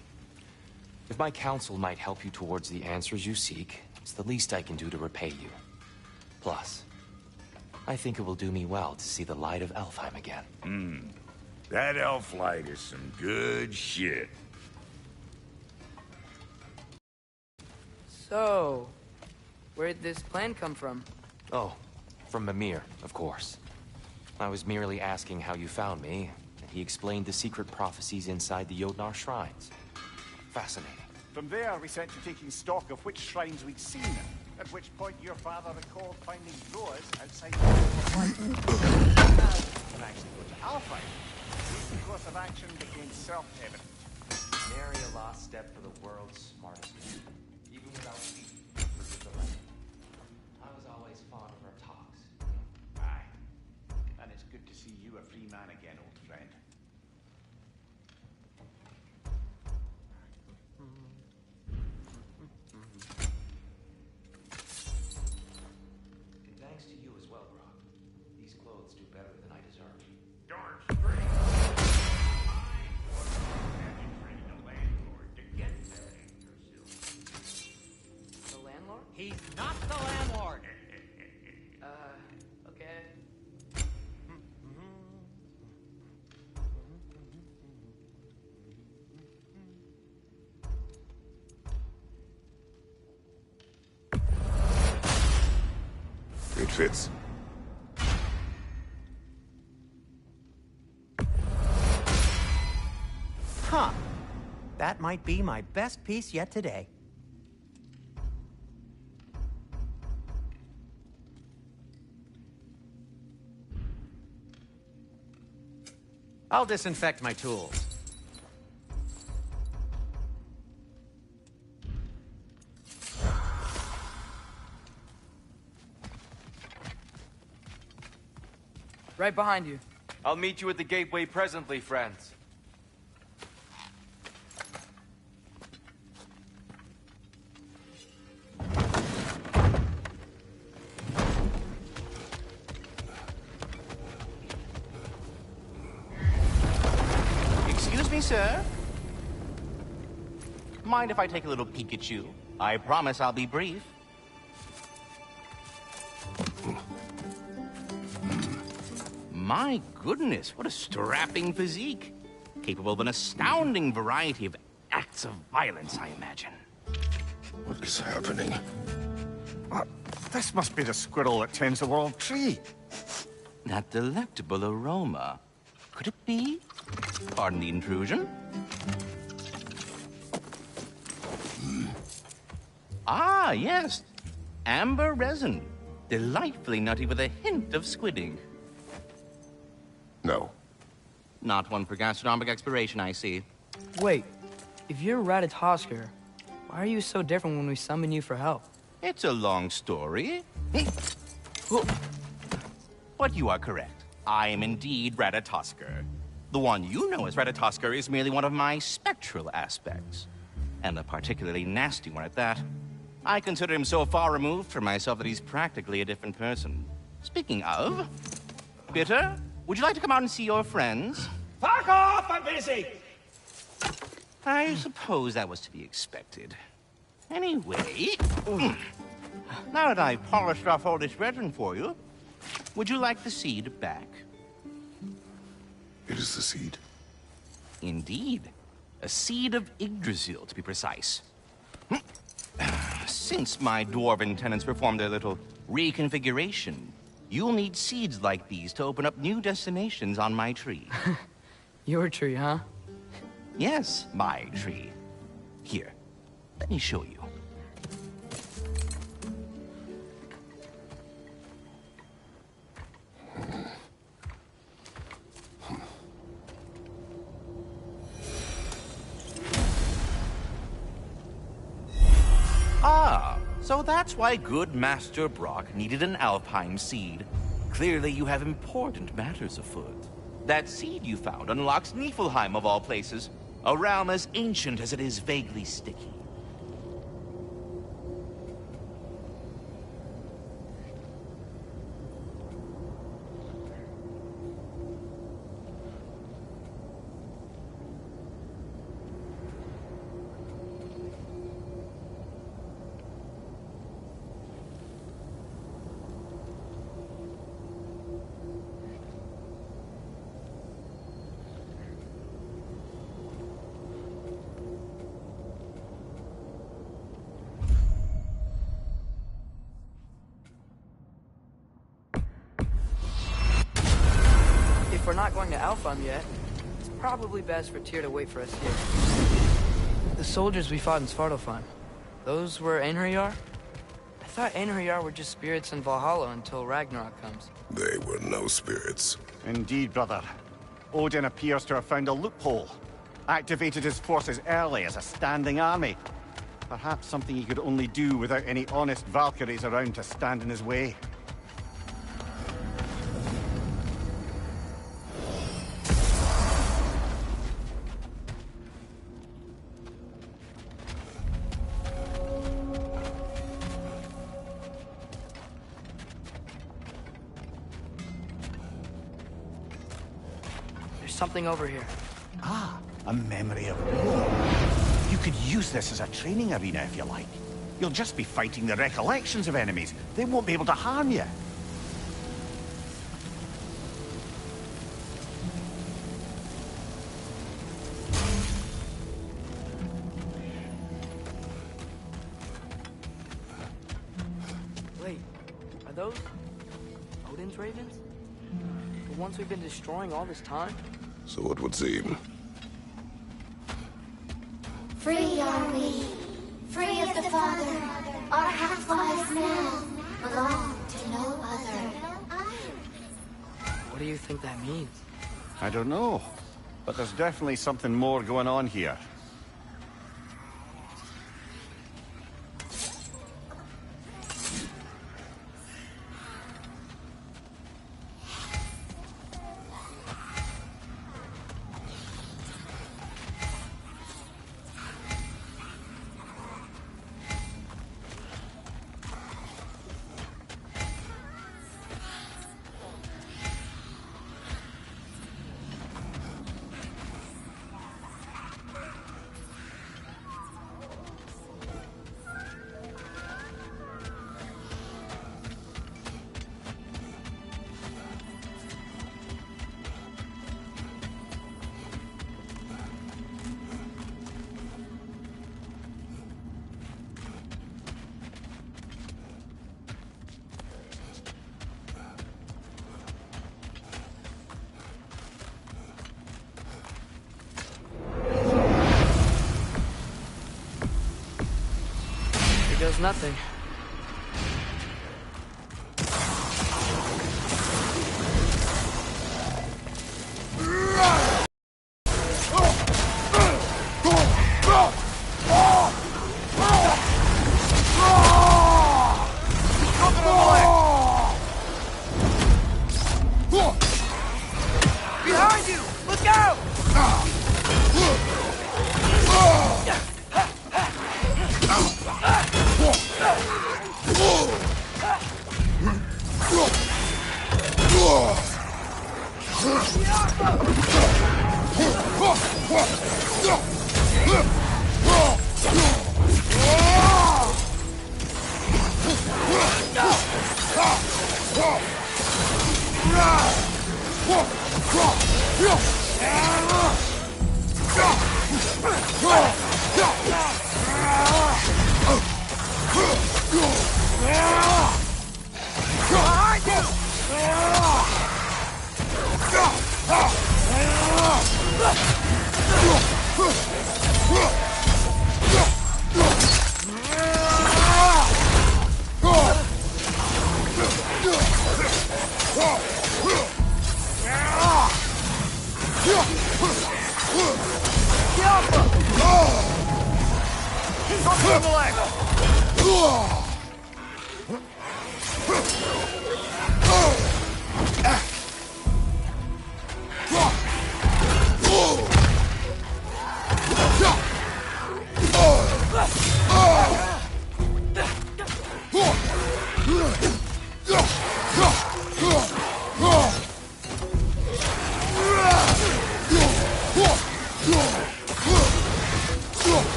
If my counsel might help you towards the answers you seek, it's the least I can do to repay you. Plus, I think it will do me well to see the light of Alfheim again. That elf light is some good shit. So, where'd this plan come from? Oh, from Mimir, of course. I was merely asking how you found me, and he explained the secret prophecies inside the Jotnar shrines. Fascinating. From there, we set to taking stock of which shrines we'd seen, at which point your father recalled finding Groas outside the and actually go to Alfheim. The course of action became self-evident. Nary a lost step for the world's smartest man. Even without speaking. I was always fond of our talks. Aye. And it's good to see you a free man again, old friend. And thanks to you as well, Brock. These clothes do better than I deserve. Darn straight. The landlord? He's not fits. Huh. That might be my best piece yet today. I'll disinfect my tools. Right behind you. I'll meet you at the gateway presently, friends. Excuse me, sir. Mind if I take a little peek at you? I promise I'll be brief. My goodness, what a strapping physique. Capable of an astounding variety of acts of violence, I imagine. What is happening? This must be the squirrel that tends the world tree. That delectable aroma. Could it be? Pardon the intrusion. Ah, yes. Amber resin. Delightfully nutty with a hint of squid ink. No. Not one for gastronomic exploration, I see. Wait, if you're Ratatoskr, why are you so different when we summon you for help? It's a long story. But you are correct. I am indeed Ratatoskr. The one you know as Ratatoskr is merely one of my spectral aspects. And a particularly nasty one at that. I consider him so far removed from myself that he's practically a different person. Speaking of... Bitter, would you like to come out and see your friends? Fuck off! I'm busy! I suppose that was to be expected. Anyway... Now that I've polished off all this resin for you, would you like the seed back? It is the seed. Indeed. A seed of Yggdrasil, to be precise. Since my dwarven tenants performed their little reconfiguration, you'll need seeds like these to open up new destinations on my tree. Your tree, huh? Yes, my tree. Here, let me show you. Ah, so that's why good Master Brock needed an Alpine seed. Clearly you have important matters afoot. That seed you found unlocks Niflheim of all places, a realm as ancient as it is vaguely sticky. If we're not going to Alfheim yet, it's probably best for Tyr to wait for us here. The soldiers we fought in Svartalfheim, those were Einherjar? I thought Einherjar were just spirits in Valhalla until Ragnarok comes. They were no spirits. Indeed, brother. Odin appears to have found a loophole. Activated his forces early as a standing army. Perhaps something he could only do without any honest Valkyries around to stand in his way. Something over here. Ah, a memory of war. You could use this as a training arena if you like. You'll just be fighting the recollections of enemies. They won't be able to harm you. Wait, are those Odin's ravens? The ones we've been destroying all this time? So it would seem. Free are we, free of the Father. Our half-lives now belong to no other. What do you think that means? I don't know, but there's definitely something more going on here. Here goes nothing. Behind you! Look out!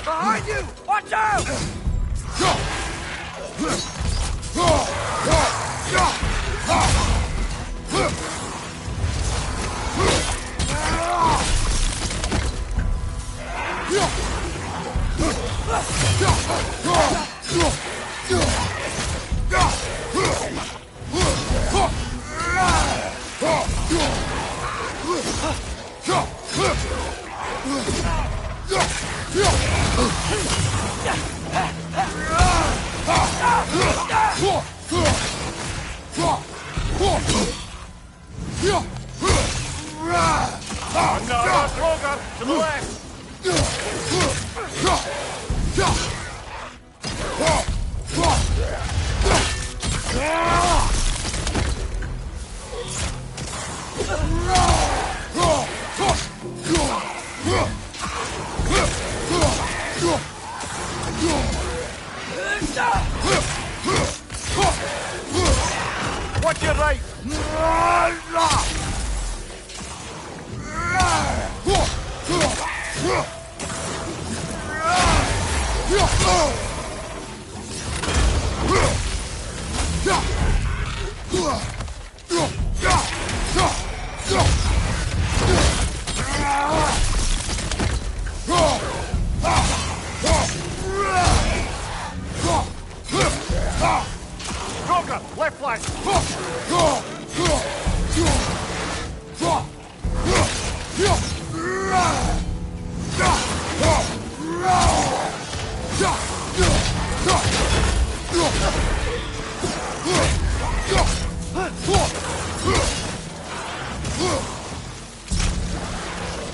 Behind you! Watch out! To the left! Watch your right!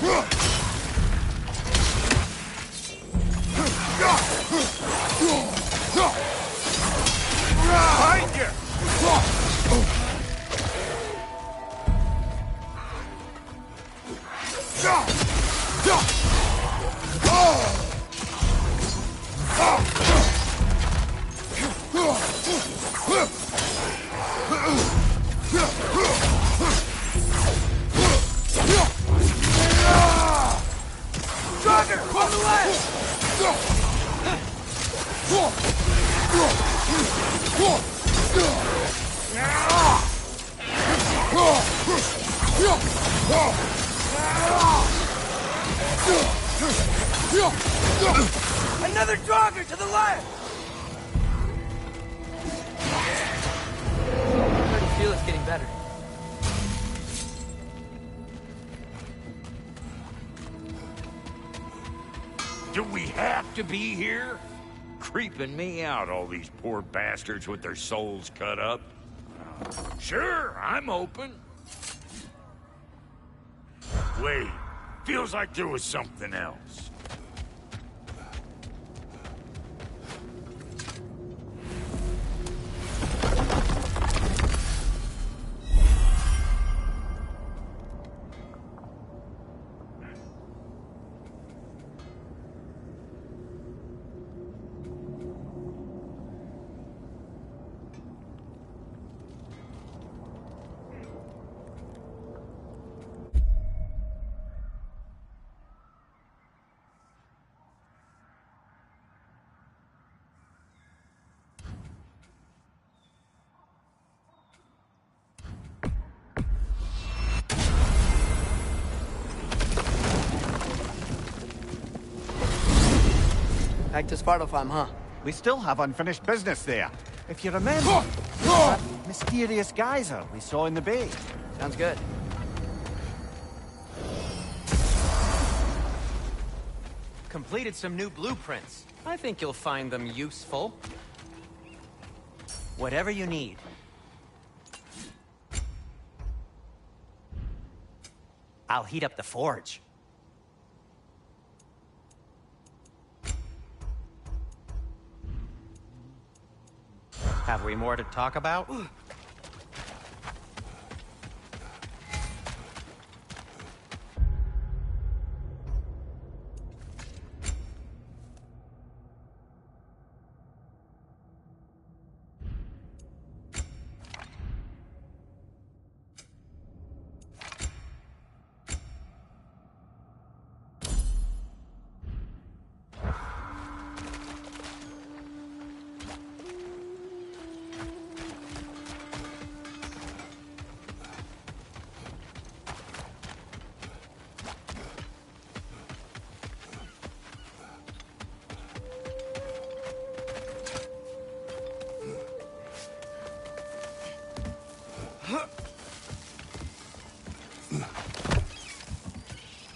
Behind you! Draugr, from the left! Another Draugr to the left! I already feel it's getting better. Do we have to be here? Creeping me out, all these poor bastards with their souls cut up. Sure, I'm open. Wait, feels like there was something else. Back to Svartalfheim, huh? We still have unfinished business there. If you remember, that mysterious geyser we saw in the bay. Sounds good. Completed some new blueprints. I think you'll find them useful. Whatever you need. I'll heat up the forge. Have we more to talk about?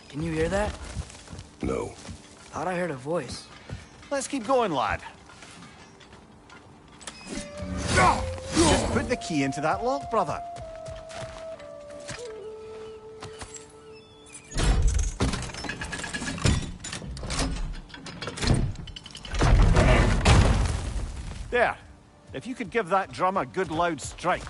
Can you hear that? No. Thought I heard a voice. Let's keep going, lad. Just put the key into that lock, brother. There. If you could give that drum a good loud strike.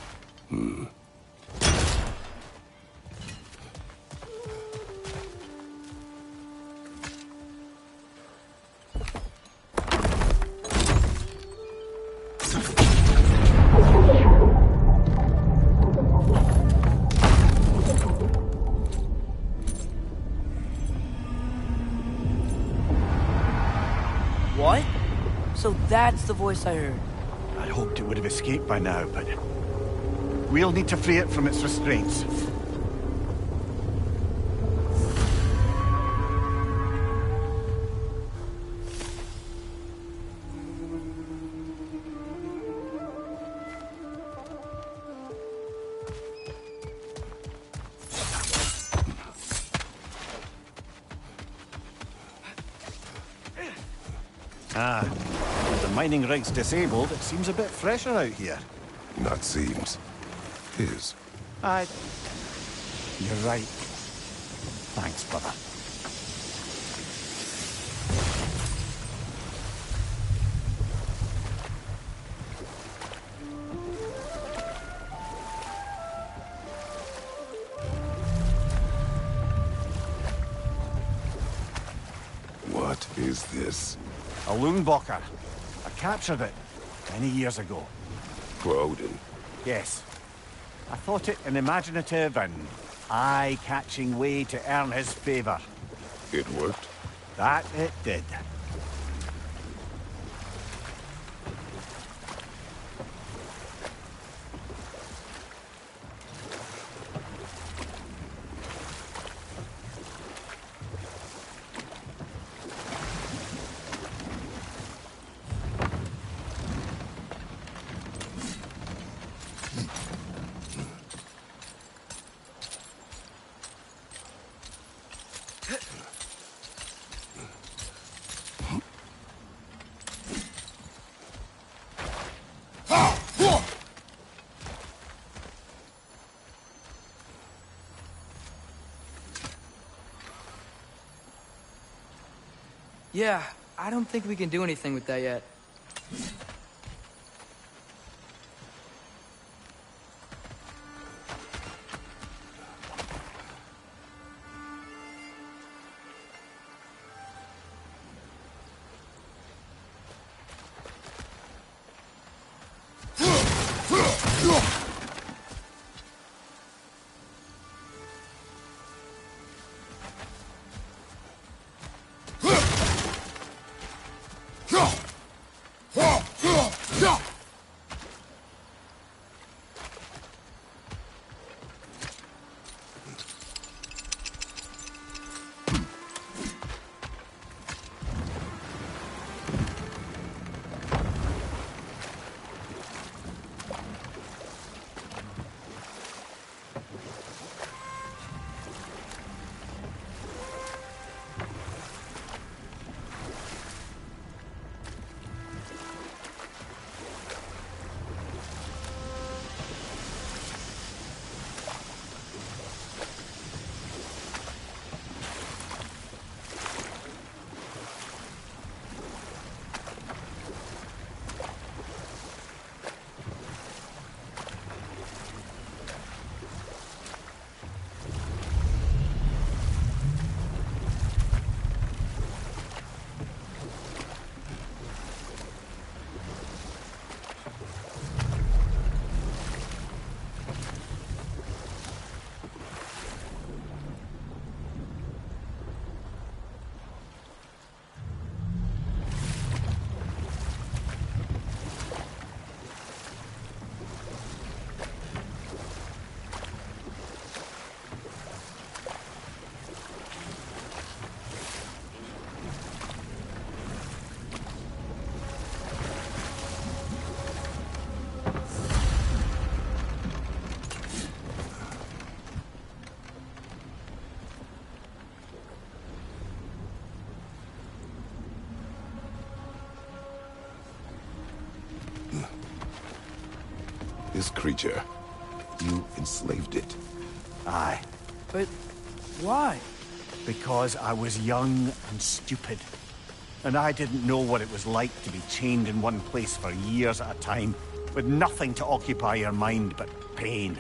What? So that's the voice I heard. I hoped it would have escaped by now, but we'll need to free it from its restraints. With the mining rigs disabled, it seems a bit fresher out here. Not seems. Is. You're right. Thanks, brother. is this? A Lungbocker. I captured it many years ago. For Odin? Yes. I thought it an imaginative and eye-catching way to earn his favor. It worked? That it did. Yeah, I don't think we can do anything with that yet. This creature, you enslaved it. Aye. But why? Because I was young and stupid. And I didn't know what it was like to be chained in one place for years at a time, with nothing to occupy your mind but pain.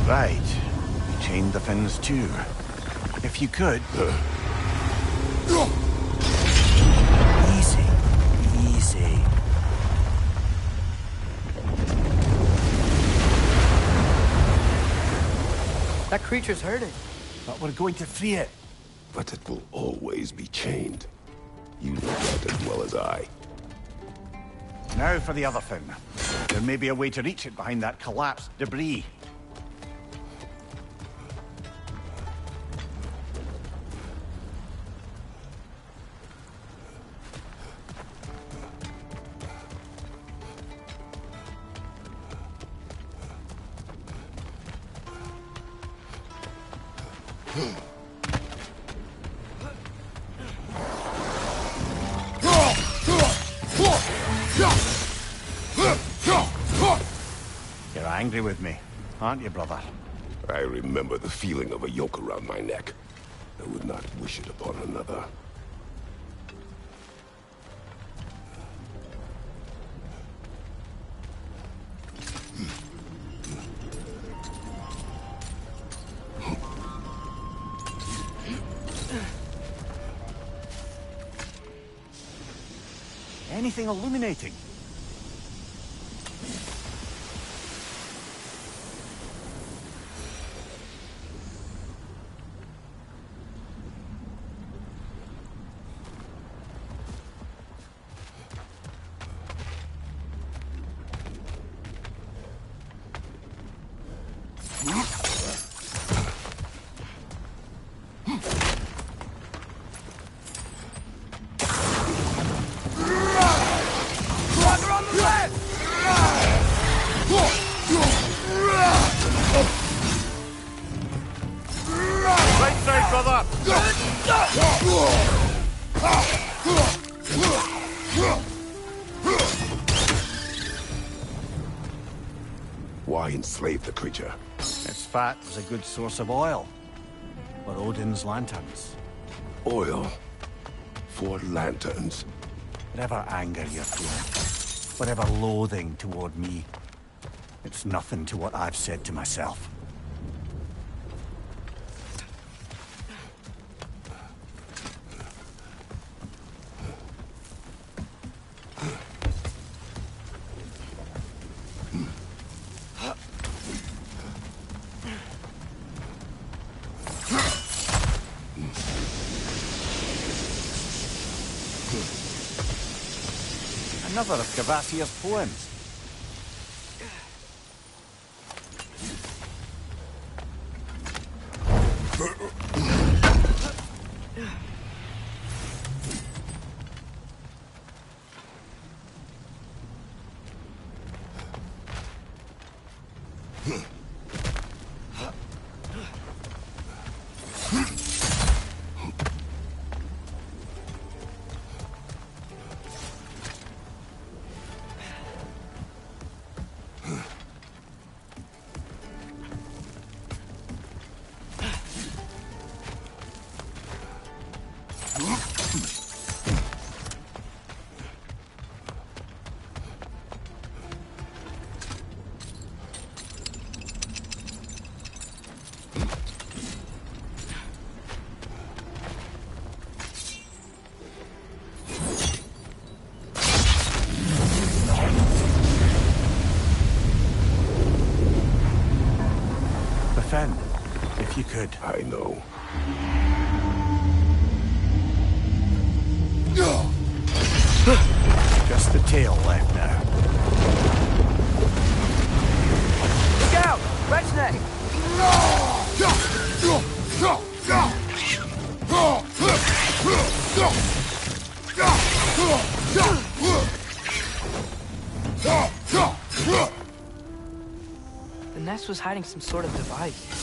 Right. You chained the fins too. If you could... Easy. Easy. That creature's hurting. But we're going to free it. But it will always be chained. You know that as well as I. Now for the other fin. There may be a way to reach it behind that collapsed debris. You're angry with me, aren't you, brother? I remember the feeling of a yoke around my neck. I would not wish it upon another. Anything illuminating? Right side, brother! Why enslave the creature? Its fat is a good source of oil. For Odin's lanterns. Oil? For lanterns? Whatever anger you're feeling, whatever loathing toward me, it's nothing to what I've said to myself. Another of Kvasir's poems. Fen, if you could. I know. Just the tail left now. Look out! Red snake! The nest was hiding some sort of device.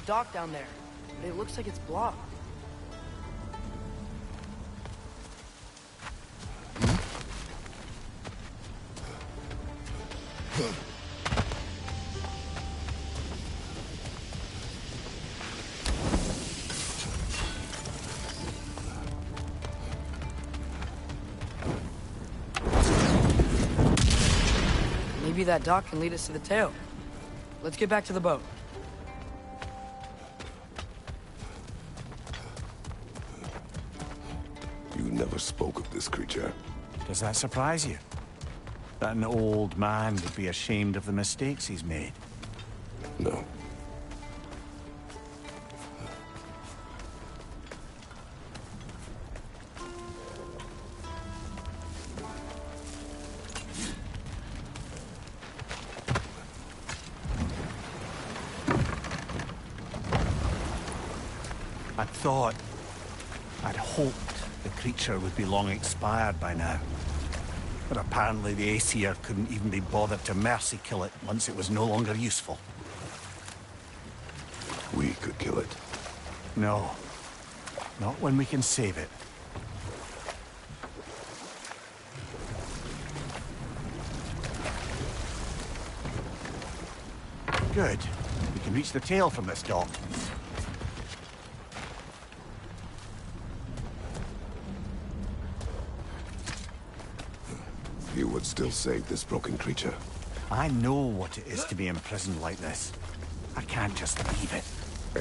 dock down there, but it looks like it's blocked. Maybe that dock can lead us to the tail. Let's get back to the boat. You never spoke of this creature. Does that surprise you? That an old man would be ashamed of the mistakes he's made? No. I'd hoped the creature would be long expired by now. But apparently the Aesir couldn't even be bothered to mercy kill it once it was no longer useful. We could kill it. No. Not when we can save it. Good. We can reach the tail from this dock. You would still save this broken creature. I know what it is to be imprisoned like this. I can't just leave it.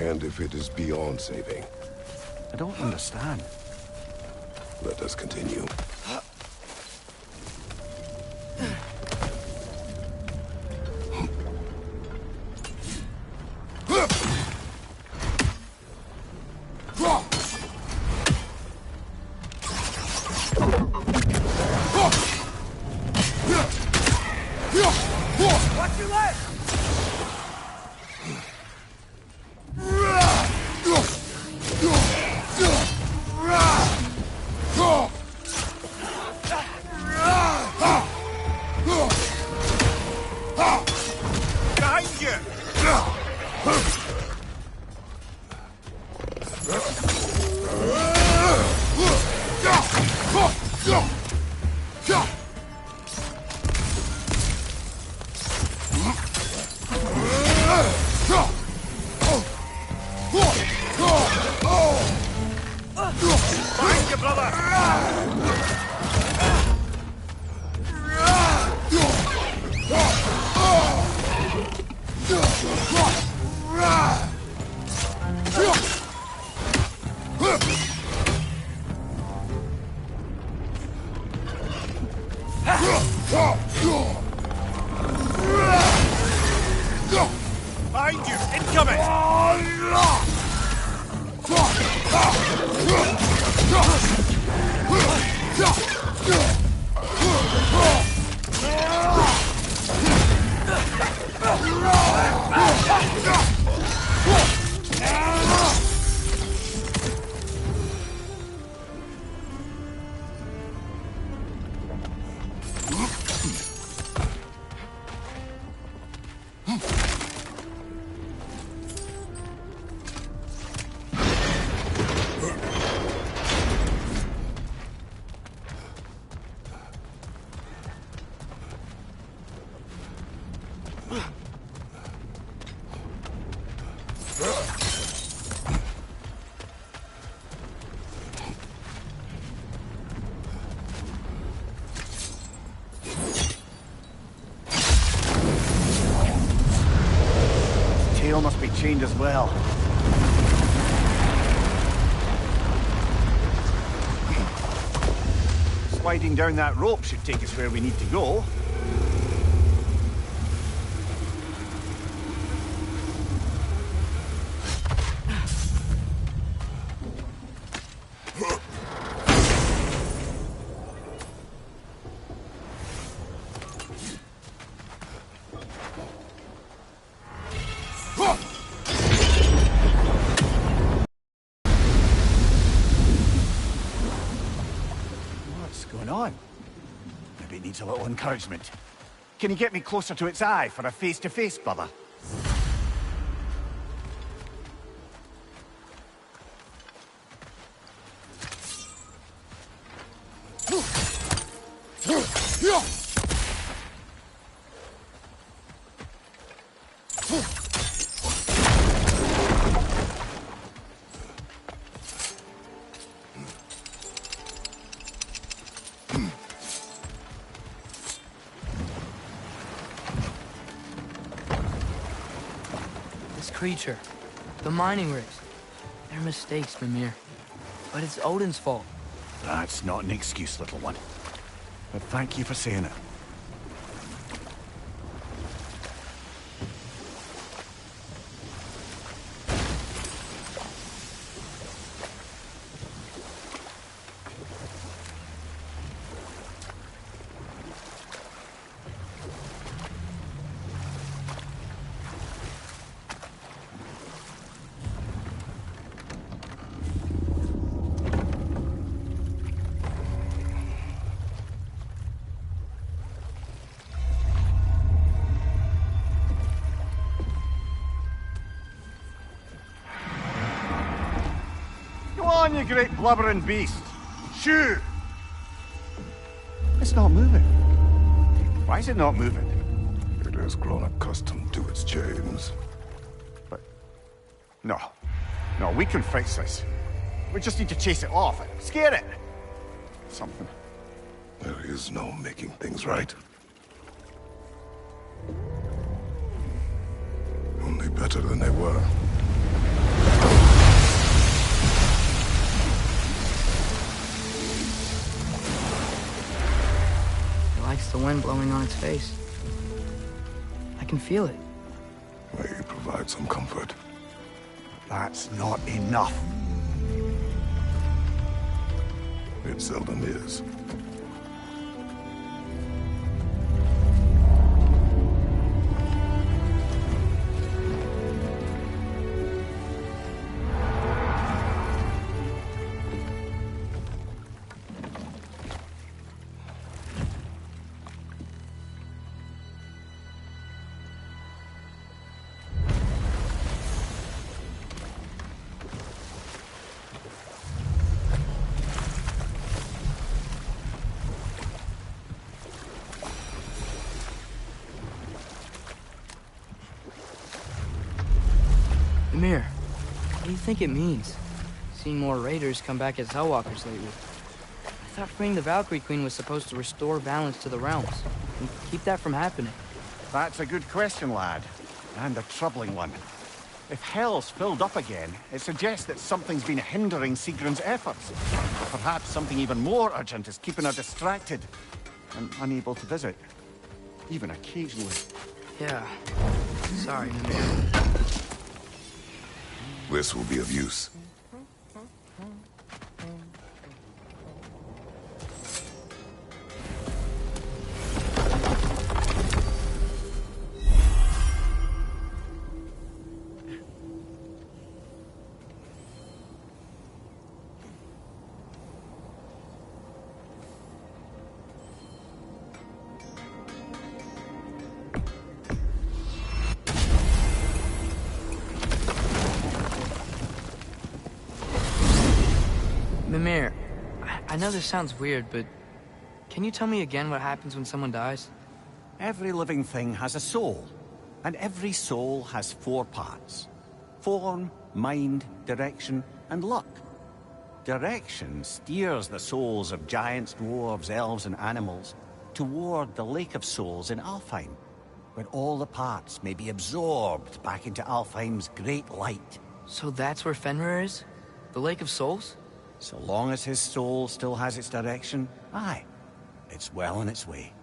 And if it is beyond saving? I don't understand. Let us continue. Watch your leg! Behind you! Find your brother! Behind you! Incoming! Tail must be chained as well. Sliding down that rope should take us where we need to go. What's going on? Maybe it needs a little encouragement. Can you get me closer to its eye for a face-to-face, brother? This creature, the mining rigs, they're mistakes, Mimir. But it's Odin's fault. That's not an excuse, little one. But thank you for saying it. Go on, you great blubbering beast. Shoo! It's not moving. Why is it not moving? It has grown accustomed to its chains. But... No. No, we can fix this. We just need to chase it off. Scare it! Something. There is no making things right. Only better than they were. It likes the wind blowing on its face. I can feel it. May provide some comfort. That's not enough. It seldom is. Mimir, what do you think it means? Seen more raiders come back as Hellwalkers lately. I thought freeing the Valkyrie Queen was supposed to restore balance to the realms and keep that from happening. That's a good question, lad. And a troubling one. If Hell's filled up again, it suggests that something's been hindering Sigrun's efforts. Perhaps something even more urgent is keeping her distracted and unable to visit. Even occasionally. Yeah. Sorry, Mimir. This will be of use. Mimir, I know this sounds weird, but can you tell me again what happens when someone dies? Every living thing has a soul, and every soul has 4 parts. Form, mind, direction, and luck. Direction steers the souls of giants, dwarves, elves, and animals toward the Lake of Souls in Alfheim, where all the parts may be absorbed back into Alfheim's great light. So that's where Fenrir is? The Lake of Souls? So long as his soul still has its direction, aye, it's well on its way.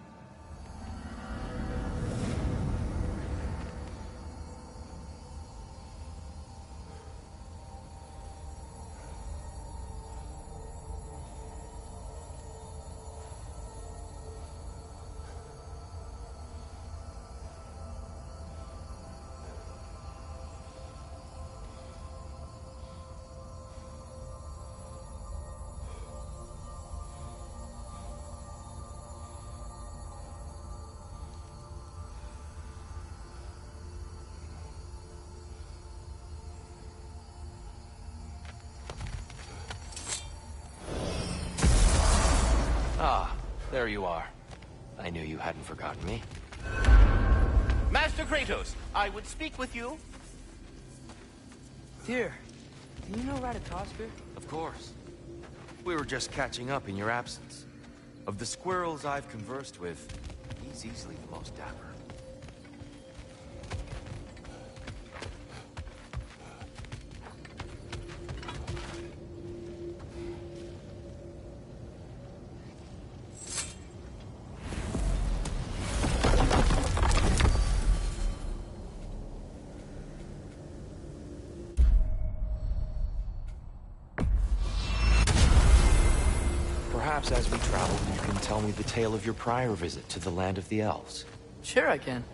Ah, there you are. I knew you hadn't forgotten me. Master Kratos, I would speak with you. Tyr, do you know Ratatoskr? Of course. We were just catching up in your absence. Of the squirrels I've conversed with, he's easily the most dapper. Perhaps as we travel, you can tell me the tale of your prior visit to the land of the elves. Sure I can.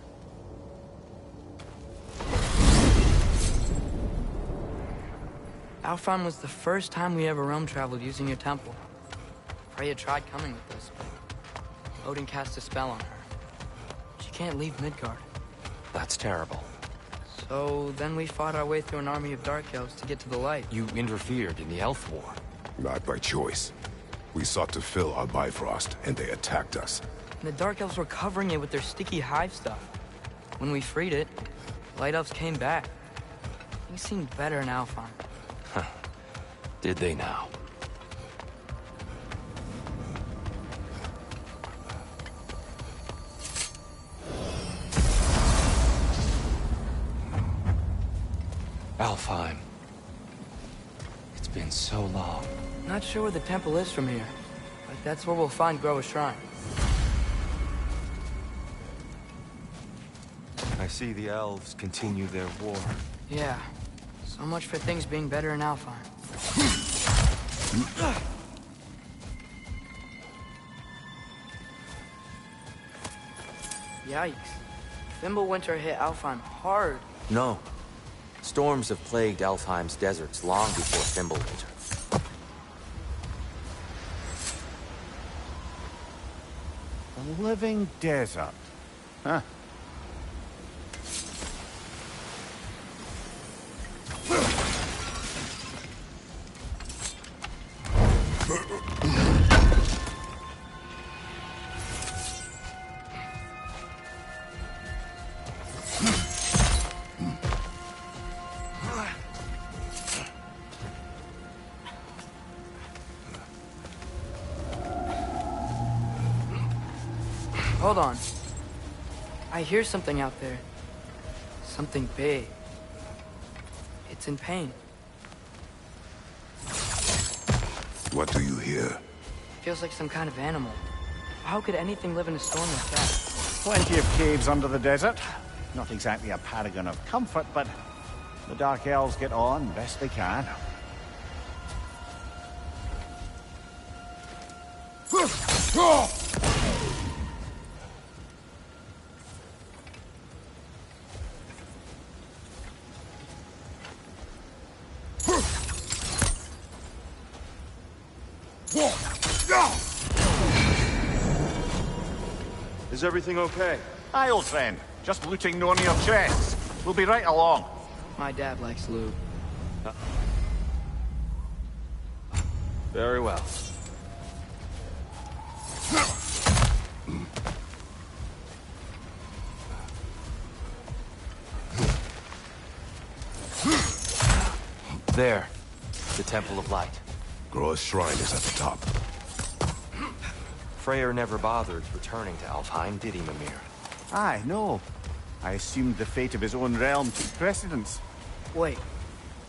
Alfheim was the first time we ever realm traveled using your temple. Freya tried coming with us, but Odin cast a spell on her. She can't leave Midgard. That's terrible. So then we fought our way through an army of dark elves to get to the light. You interfered in the Elf War. Not by choice. We sought to fill our Bifrost, and they attacked us. And the dark elves were covering it with their sticky hive stuff. When we freed it, light elves came back. Things seemed better in Alfheim. Huh. Did they now? Alfheim. It's been so long. Not sure where the temple is from here, but that's where we'll find Groa's shrine. I see the elves continue their war. Yeah, so much for things being better in Alfheim. Yikes. Fimbulwinter hit Alfheim hard. No. Storms have plagued Alfheim's deserts long before Fimbulwinter. A living desert. Huh. Hold on. I hear something out there. Something big. It's in pain. What do you hear? Feels like some kind of animal. How could anything live in a storm like that? Plenty of caves under the desert. Not exactly a paragon of comfort, but the Dark Elves get on best they can. Is everything okay? Aye, old friend. Just looting no your chests. We'll be right along. My dad likes loot. Very well. There. The Temple of Light. Groa's shrine is at the top. Freyr never bothered returning to Alfheim, did he, Mimir? Aye, no. I assumed the fate of his own realm took precedence. Wait.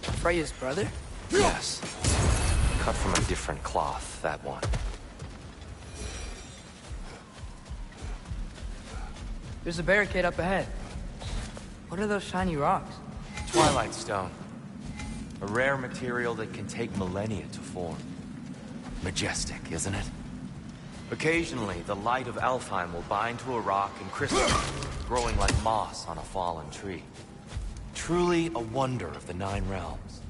Freya's brother? Yes. Cut from a different cloth, that one. There's a barricade up ahead. What are those shiny rocks? Twilight Stone. A rare material that can take millennia to form. Majestic, isn't it? Occasionally, the light of Alfheim will bind to a rock and crystallize, growing like moss on a fallen tree. Truly a wonder of the Nine Realms.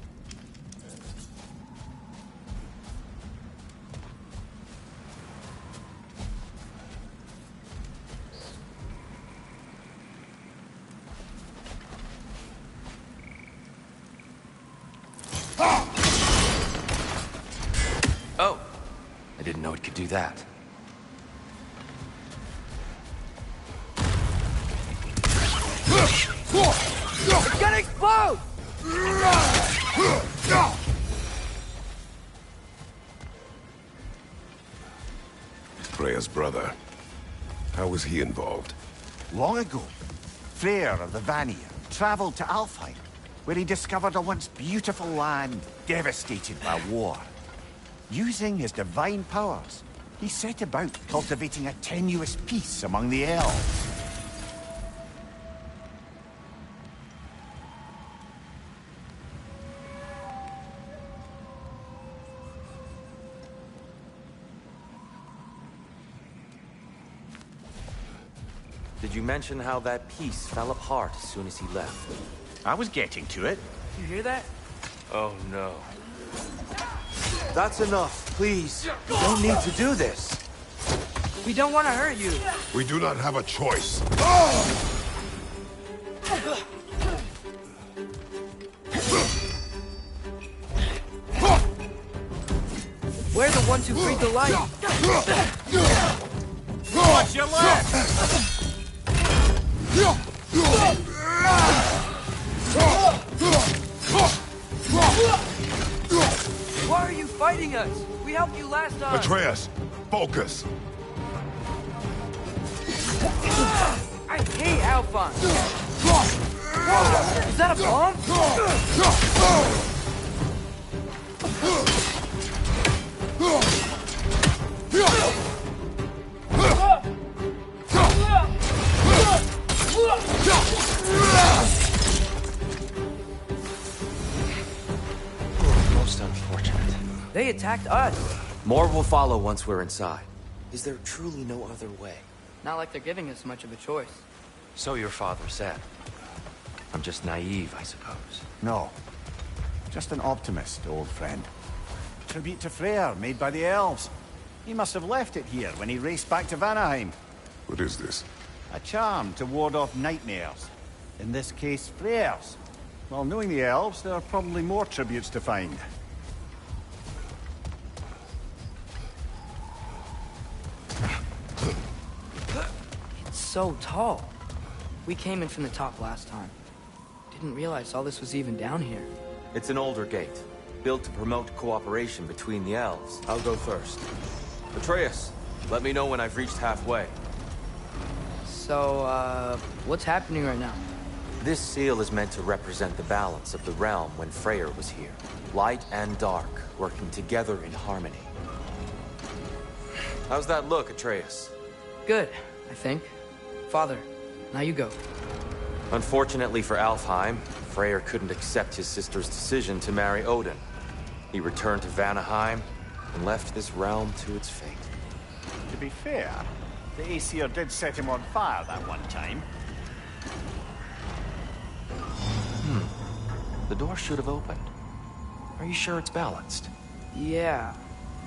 Oh! I didn't know it could do that. explode! Freya's brother. How was he involved? Long ago, Freyr of the Vanir traveled to Alfheim, where he discovered a once beautiful land devastated by war. Using his divine powers, he set about cultivating a tenuous peace among the elves. Did you mention how that peace fell apart as soon as he left? I was getting to it. You hear that? Oh no. That's enough, please. You don't need to do this. We don't want to hurt you. We do not have a choice. We're the ones who freed the light. Watch your left! Why are you fighting us? We helped you last time. Atreus, focus. I hate Alphonse. Is that a bomb? Most unfortunate. They attacked us. More will follow once we're inside. Is there truly no other way? Not like they're giving us much of a choice. So your father said. I'm just naive, I suppose. No. Just an optimist, old friend. Tribute to Freyr, made by the elves. He must have left it here when he raced back to Vanaheim. What is this? A charm to ward off nightmares. In this case, Freyr's. Well, knowing the elves, there are probably more tributes to find. It's so tall. We came in from the top last time. Didn't realize all this was even down here. It's an older gate, built to promote cooperation between the elves. I'll go first. Atreus, let me know when I've reached halfway. So, what's happening right now? This seal is meant to represent the balance of the realm when Freyr was here. Light and dark, working together in harmony. How's that look, Atreus? Good, I think. Father, now you go. Unfortunately for Alfheim, Freyr couldn't accept his sister's decision to marry Odin. He returned to Vanaheim and left this realm to its fate. To be fair, the Aesir did set him on fire that one time. The door should have opened. Are you sure it's balanced? Yeah,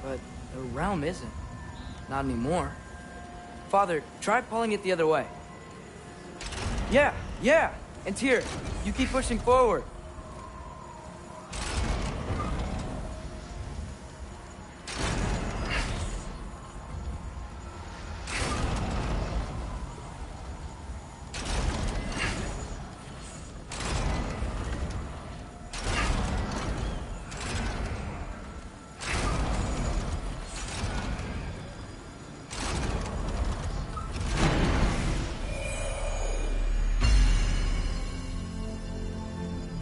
but the realm isn't. Not anymore. Father, try pulling it the other way. Yeah! And Tyr, you keep pushing forward.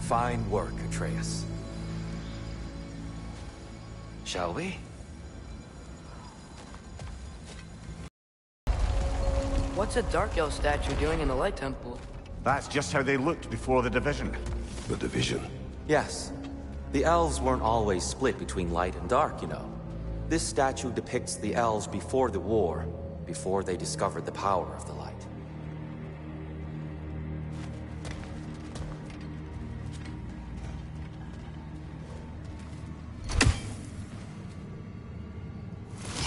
Fine work, Atreus. Shall we? What's a Dark Elf statue doing in the Light Temple? That's just how they looked before the division. The division? Yes. The elves weren't always split between light and dark, you know. This statue depicts the elves before the war, before they discovered the power of the light.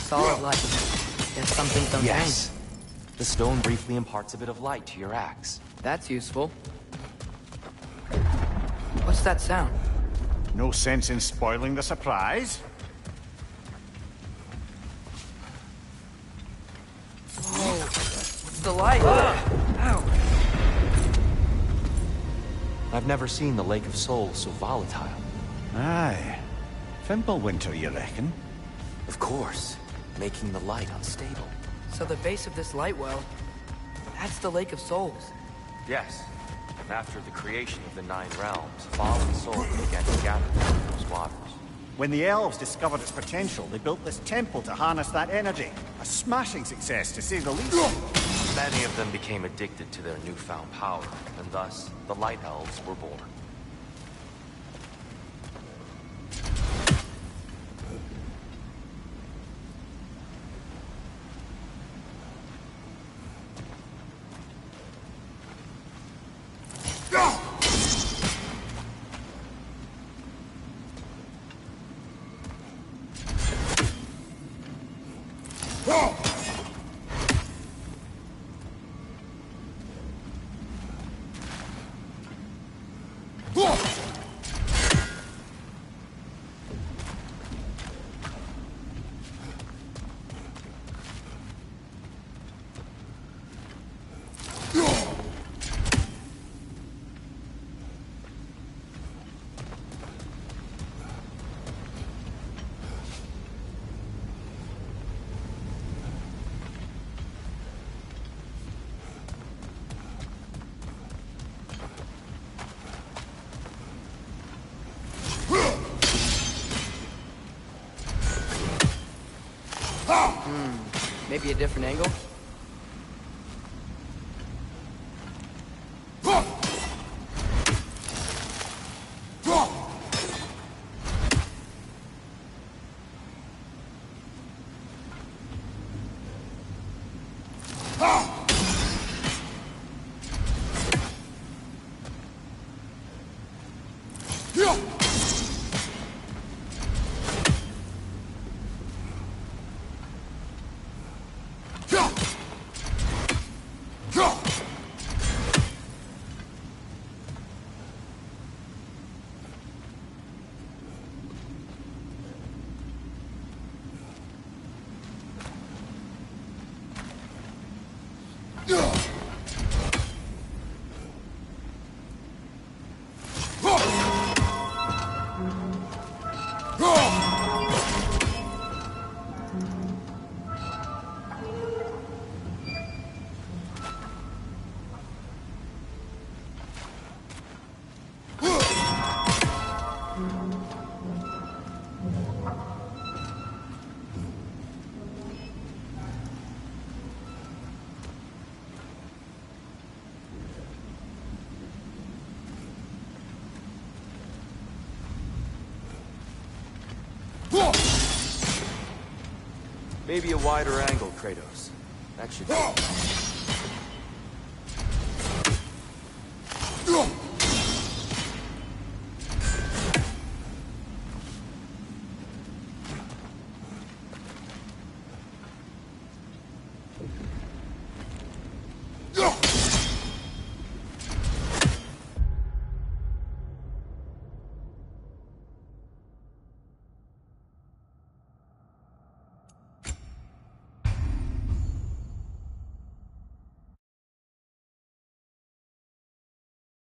Solid light. Guess some things don't Yes. The stone briefly imparts a bit of light to your axe. That's useful. What's that sound? No sense in spoiling the surprise. Whoa. What's the light? Ow. I've never seen the Lake of Souls so volatile. Aye. Fimbulwinter, you reckon? Of course. Making the light unstable. So the base of this light well, that's the Lake of Souls. Yes. After the creation of the 9 realms, fallen souls began to gather from those waters. When the elves discovered its potential, they built this temple to harness that energy. A smashing success, to say the least. Many of them became addicted to their newfound power, and thus, the Light Elves were born. Maybe a different angle? Maybe a wider angle, Kratos. That should do.